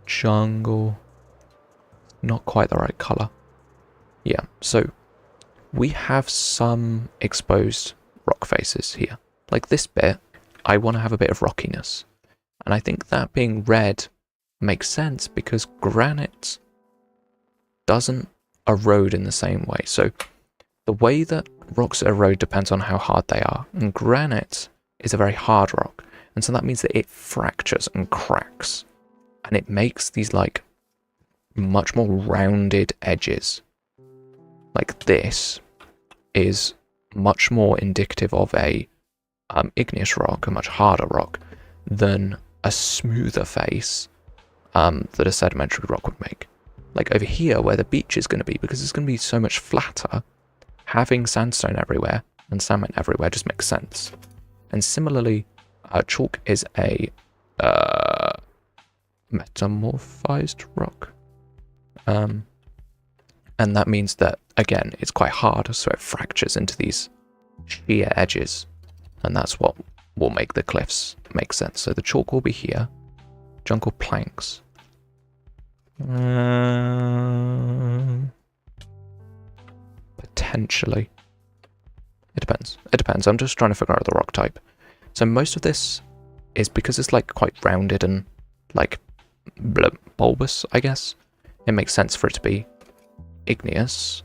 jungle, not quite the right color. Yeah, so we have some exposed rock faces here. Like this bit, I want to have a bit of rockiness. And I think that being red makes sense because granite doesn't erode in the same way. So the way that rocks erode depends on how hard they are. And granite is a very hard rock. And so that means that it fractures and cracks. And it makes these like much more rounded edges. Like this is much more indicative of a igneous rock, a much harder rock, than a smoother face that a sedimentary rock would make. Like over here where the beach is going to be, because it's going to be so much flatter, having sandstone everywhere and sandstone everywhere just makes sense. And similarly, chalk is a metamorphized rock. And that means that, again, it's quite hard, so it fractures into these sheer edges. And that's what will make the cliffs make sense. So the chalk will be here. Jungle planks. Potentially. It depends. It depends. I'm just trying to figure out the rock type. So most of this is because it's like quite rounded and like bulbous, I guess. It makes sense for it to be igneous.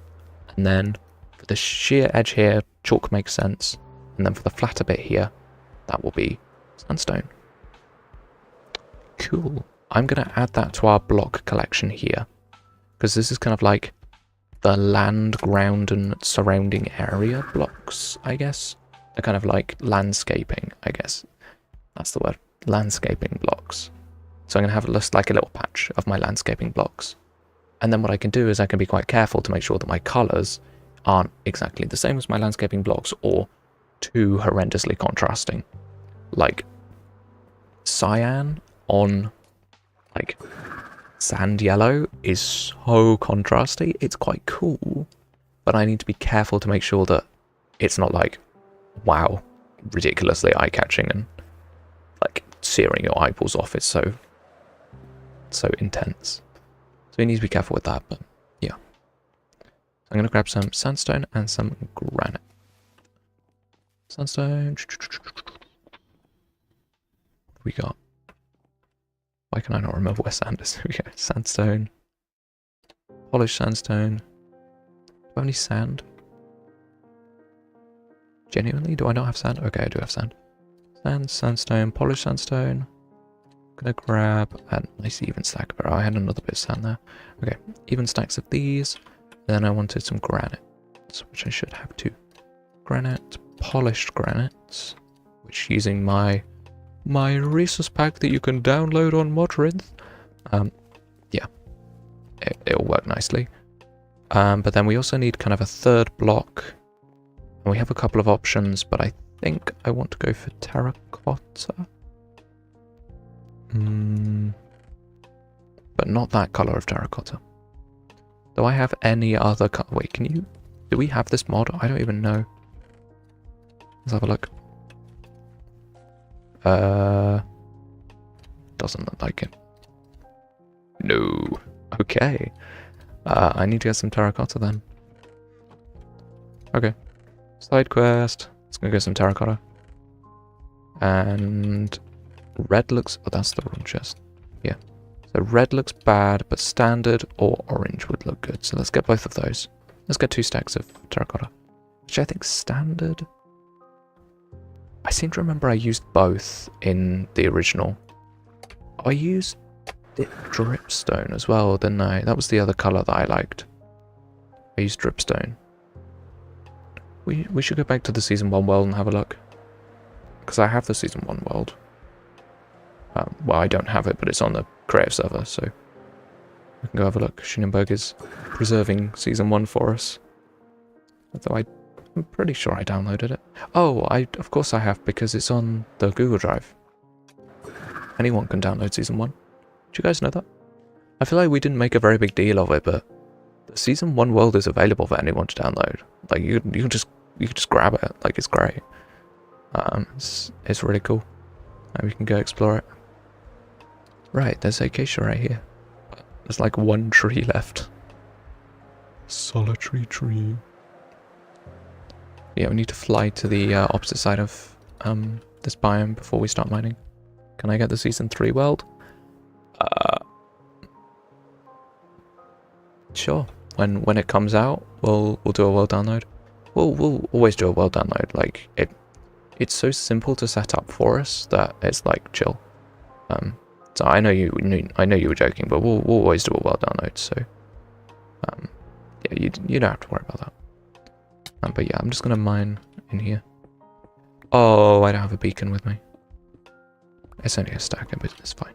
And then for the sheer edge here, chalk makes sense. And then for the flatter bit here, that will be sandstone. Cool. I'm going to add that to our block collection here. Because this is kind of like the land, ground, and surrounding area blocks, I guess. They're kind of like landscaping, I guess. That's the word. Landscaping blocks. So I'm going to have just like a little patch of my landscaping blocks. And then what I can do is I can be quite careful to make sure that my colours aren't exactly the same as my landscaping blocks or too horrendously contrasting. Like cyan on like sand yellow is so contrasty, it's quite cool, but I need to be careful to make sure that it's not like, wow, ridiculously eye-catching and like searing your eyeballs off. It's so intense. So you need to be careful with that, but yeah. So I'm going to grab some sandstone and some granite. Sandstone. What we got? Why can I not remember where sand is? Here we go. Sandstone. Polished sandstone. Do I have any sand? Genuinely? Do I not have sand? Okay, I do have sand. Sand, sandstone, polished sandstone. I'm gonna grab a nice even stack, but I had another bit of sand there. Okay, even stacks of these. Then I wanted some granite, which I should have too. Granite, polished granite, which using my resource pack that you can download on Moderators. Yeah, it'll work nicely. But then we also need kind of a third block. And we have a couple of options, but I think I want to go for terracotta. but not that color of terracotta. Do I have any other color? Wait, can you... Do we have this mod? I don't even know. Let's have a look. Doesn't look like it. No. Okay. I need to get some terracotta then. Okay. Side quest. Let's go get some terracotta. And red looks... Oh, that's the wrong chest. Yeah. So red looks bad, but standard or orange would look good. So let's get both of those. Let's get 2 stacks of terracotta. Which I think standard... I seem to remember I used both in the original. I used dripstone as well, didn't I? That was the other colour that I liked. I used dripstone. We should go back to the Season 1 world and have a look. Because I have the Season 1 world. Well, I don't have it, but it's on the creative server, so... we can go have a look. Shinenberg is preserving Season 1 for us. Although I'm pretty sure I downloaded it. Oh, of course I have, because it's on the Google Drive. Anyone can download Season 1. Did you guys know that? I feel like we didn't make a very big deal of it, but the Season 1 world is available for anyone to download. Like, you can just grab it. Like, it's great. It's really cool. And we can go explore it. Right, there's acacia right here. There's like 1 tree left. Solitary tree. Yeah, we need to fly to the opposite side of this biome before we start mining. Can I get the Season 3 world? Sure. When it comes out, we'll do a world download. We'll always do a world download. Like it's so simple to set up for us that it's like chill. So I know you were joking, but we'll always do a world download. So yeah, you don't have to worry about that. But yeah, I'm just gonna mine in here. Oh, I don't have a beacon with me. It's only a stack, but it's fine.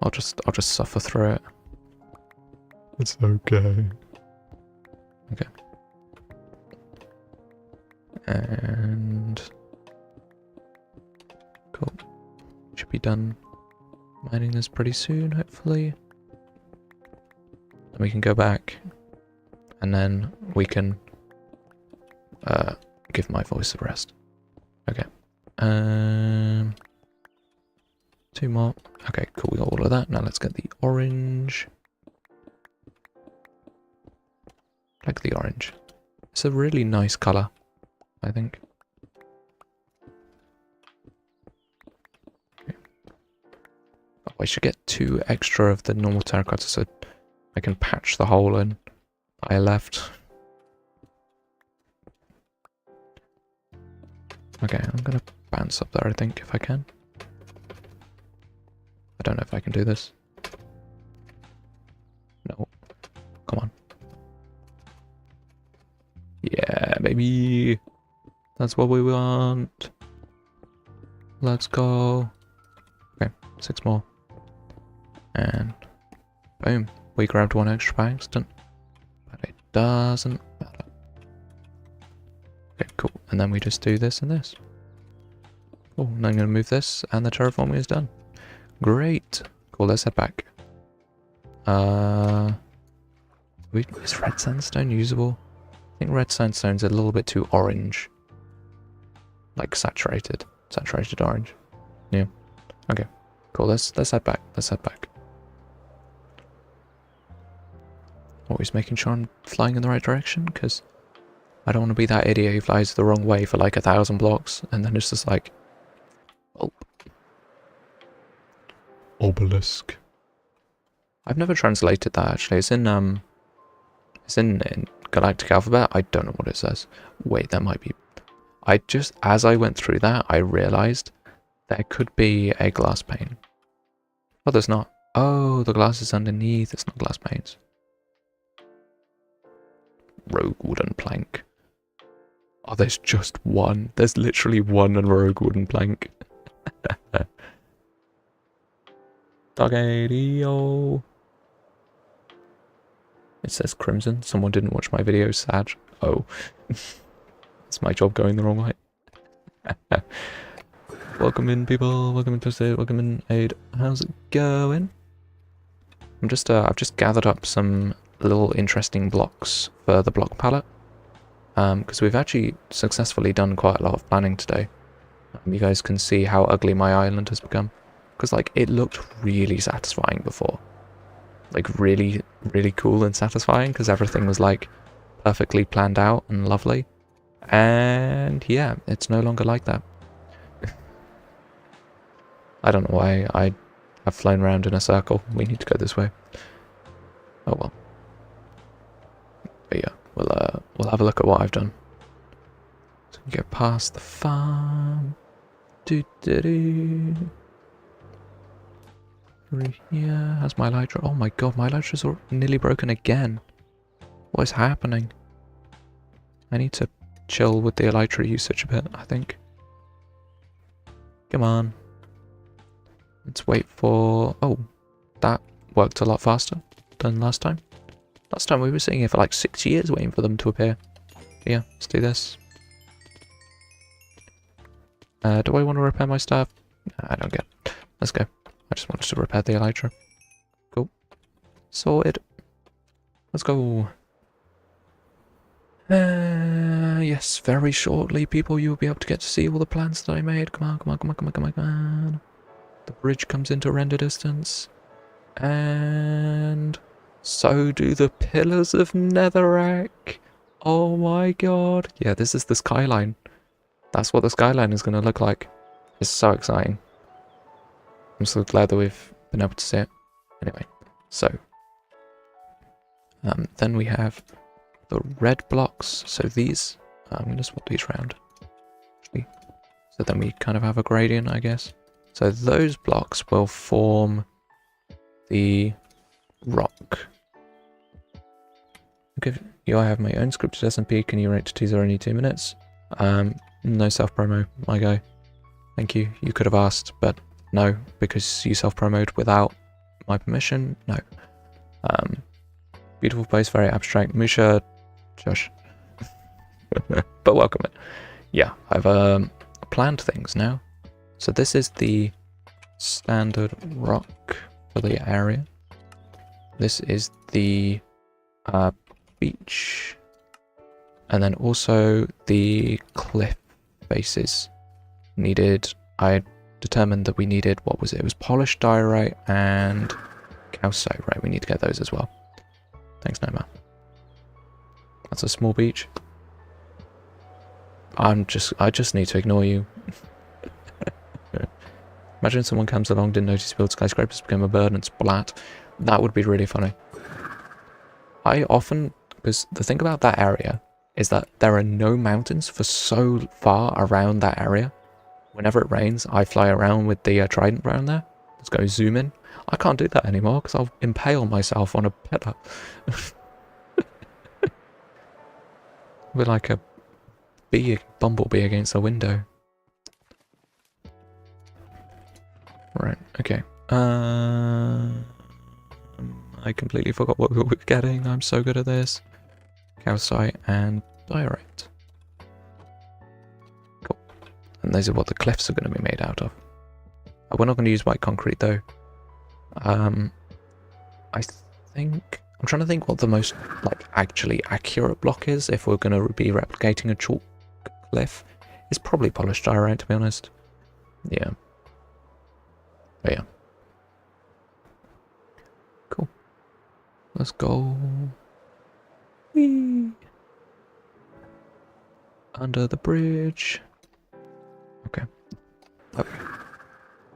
I'll just suffer through it. It's okay. Okay. And cool. Should be done mining this pretty soon, hopefully. Then we can go back, and then we can give my voice a rest. Okay. 2 more. Okay, cool, we got all of that. Now let's get the orange. I like the orange. It's a really nice colour, I think. Okay. Oh, I should get 2 extra of the normal terracotta so I can patch the hole in I left. Okay, I'm gonna bounce up there, I think, if I can. I don't know if I can do this. No. Come on. Yeah, baby. That's what we want. Let's go. Okay, 6 more. And boom. We grabbed 1 extra by accident. But it doesn't matter. Okay, cool. And then we just do this and this. Cool. And I'm going to move this, and the terraforming is done. Great. Cool, let's head back. Is red sandstone usable? I think red sandstone's a little bit too orange. Like saturated. Saturated orange. Yeah. Okay. Cool, let's head back. Let's head back. Always making sure I'm flying in the right direction, because I don't want to be that idiot who flies the wrong way for like 1,000 blocks, and then it's just like... Oh. Obelisk. I've never translated that, actually. It's in Galactic Alphabet. I don't know what it says. Wait, that might be... as I went through that, I realized there could be a glass pane. Oh, there's not. Oh, the glass is underneath. It's not glass panes. Rogue wooden plank. Oh, there's just 1. There's literally 1 rogue wooden plank. Doggadio. It says crimson. Someone didn't watch my video. Sad. Oh. It's my job going the wrong way. Welcome in, people. Welcome in, Twisted. Welcome in, Aid. How's it going? I've just gathered up some little interesting blocks for the block palette. Because we've actually successfully done quite a lot of planning today. You guys can see how ugly my island has become. Because, like, it looked really satisfying before. Like, really, really cool and satisfying, because everything was, like, perfectly planned out and lovely. And, yeah, it's no longer like that. I don't know why I have flown around in a circle. We need to go this way. Oh well. But yeah, we'll have a look at what I've done. So we can get past the farm. Yeah, how's my elytra? Oh my god, my elytra's nearly broken again. What is happening? I need to chill with the elytra usage a bit, I think. Come on. Let's wait for... Oh, that worked a lot faster than last time. Last time we were sitting here for like 6 years waiting for them to appear. Yeah, let's do this. Do I want to repair my stuff? I don't get it. Let's go. I just wanted to repair the elytra. Cool. Sorted. Let's go. Yes, very shortly, people, you'll be able to get to see all the plans that I made. Come on, come on, come on, come on, come on, come on. The bridge comes into render distance. And so do the pillars of netherrack. Oh my god. Yeah, this is the skyline. That's what the skyline is going to look like. It's so exciting. I'm so glad that we've been able to see it. Anyway, so then we have the red blocks. So these, I'm going to swap these around. Actually, so then we kind of have a gradient, I guess. So those blocks will form the rock. Okay, I have my own scripted SMP. Can you rate to 2 minutes? No self-promo, my guy. Thank you. You could have asked, but no, because you self-promoed without my permission. No. Beautiful place, very abstract. Musha, Josh. But welcome it. Yeah, I've planned things now. So this is the standard rock for the area. This is the beach. And then also the cliff faces needed. I determined that we needed, what was it? It was polished diorite and calcite, right? We need to get those as well. Thanks, Noma. That's a small beach. I just need to ignore you. Imagine someone comes along, didn't notice you build skyscrapers, became a bird and splat. That would be really funny. I often, because the thing about that area is that there are no mountains for so far around that area. Whenever it rains, I fly around with the trident around there. Let's go zoom in. I can't do that anymore because I'll impale myself on a pillar. We're like a bumblebee against a window. Right, okay. I completely forgot what we were getting. I'm so good at this. Calcite and diorite. Cool. And those are what the cliffs are going to be made out of. We're not going to use white concrete though. I think... I'm trying to think what the most, like, actually accurate block is if we're going to be replicating a chalk cliff. It's probably polished diorite, to be honest. Yeah. But yeah. Cool. Let's go. Whee! Under the bridge. Okay. Okay.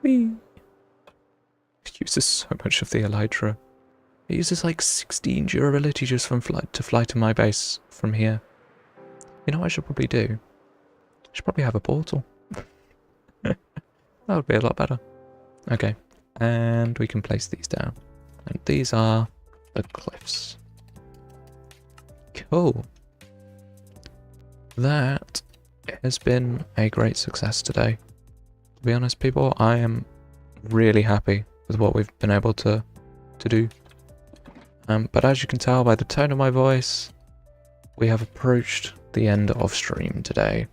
Whee! It uses so much of the elytra. It uses like 16 durability just from to fly to my base from here. You know what I should probably do? I should probably have a portal. That would be a lot better. Okay, and we can place these down. And these are the cliffs. Cool. That has been a great success today. To be honest, people, I am really happy with what we've been able to do. But as you can tell by the tone of my voice, we have approached the end of stream today.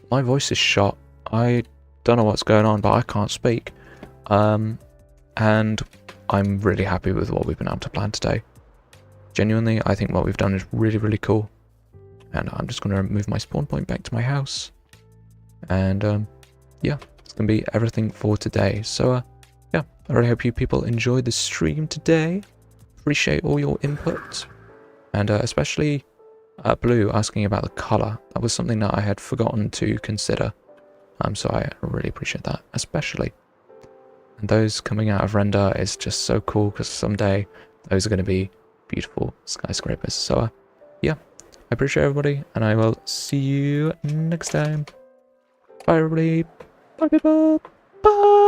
My voice is shot. I Don't know what's going on, but I can't speak. And I'm really happy with what we've been able to plan today. Genuinely, I think what we've done is really, really cool. And I'm just going to move my spawn point back to my house. And yeah, it's going to be everything for today. So yeah, I really hope you people enjoyed the stream today. Appreciate all your input. And especially Blue asking about the colour. That was something that I had forgotten to consider. So I really appreciate that, especially. And those coming out of render is just so cool because someday those are going to be beautiful skyscrapers. So yeah, I appreciate everybody, and I will see you next time. Bye everybody. Bye people. Bye.